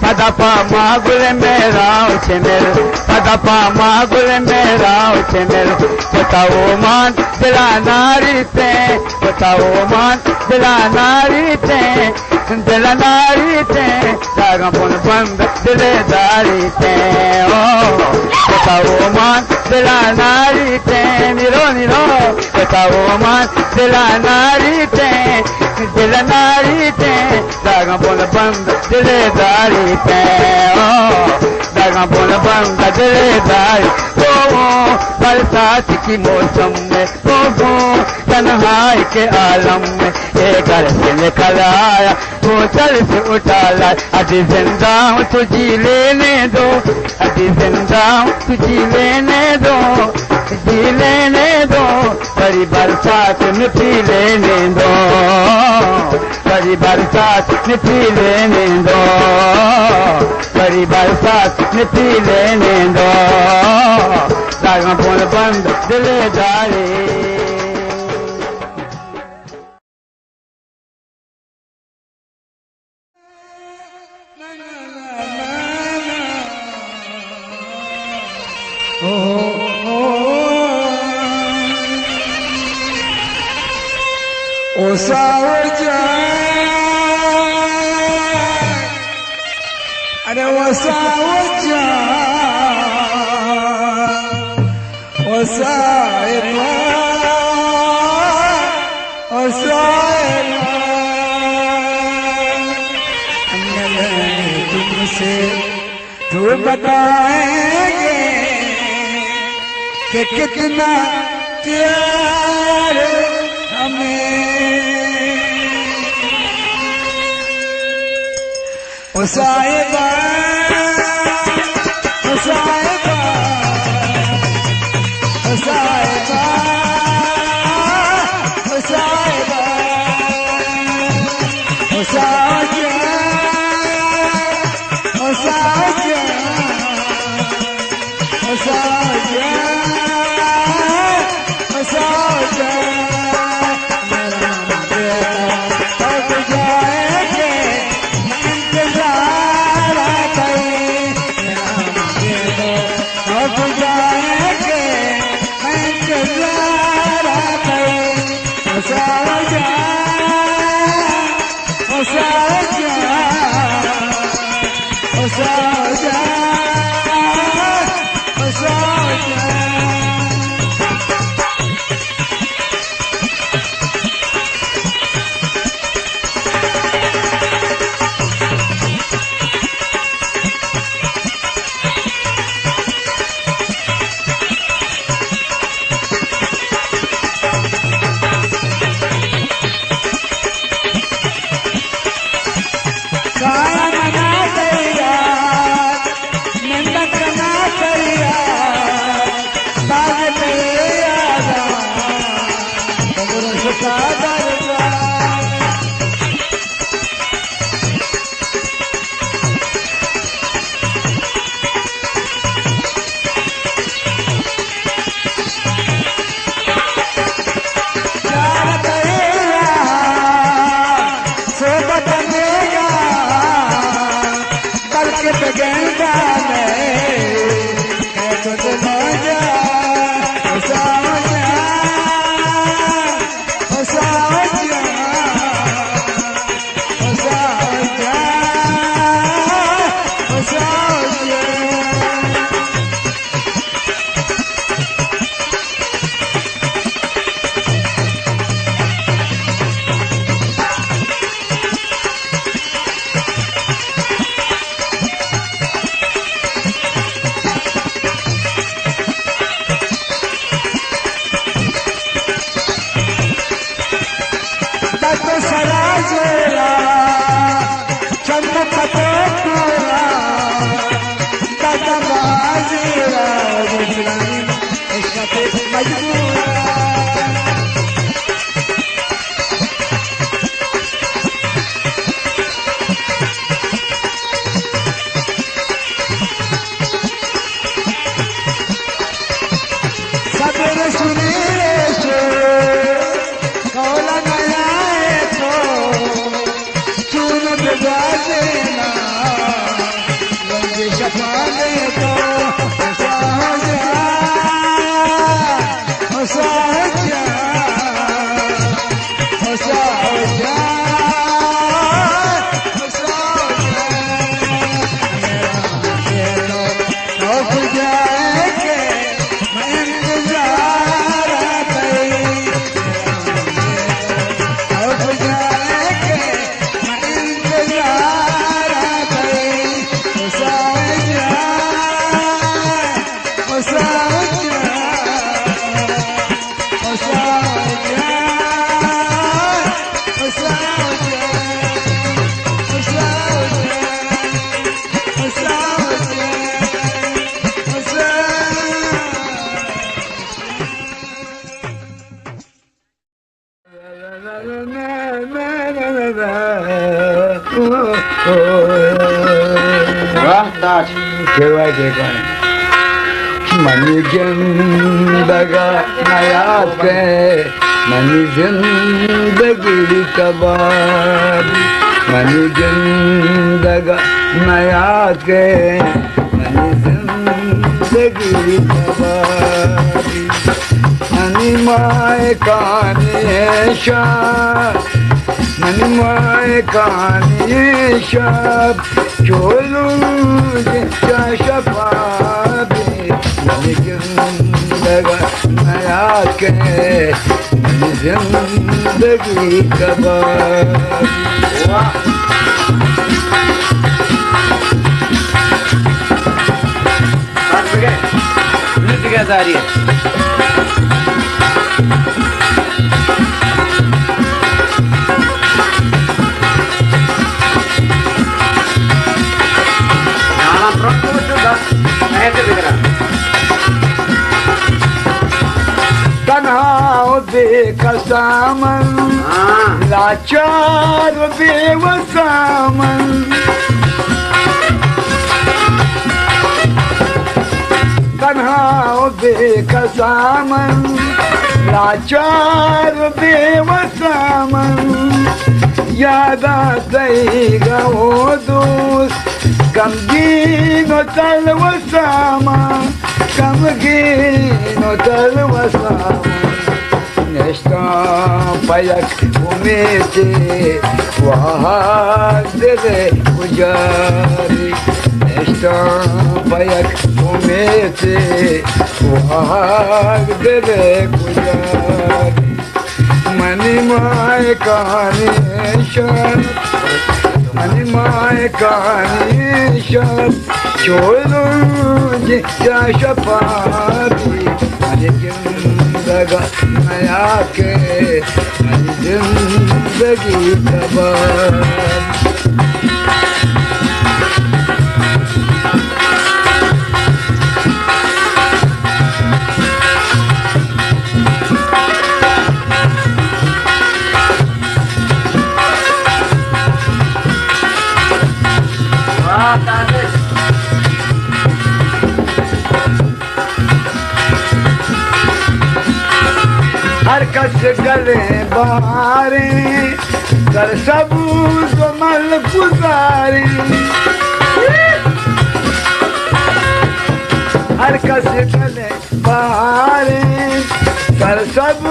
पदपा मागुल मेरा उसे मिल पदपा मागुल मेरा उसे मिल बताओ मान दिला नारी ते बताओ मान दिला नारी ते दागा बुन बंद दिलेदारी ते बताओ मान दिला नारी ते निरो बताओ मान दिला नारी ते दागा बुन बंद दिलेदारी ते दागा बुन बंद दिलेदारी बरसात की मौसम में तन्हाई के आलम में एक घर से निकल आया वो चल से उठा ला अभी जिंदा हूँ तुझी लेने दो अभी जिंदा हूँ तुझी लेने दो जी लेने दो बड़ी बरसात में पी लेने दो बड़ी बरसात में पी लेने दो बड़ी बरसात में पी लेने दो दागा बुन बंद दिलेदारी ओ सावजा अरे वो सावजा ओ साहिबा ओ साहिबा तुमसे तो बताएंगे कि कितना प्यार हमें ओ साहिबा ओ साहिबा ओ साहिबा ओ साहिबा ओ साहिबा ओ साहिबा ओ साहिबा ओ साहिबा जाएंगे इंतजार के गेंदा मनी जिंदगा नयात के मनी जिंदगी कबारी मनी जिंदगा नयात के मनी जिंदगी कबारी मनी माए काने शाह मनी माए काने शाह चोलू शफाबी मनी जिंदगा नयात के मनी जिंदगी कबारी क्या जा रही है तन्हा बेकसामन लाचार बेवसामन तन्हा बेकसामन लाचार बेवसामन याद आएगा वो दोस्त गमगीनो तलवसामा गमगीनो तलवसामा नेस्ता पलक उमेदे वहाँ दे गुजारी नेस्ता पलक उमेदे वहाँ दे गुजारी मनी माए कहानी शान मनी माए कहानी शान छोड़ो जिया शफाबी मनी जिंदगा नया के मनी जिंदगी कबारी हर कस गले बारे कर सबूत मल गुजारे हर कस गले बहारे कर सब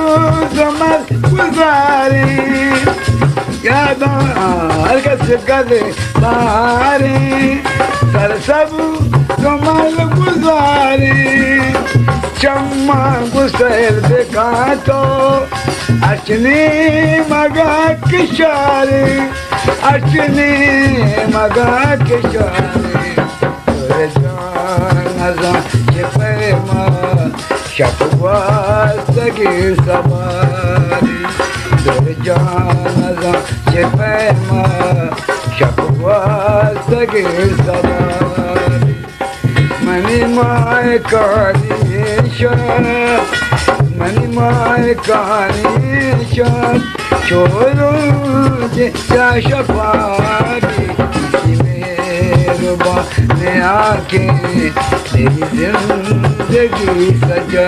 जमर गुजारे यादा हर कस गले बहारे कर सब जमर गुजारे चम्मा गुस्सेल देखा तो अचने मगा किशारे अचने मगा किशारे जाना प्रेमा शकवा सगे सवारी जाना प्रेमा शकवा सगे सवारी मनी माय मनी माय छोरो जा शफारी ने आके मेरी जिंदगी सजा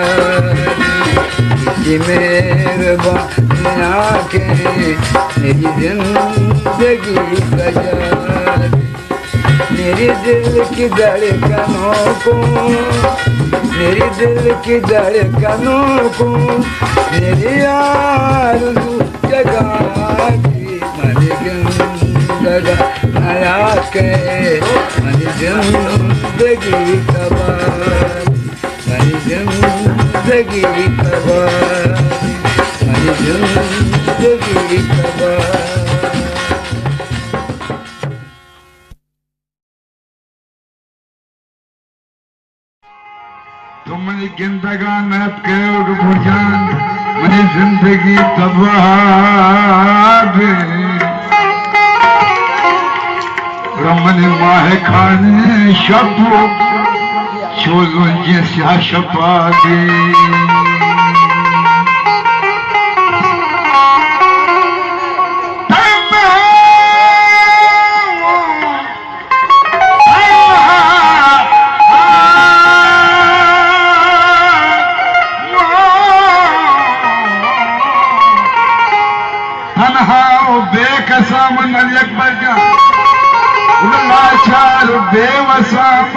मेहरबानी आके मेरी जिंदगी सजा मेरी दिल की धड़कनों को मेरी दिल की धड़कनों को मेरी आरज़ू जगा दी मेरी जिंदगी नया के मेरी जिंदगी तबाह मेरी जिंदगी तबाह मेरी जिंदगी तबाह मनी जिंदगान कयो बुझान मनी जिंदगी तबाह रमन माह खाने शबो छोलो जैसा शपा दे बेकसाम अकबर जा लाचार बेवसाम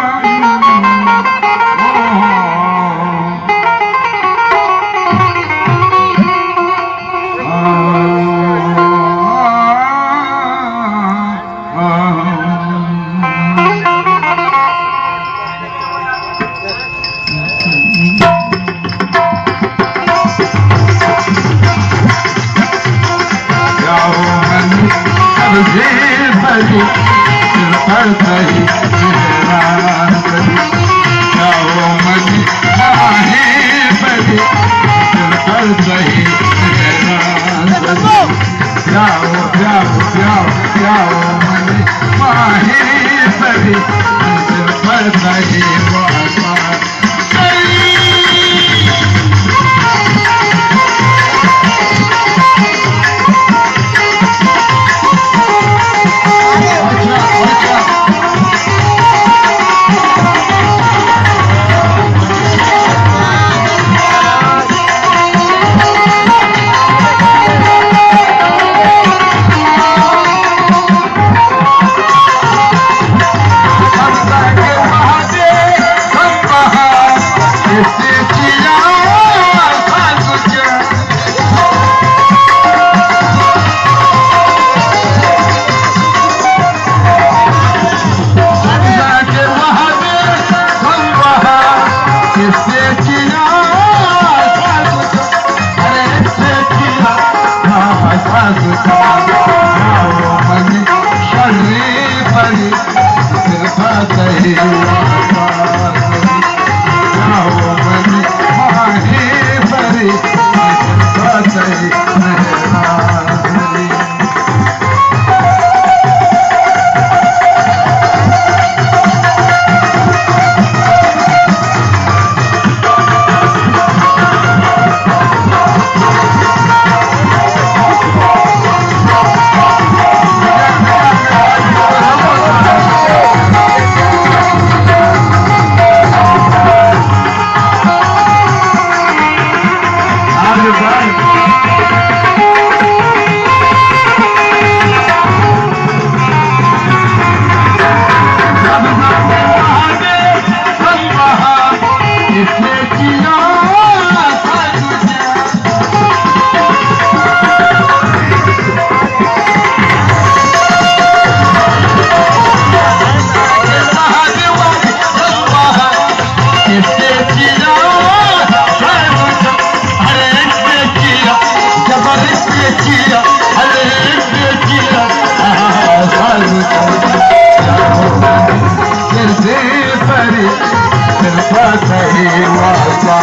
परी कृपा करी वापा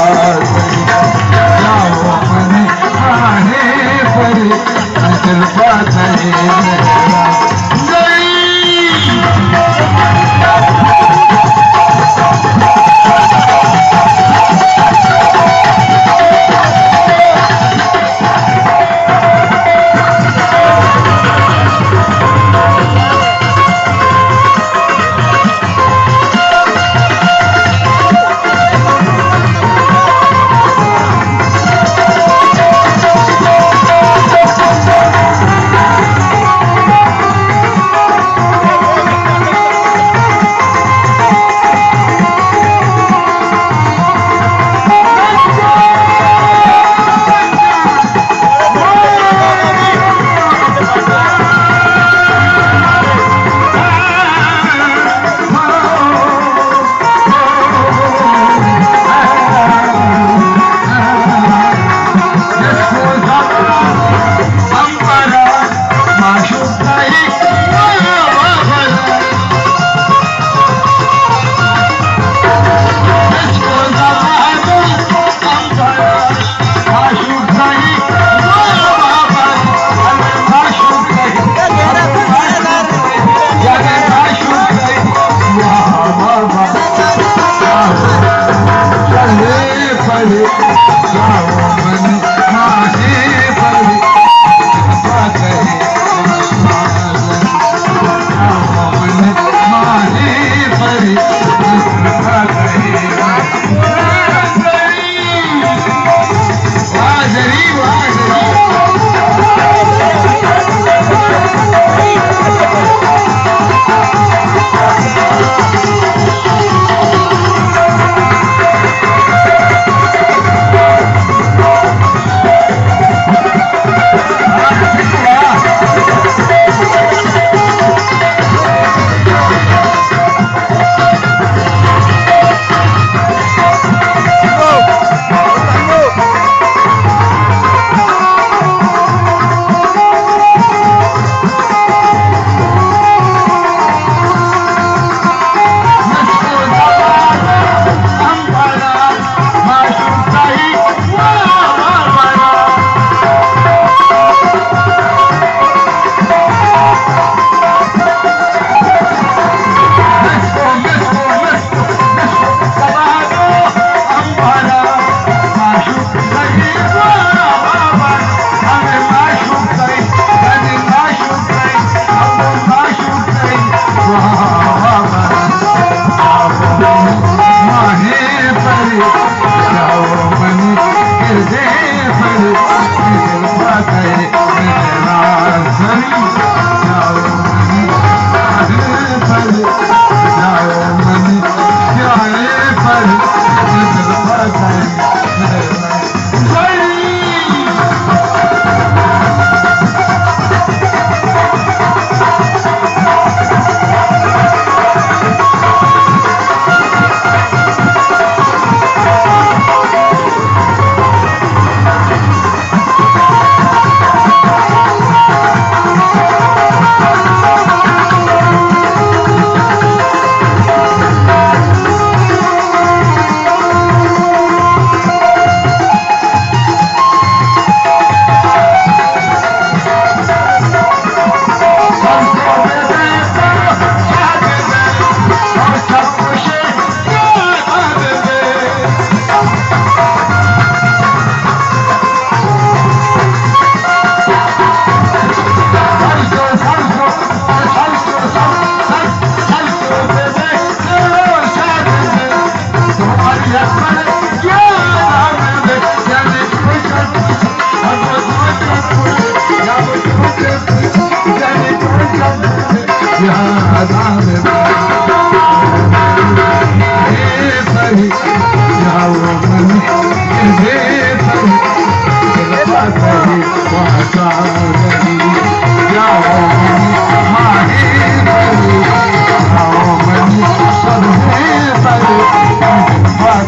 करी जाओ मनी माहे परी कृपा करी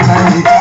Bye.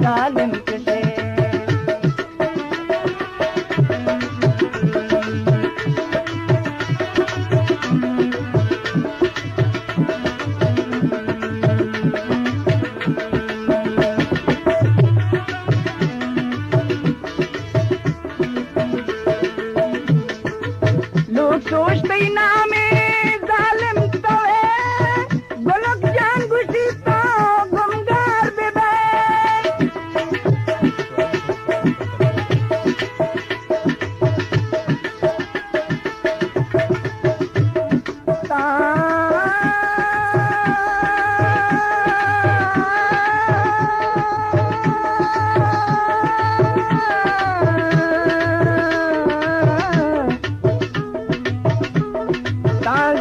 जालिम कशे लोग सोचते ही नामे जालिम तो है गोलक जान गुशी तो गुमगार बेबे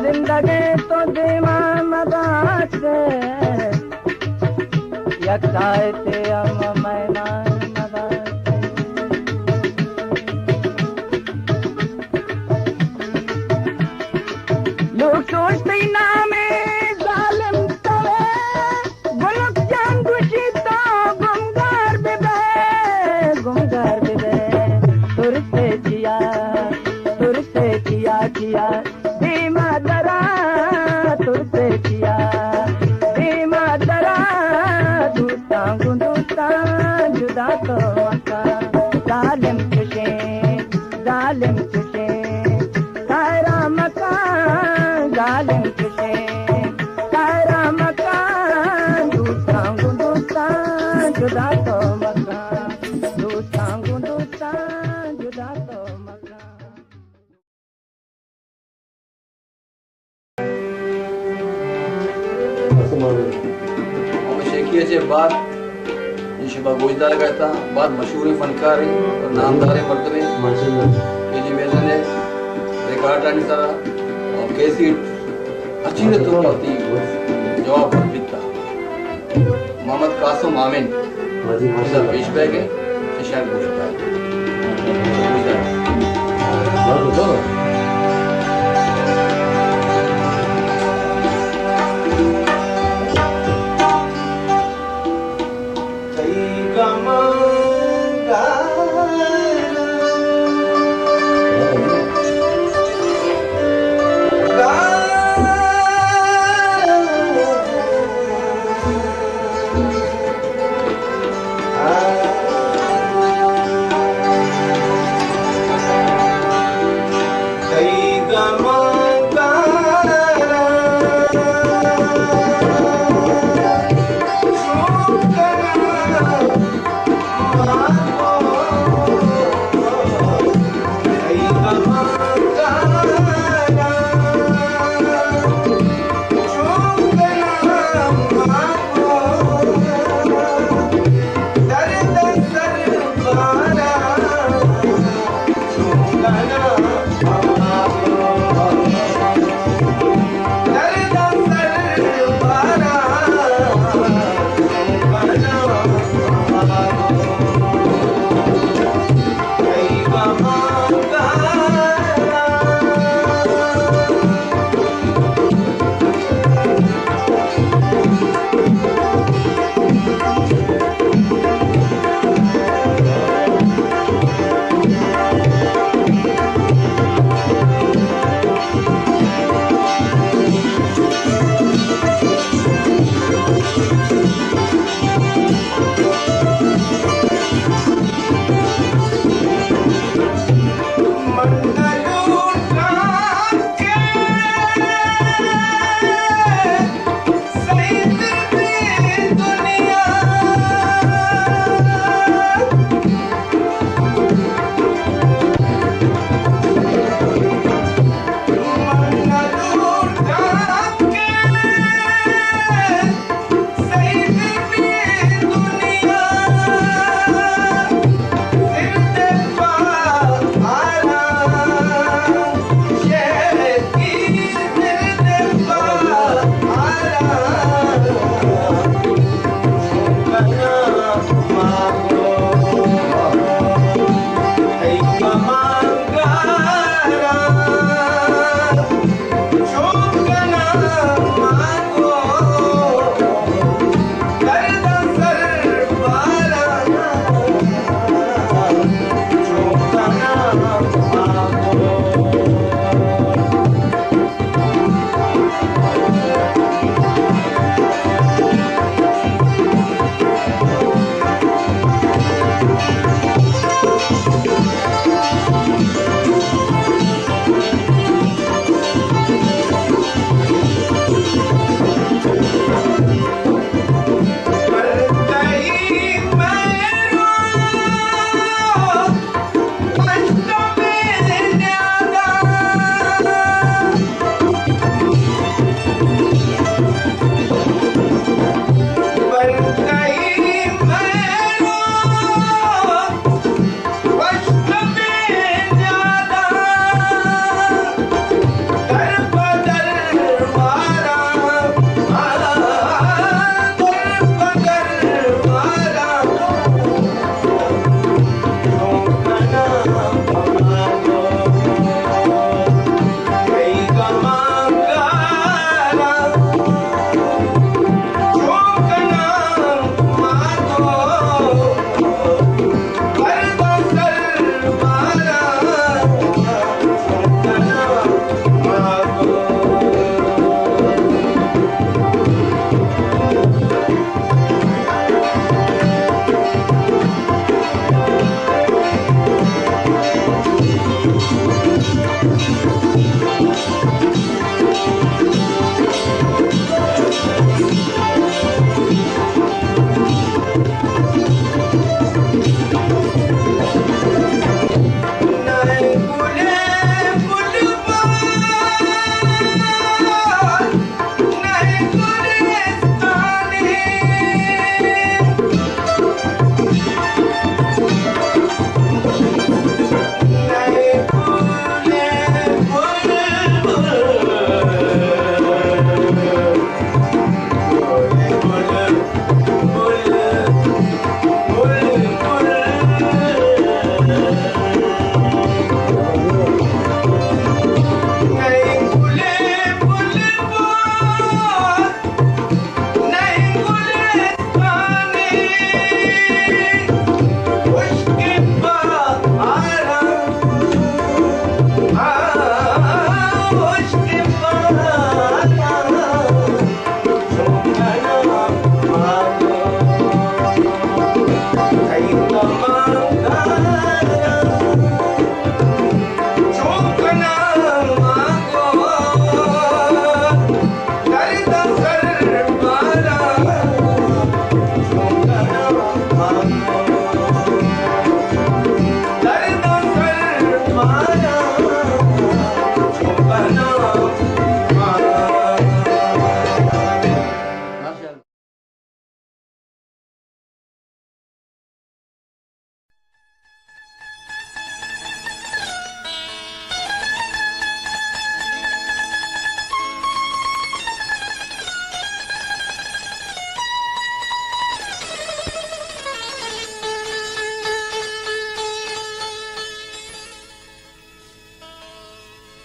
जिंदगी तो दीवानदास यकायते हम मैदान मदास लोग सोचते ही नामे जालिम तो है गुलक जान गुशी तो गुमगार बेबे तुरते जिया धीमा दरा तुरते जिया धीमा दरा दूता जुदा तो मका जालिम चुशे सारा मकान जालिम चुशे सारा मकान दूता जुदा तो मका दूता जुदा तो मका और शेखियाचे बाद इंशिबा गोजदा लगाता बाद मशहूर फनकार और नामदार मर्तबे केजी मेजने रिकॉर्ड आनी सारा और कैसेट अच्छी ने तो पाती जवाब बिता मोहम्मद कासिम आमिन मजा पेश बैग है शायद गोजदा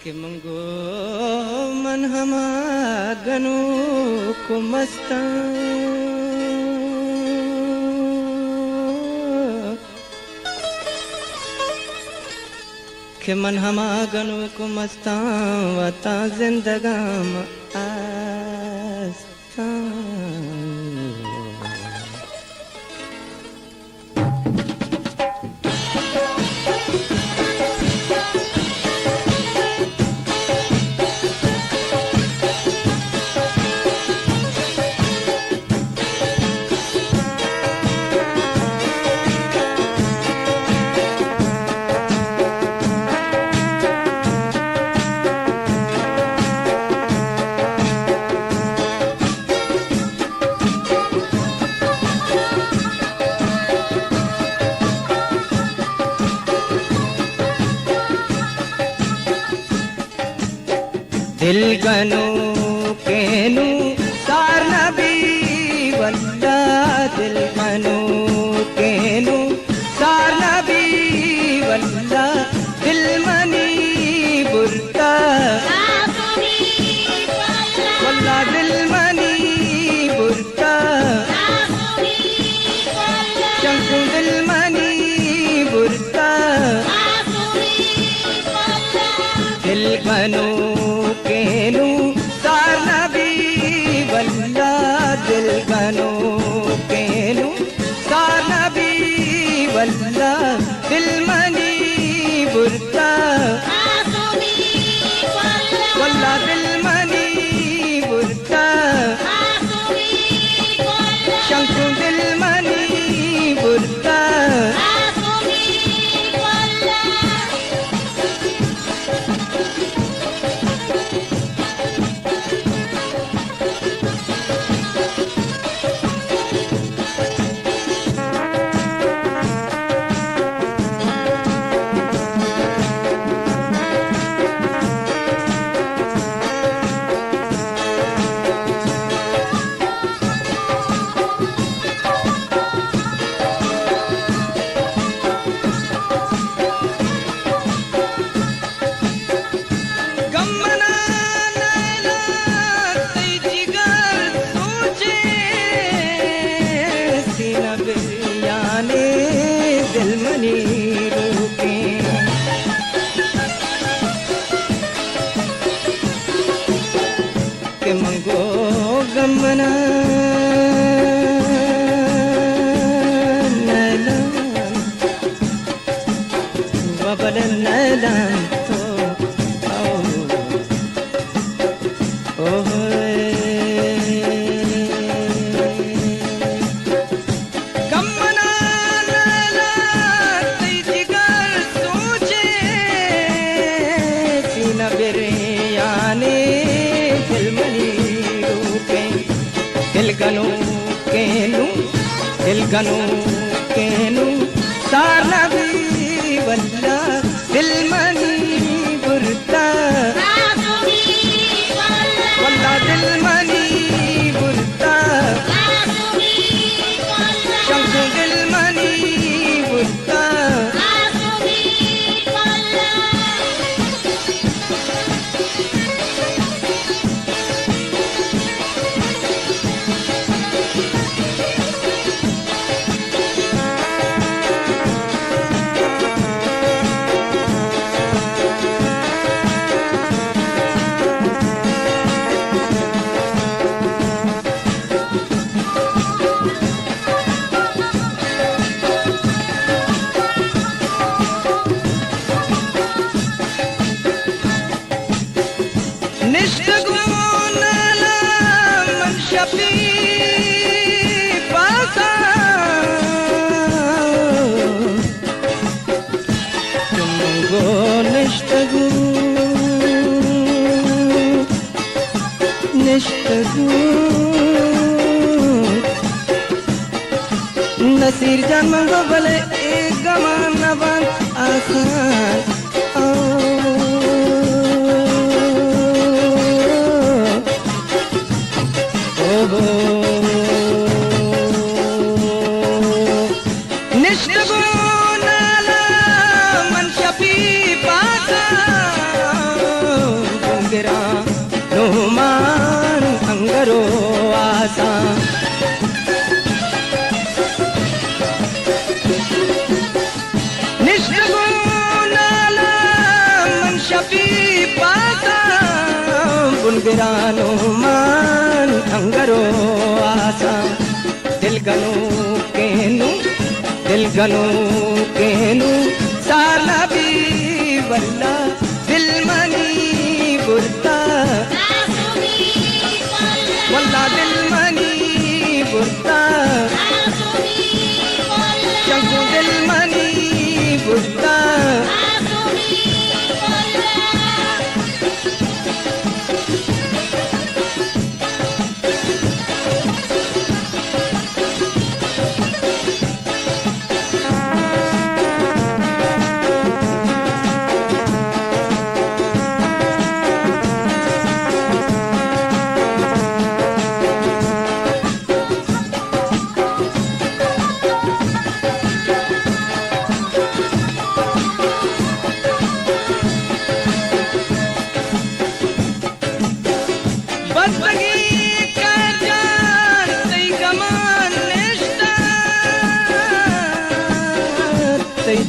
के मंगो मन हमा गनो को मस्ता के मन हमा गनो को मस्ता वता जिंदगाम आस्ता दिल गनो केनु सार नबी वल्ला दिल गनो केनु सार नबी वल्ला दिल मनी बुरता वल्ला दिल मनी बुरता शंकु दिल मनी बुरता दिल गनो केनु सार नबी वल्ला दिल गनो केनु सार नबी वल्ला दिल मनी बुरता वल्ला दिल मनी बुरता शंकु दिल मनी बुरता गमना नैलान वबल नैलान तो आओ गमना नैलान ते जिगर सोचे सीना बिरयाने फिल्मनी दिल गनो केनु सार नबी वल्ला दिल मनी बुरता वल्ला दिल मनी बुरता शंकु दिल मनी बुरता नसीर जान मंगो भले एक गमान नबान आसान गिरानो मान अंगरो आसा दिल गनो केनु साला भी वल्ला दिल मनी बुरता वल्ला दिल मनी बुरता चंगू दिल मनी बुरता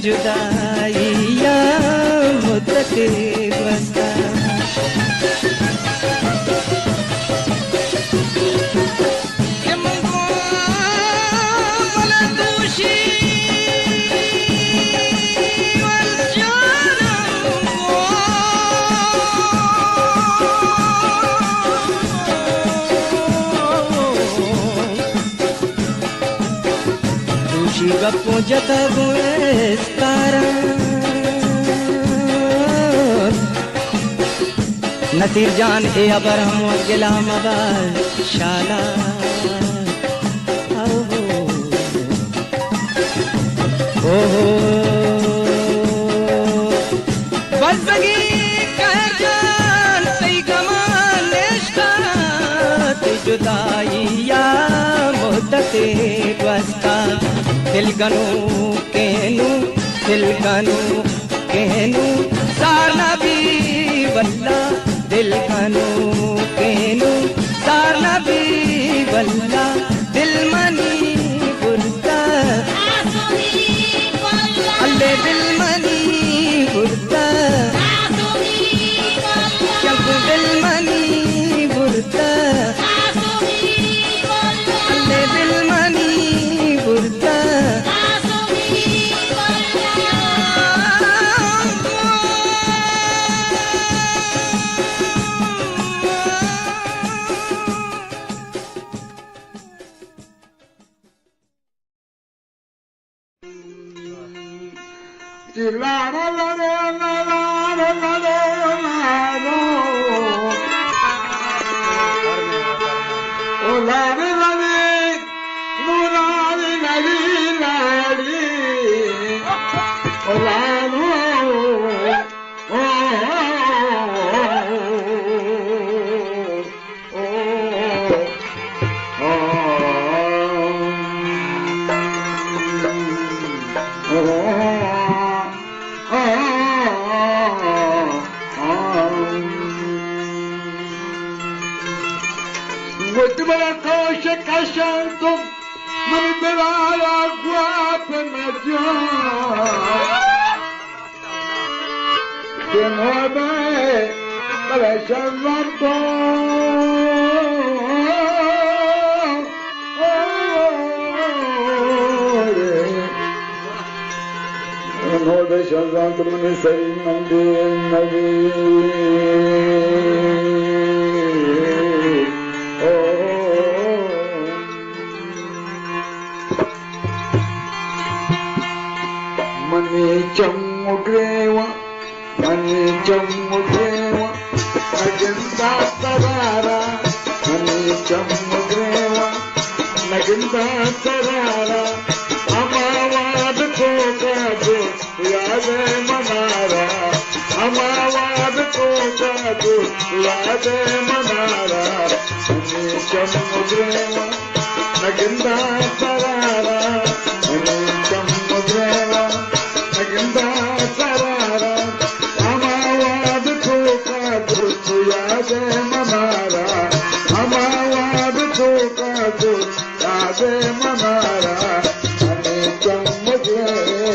जुदाई या मुद्दत बस्ता गप्पो जता नसीर जान ए अबर हम गिलाम अबर शाला ओहो बसगी कर जान सही गमान नेश्ता ते जुदाई या मुद्दत बस्ता दिल गनो केनु सारना भी वल्ला दिल गनो केनु सारना भी वल्ला दिल मनी बुरता अल्ले दिल मनी बुरता चंगू दिल मनी बुरता अल्ले दिल मनी बुरता Naganda sarara, यादे मनारा चमुद्रेवा नगिंदा सरारा चमुद्रेवा नगिंदा सरारा अमावाद ठोका दुख यादे मनारा अमावाद ठोका दुख यादे Mannara चमुद्रेवा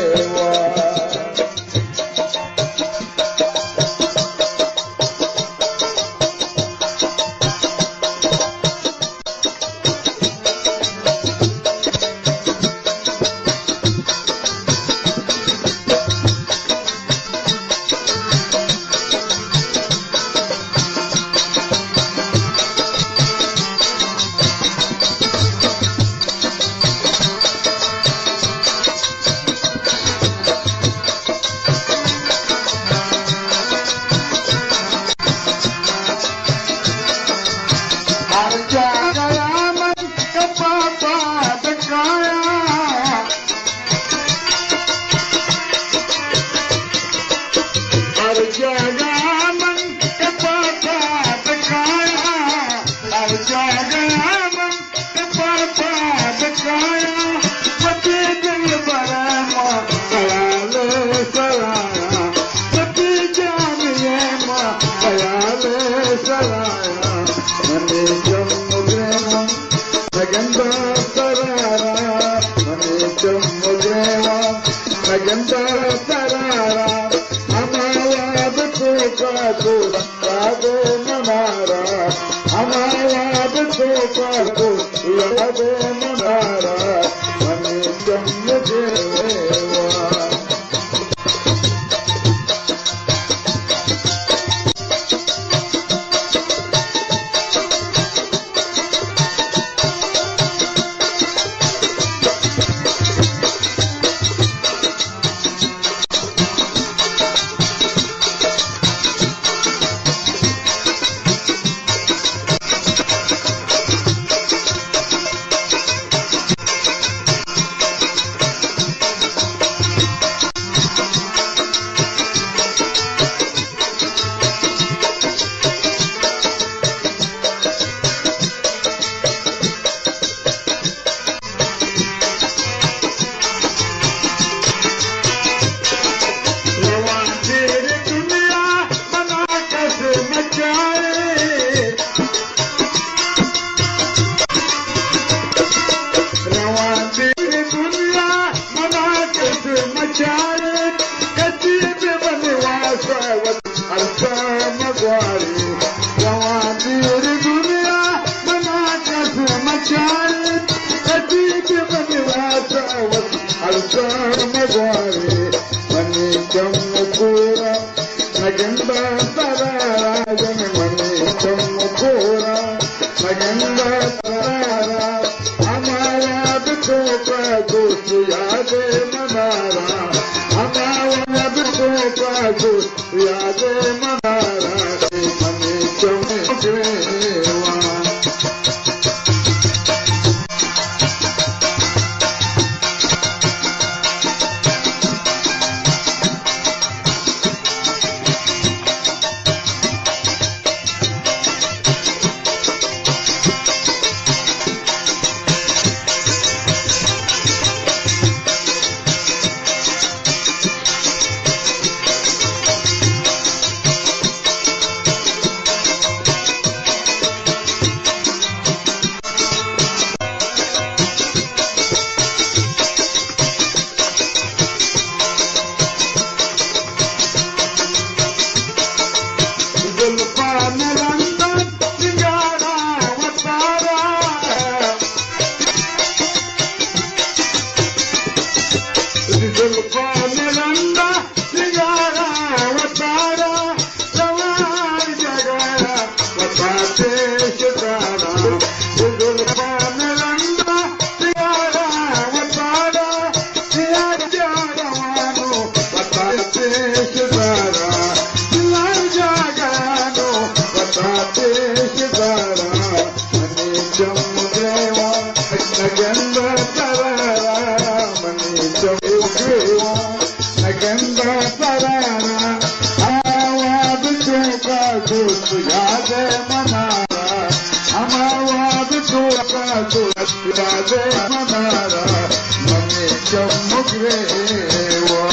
Naganda Sarara, Awad Choka Gusya चमगरेवा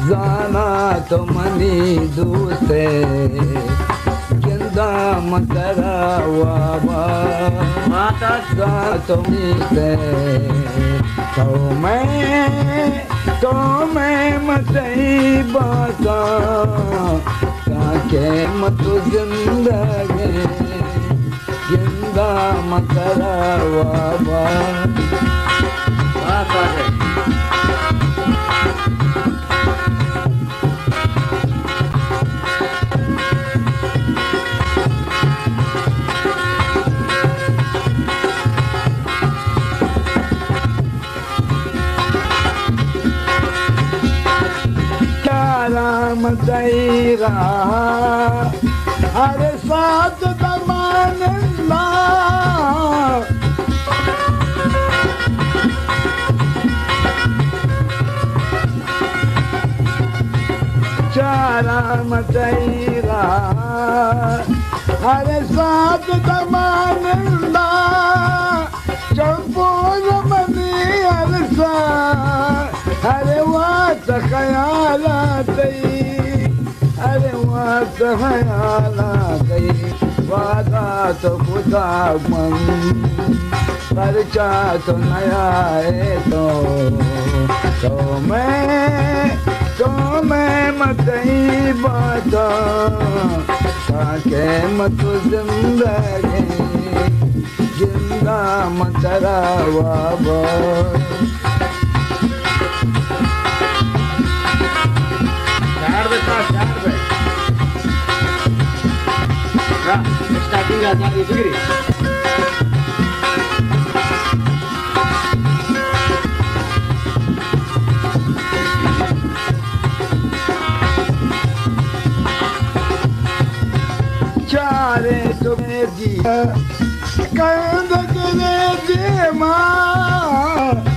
जाना तो मनी दूसरे जिंदा मतरावा माता सा तो मीते तो मैं मतई बाता ताके मत जिंदगी जिंदा मतरावा माता है राम तेरा हर साथ दमान राम तेरा हर साथ दमान चंपोर मनी हरसा अरे वात ख्यालात अरे वात ख्यालात वादा तो खुदा मन परचा तो नया है तो मैं मतई बाता ताके मत जिंदगी जिंदा मतरावा स्टार्टिंग आता है जिगरी चारे तुम्हें दिया कंद करे दे माँ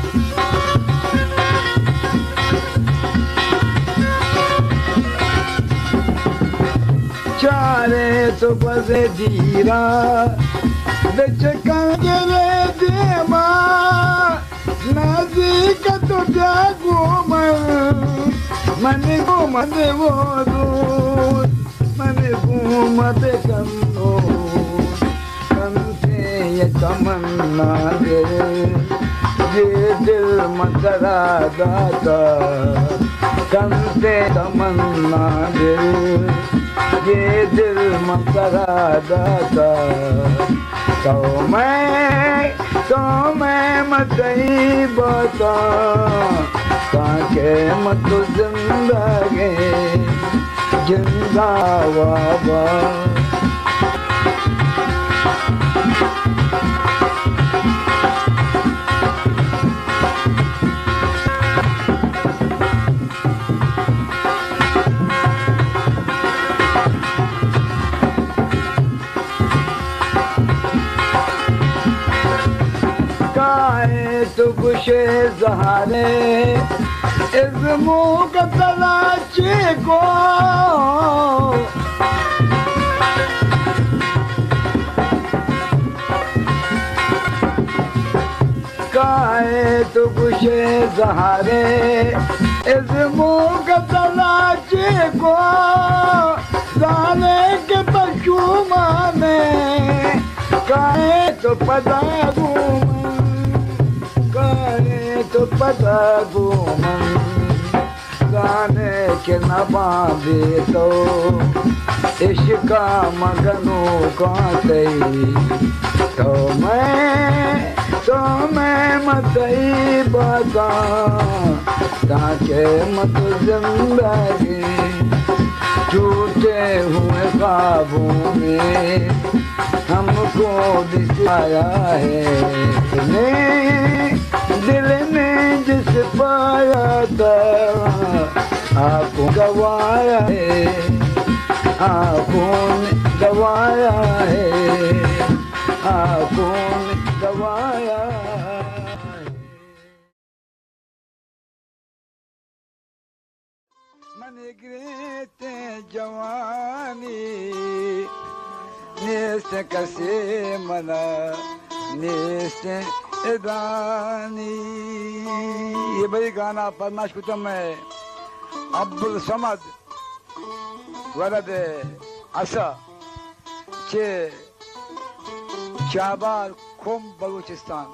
चारे तो बसे धीरा कंगरे देवा नज़दीक तुझा घूमर मन घूमद वो दूर मन घूमद कंदो कंसे ये तमन्ना दे ये दिल मकरा दाता कंसे तमन्ना दे ये दिल मकरा दाता तो मैं मतई बता ताके मत जिंदगी जिंदा बाबा तो गुशे ज़हारे इज़्मो का तलाशी को काहे तो गुशे ज़हारे इज़्मो का तलाशी को जाने के पशुमा में काहे तो पता तो पता घूमन गाने के न बांधे तो इश्का मगनू काते तो मैं मतई बता ताके मत जिंदगी टूटे हुए काबू में हमको दिखाया है दिल ने जिस पाया था आपको गवाया है आपको गवाया है आपको गवाया मन गिरते जवानी नेस्त कसे मना नेस्त इदानी ये भाई गाना फरमाश कुतम है अब्दुल समद वरद असा चे शाहबाज खुम बलूचिस्तान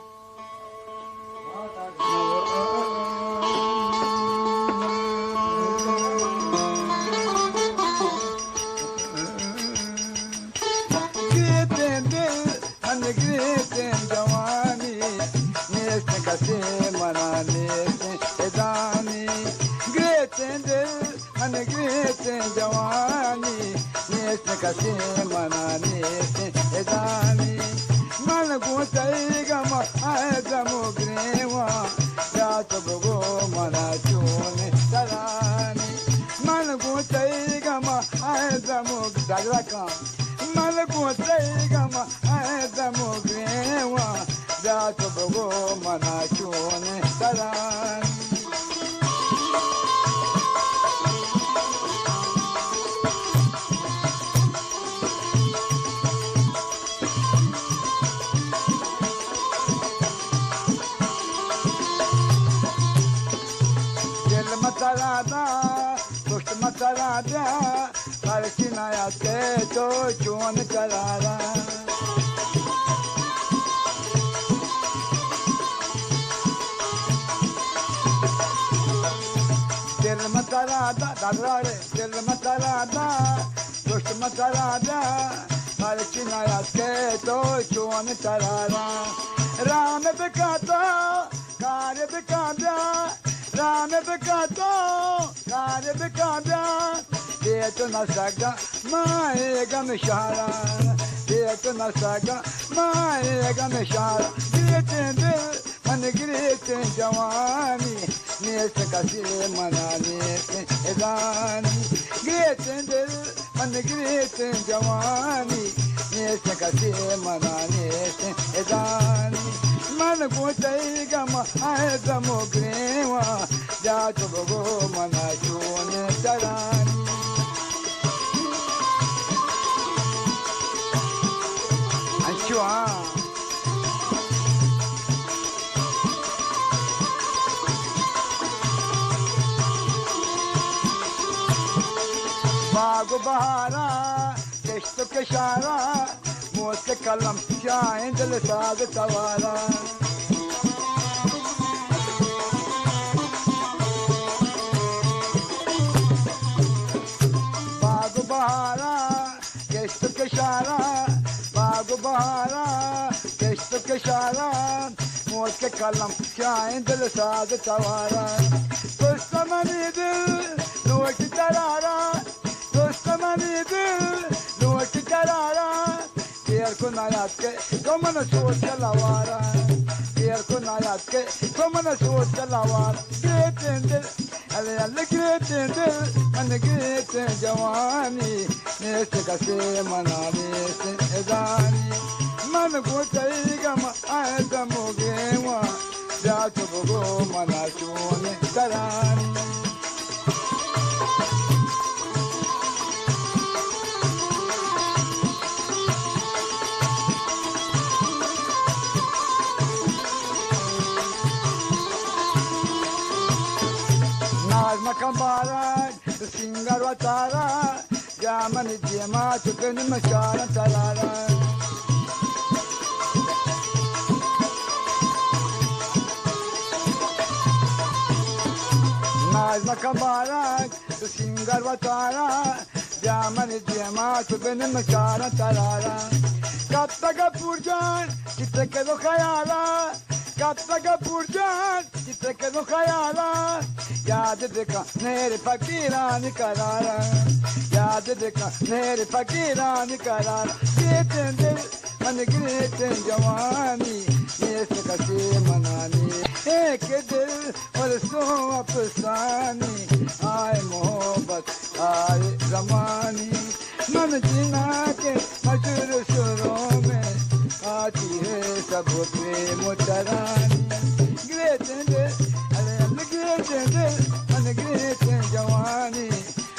जवानी नेस्त कसे मना नेस्त इदानी ग्रेते दिल मन ग्रेते जवानी नेस्त कसे मना नेस्त इदानी मन गुतई गम आए गमो ग्रेवा रात बगो मना चूने तरानी मन गुतई गम आए गमो दागरा काम मन गुतई गम आए गमो ग्रेवा रात बगो मना चूने तरानी मसाला दुष्ट मसाला दे चिनाया के तो चोन करारा तेल मसाला दादरा रे तेल मसाला दुष्ट मसाला दे चिनाया के तो चोन करारा राम बिकाता कार्य बिकाता राम बिकाता कार्य बिकाता देत न सगा माए गमशारा देत न सगा माए गमशारा देते दिल मन गिरते जवानी नेस्त कसे मना नेस्त इदानी गिरते दिल मन गिरते जवानी नेस्त कसे मना नेस्त इदानी मन गुतई गम आए गमो ग्रेवा जात बगो मना चूने तरानी अच्छा बहारा किश्त के शारा मौत के कलम चाहे दिल साज सवारा बाग बहारा किश्त के शारा बाग बहारा किश्त के शारा मौत के कलम चाहे दिल साज सवारा दुश्मनी दिल नोट करारा दुश्मनी दिल नोट करारा केर को नायात के तो मन सोच चलावारा केर को नायात के तो मन सोच चलावारा ग्रेट दिल अरे अल्लाह ग्रेट दिल मन ग्रेट जवानी नेस कसे मनाने से एदानी मन को चाहिएगा आए दमोगे वहाँ जात बगो मना चोने करानी नाज मकबारा सिंगर व तारा जामन जेमा चुकन मचारा तरारा नाज मकबारा सिंगर व तारा जामन जेमा चुकन मचारा तरारा कब तक पुरजान कितने के दो ख्याला कब तक पुरजान कितने के दो ख्याला याद देखा मेरे फकीरान करारा याद देखा मेरे फकीरान करारा ग्रेट दिल मन ग्रेट जवानी नेस कसे मनानी एक दिल और सो अफसानी आए मोहब्बत आए जमानी मन जिना के मशहूर सुरों में आती है सब प्रेम तरानी ग्रेट दिल ग्रेट दिल मन ग्रेट जवानी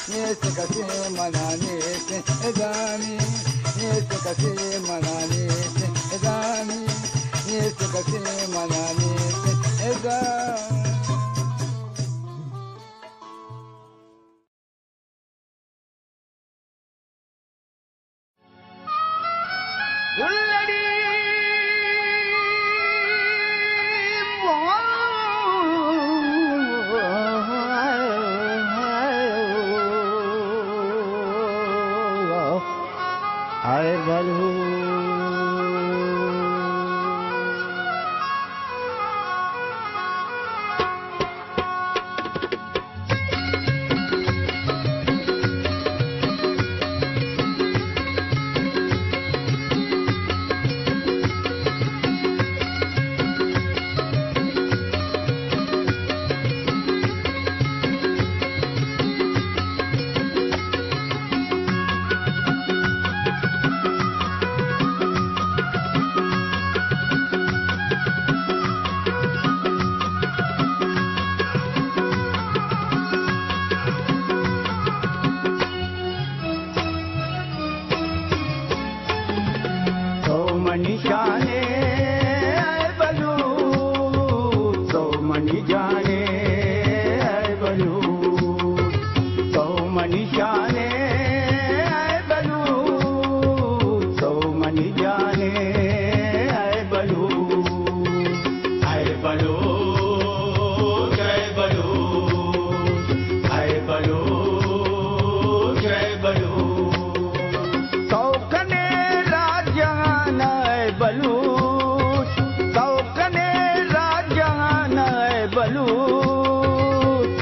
नेस कसे मनाने से एदानी नेस कसे मनाने से एदानी नेस कसे मनाने से एदानी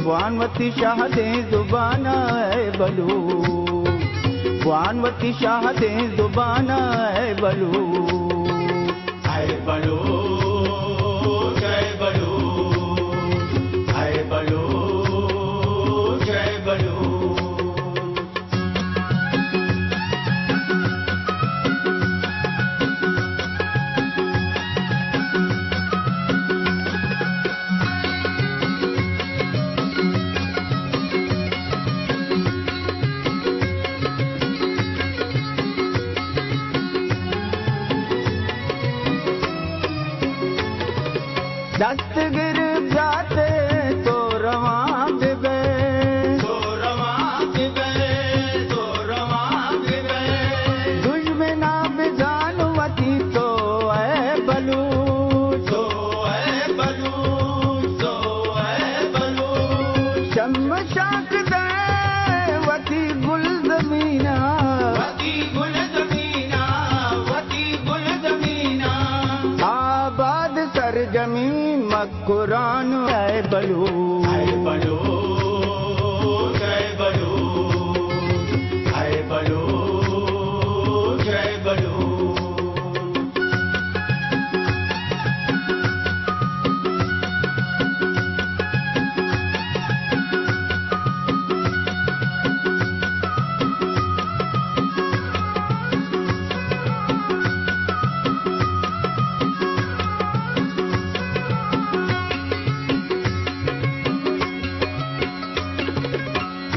वानवती शाह दे जुबाना है बलू वानवती शाह दे जुबाना है बलू आए बलू जय बलू आए बलू जय बलू दस्तगिर जाते तो रवां दिबे तो रवां दिबे तो मकुरान जय बलू जय बलू जय बलू जय बलू जय बलू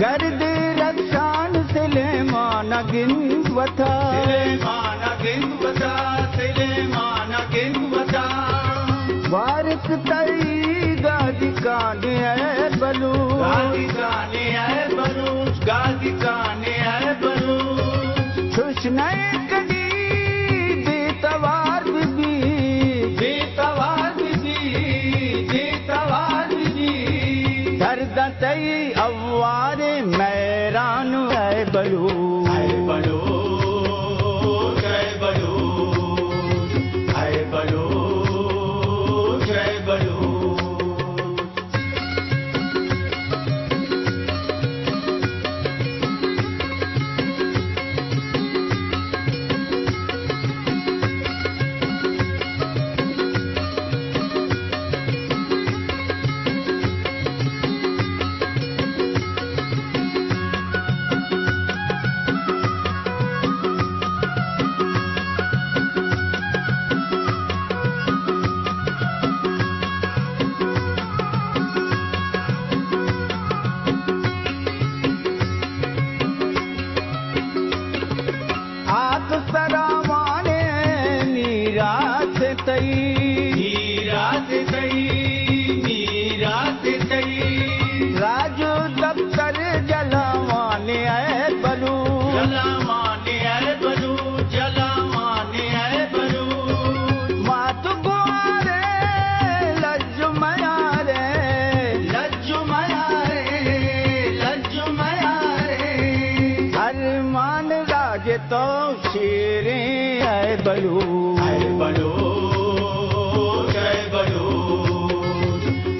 गर्द रक्षान सिलेमान गिनवता सिलेमान गिनवता सिलेमान गिनवता वारिस तई गादी काने है बलू गादी काने है बलू गादी काने है बलू खुश नए कदी बेतवार बीबी बेतवार बीबी बेतवार बीबी दर्द तई अवारे मैरान है बलू जय बलू जय बलू जय बलू जय बलू आक सरावाने नीरात तई नीरात तई नीरात तई राजू दफ्तर जलावाने है बलू जलावाने है बलू जलावाने है बलू मात गुआरे लज्जु मयारे लज्जु मयारे लज्जु मयारे अरमान राज तो शेरे है बलू जय बलू जय बलू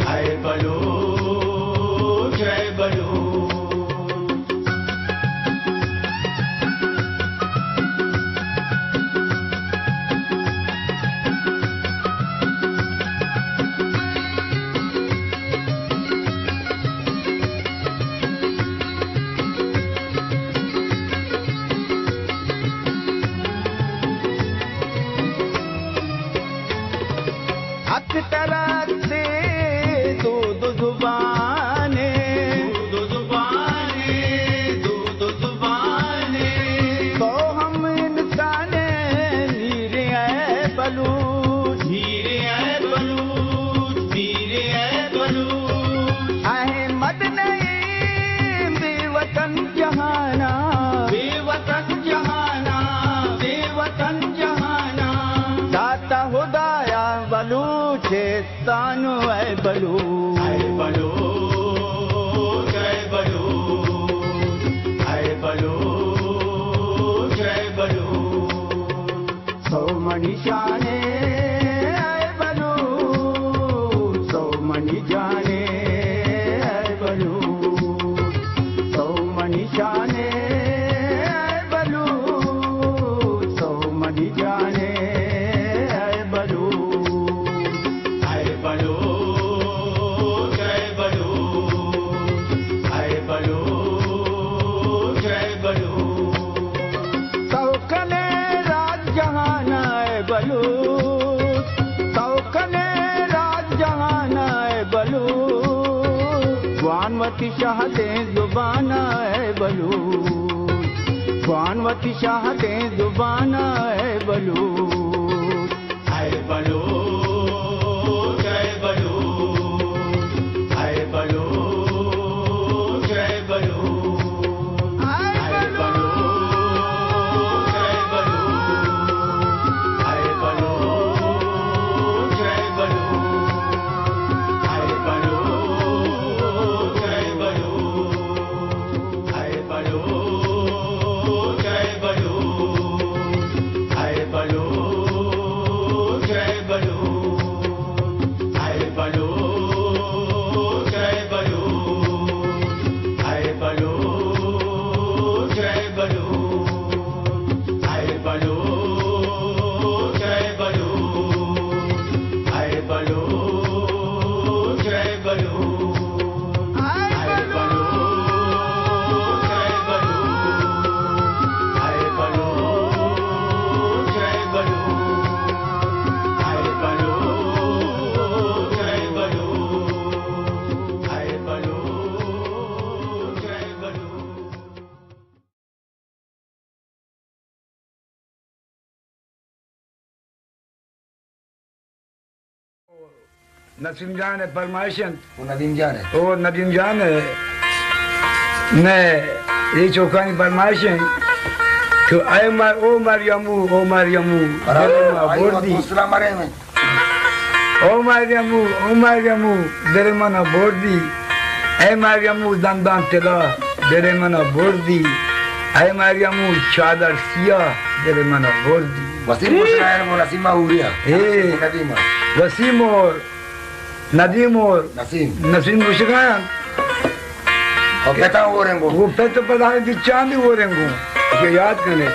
जय बलू जय बलू हक तरह से दूध जुबाने दूध जुबाने दूध जुबाने तो हम इंसाने नीरे है बलू धीरे है बलू धीरे है बलू अहमद नहीं बेवतन जहाना बेवतन जहाना बेवतन जहाना दाता हुदाया बलू चेतानु है बलू जय बलू जय बलू जय बलू जय बलू सौ मनीषाने है बलू सौ मनी जाने है बलू सौ मनीषाने है बलू सौ मनी जाने है बलू जय बलू जय बलू जय बलू जय बलू सौकने राज जहाना है बलू सौकने राज जहाना है बलू स्वानवती शाहदे जुबाना है बलू स्वानवती शाहदे जुबाना है बलू जय बलू जय बलू जय बलू जय बलू जय बलू जय बलू जय बलू जय बलू जय बलू जय बलू जय बलू जय बलू जय बलू नसीम जान है फरमाइशन वो नदीम जान है ओ नदीम जान है मैं ये चौकानी फरमाइशन तो आए मार ओ मरियमू बोर्दी सलाम मारे में ओ मरियमू दरे मना बोर्दी ए मरियमू दंदान तेला दरे मना बोर्दी ए मरियमू चादर सिया दरे मना बोर्दी वसीम मुस्लायर वो नसीमा हुरिया नदीम वसीम और नदीम और नसीम मुश्कान और पता हो रेंगो वो पता पता है कि चांदी हो रेंगो ये याद करने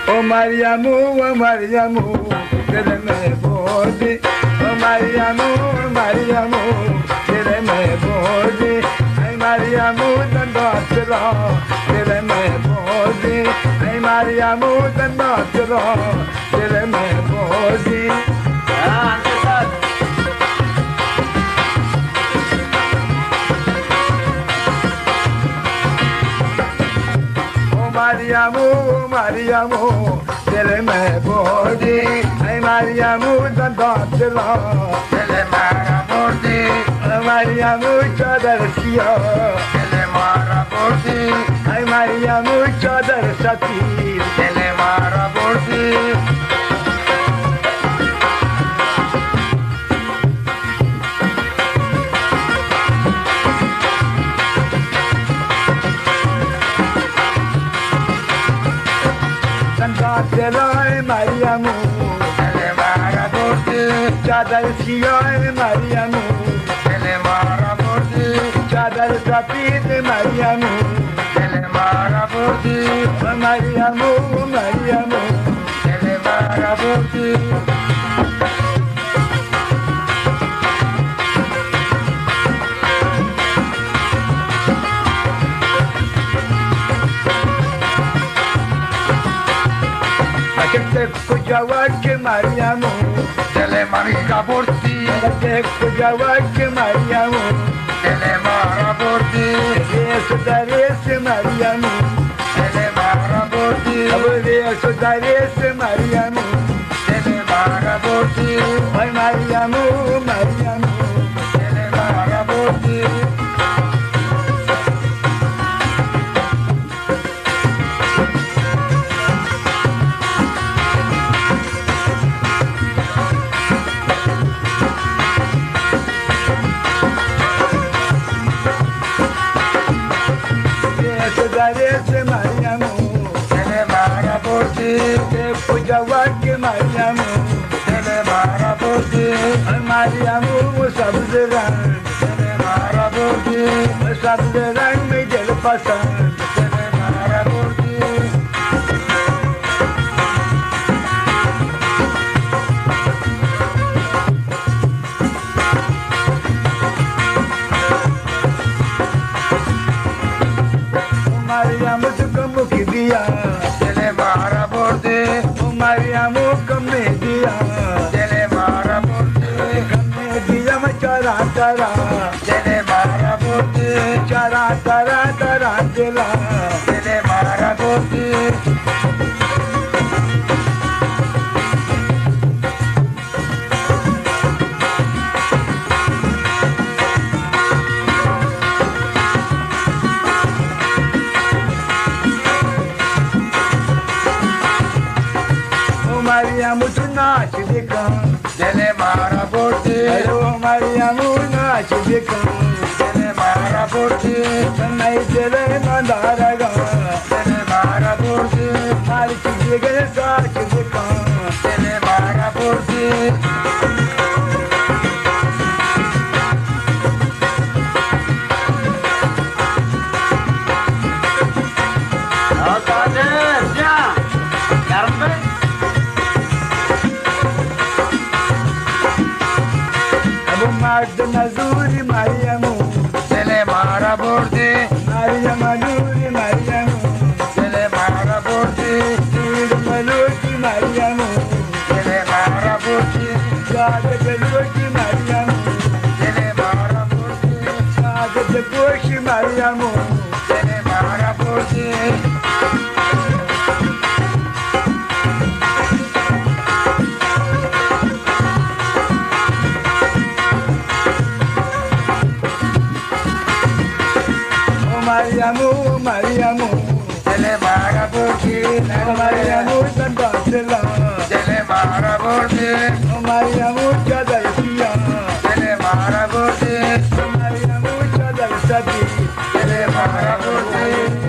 ओ मरियमू तेरे में बोझी ओ मरियमू तेरे में बोझी ऐ मरियमू दंडात रो तेरे में बोझी ऐ मरियमू दंडात रो तेरे में बोझी Mariamu, tele me bodi, ay Mariamu dandat la, tele mara bodi, Mariamu chadar siya, tele mara bodi, ay Mariamu chadar sati, tele mara bodi. Chadar Mariamu, tele mara bodi, chadar siya Mariamu, tele mara bodi, chadar sapit Mariamu, tele mara bodi, Mariamu, tele mara bodi. Jawad ke Mariamu, tele marika borti. Jawad ke Mariamu, tele mara borti. Yes Mariamu, tele mara borti. Yes Mariamu, tele mara borti. Ay Mariamu, tele mara borti. Mariamu, tele mara borti. Jawad ke Mariamu, tele mara borti. Mariamu sabze rang, tele mara borti. Sabze rang mein dil pasand, tele mara borti. Mariamu tukamu kidiya, tele mara borti. Mariamu kamme diya, tele mara borti. Kamme diya ma chara tara, tele mara borti. Chara tara tara dila, tele mara borti. Mariamu tu naach dekha, tele mara borti. Hello Mariamu naach dekha, tele mara borti. Tanai tele mandaraga, tele mara borti. Mari chige saach dekha, tele mara borti. Nazuri Mariamu, tele mara borti. Mariamu tele mara borti. Maluki Mariamu, tele mara borti. Mariamu, Mariamu, Dele Maraburti, Mariamu, Santosela, Dele Maraburti, Mariamu, Chadalcia, Dele Maraburti, Mariamu, Chadalsati, Dele Maraburti.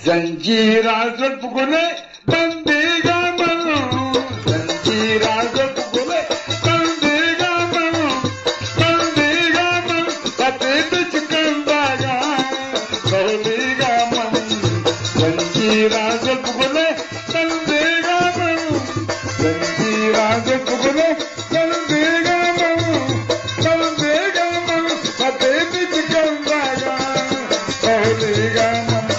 जंजीरा जुल्फगुले बंदीगा मनो जंजीरा जुल्फगुले बंदीगा मनो पते बिच कंदागा कहलीगा मन जंजीरा जुल्फगुले बंदीगा मनो जंजीरा जुल्फगुले बंदीगा मनो पते बिच कंदागा कहलीगा मन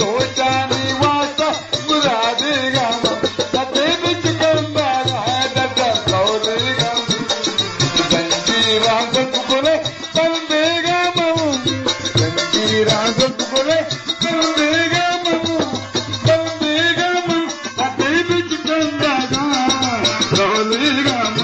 रोचानी वासा मुरादी गम सते बिच कंदा दादा कौले गम जंजीरा गुले कंदे गम जंजीरा गुले कंदे गम सते बिच कंदा कौले गम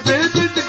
बेबी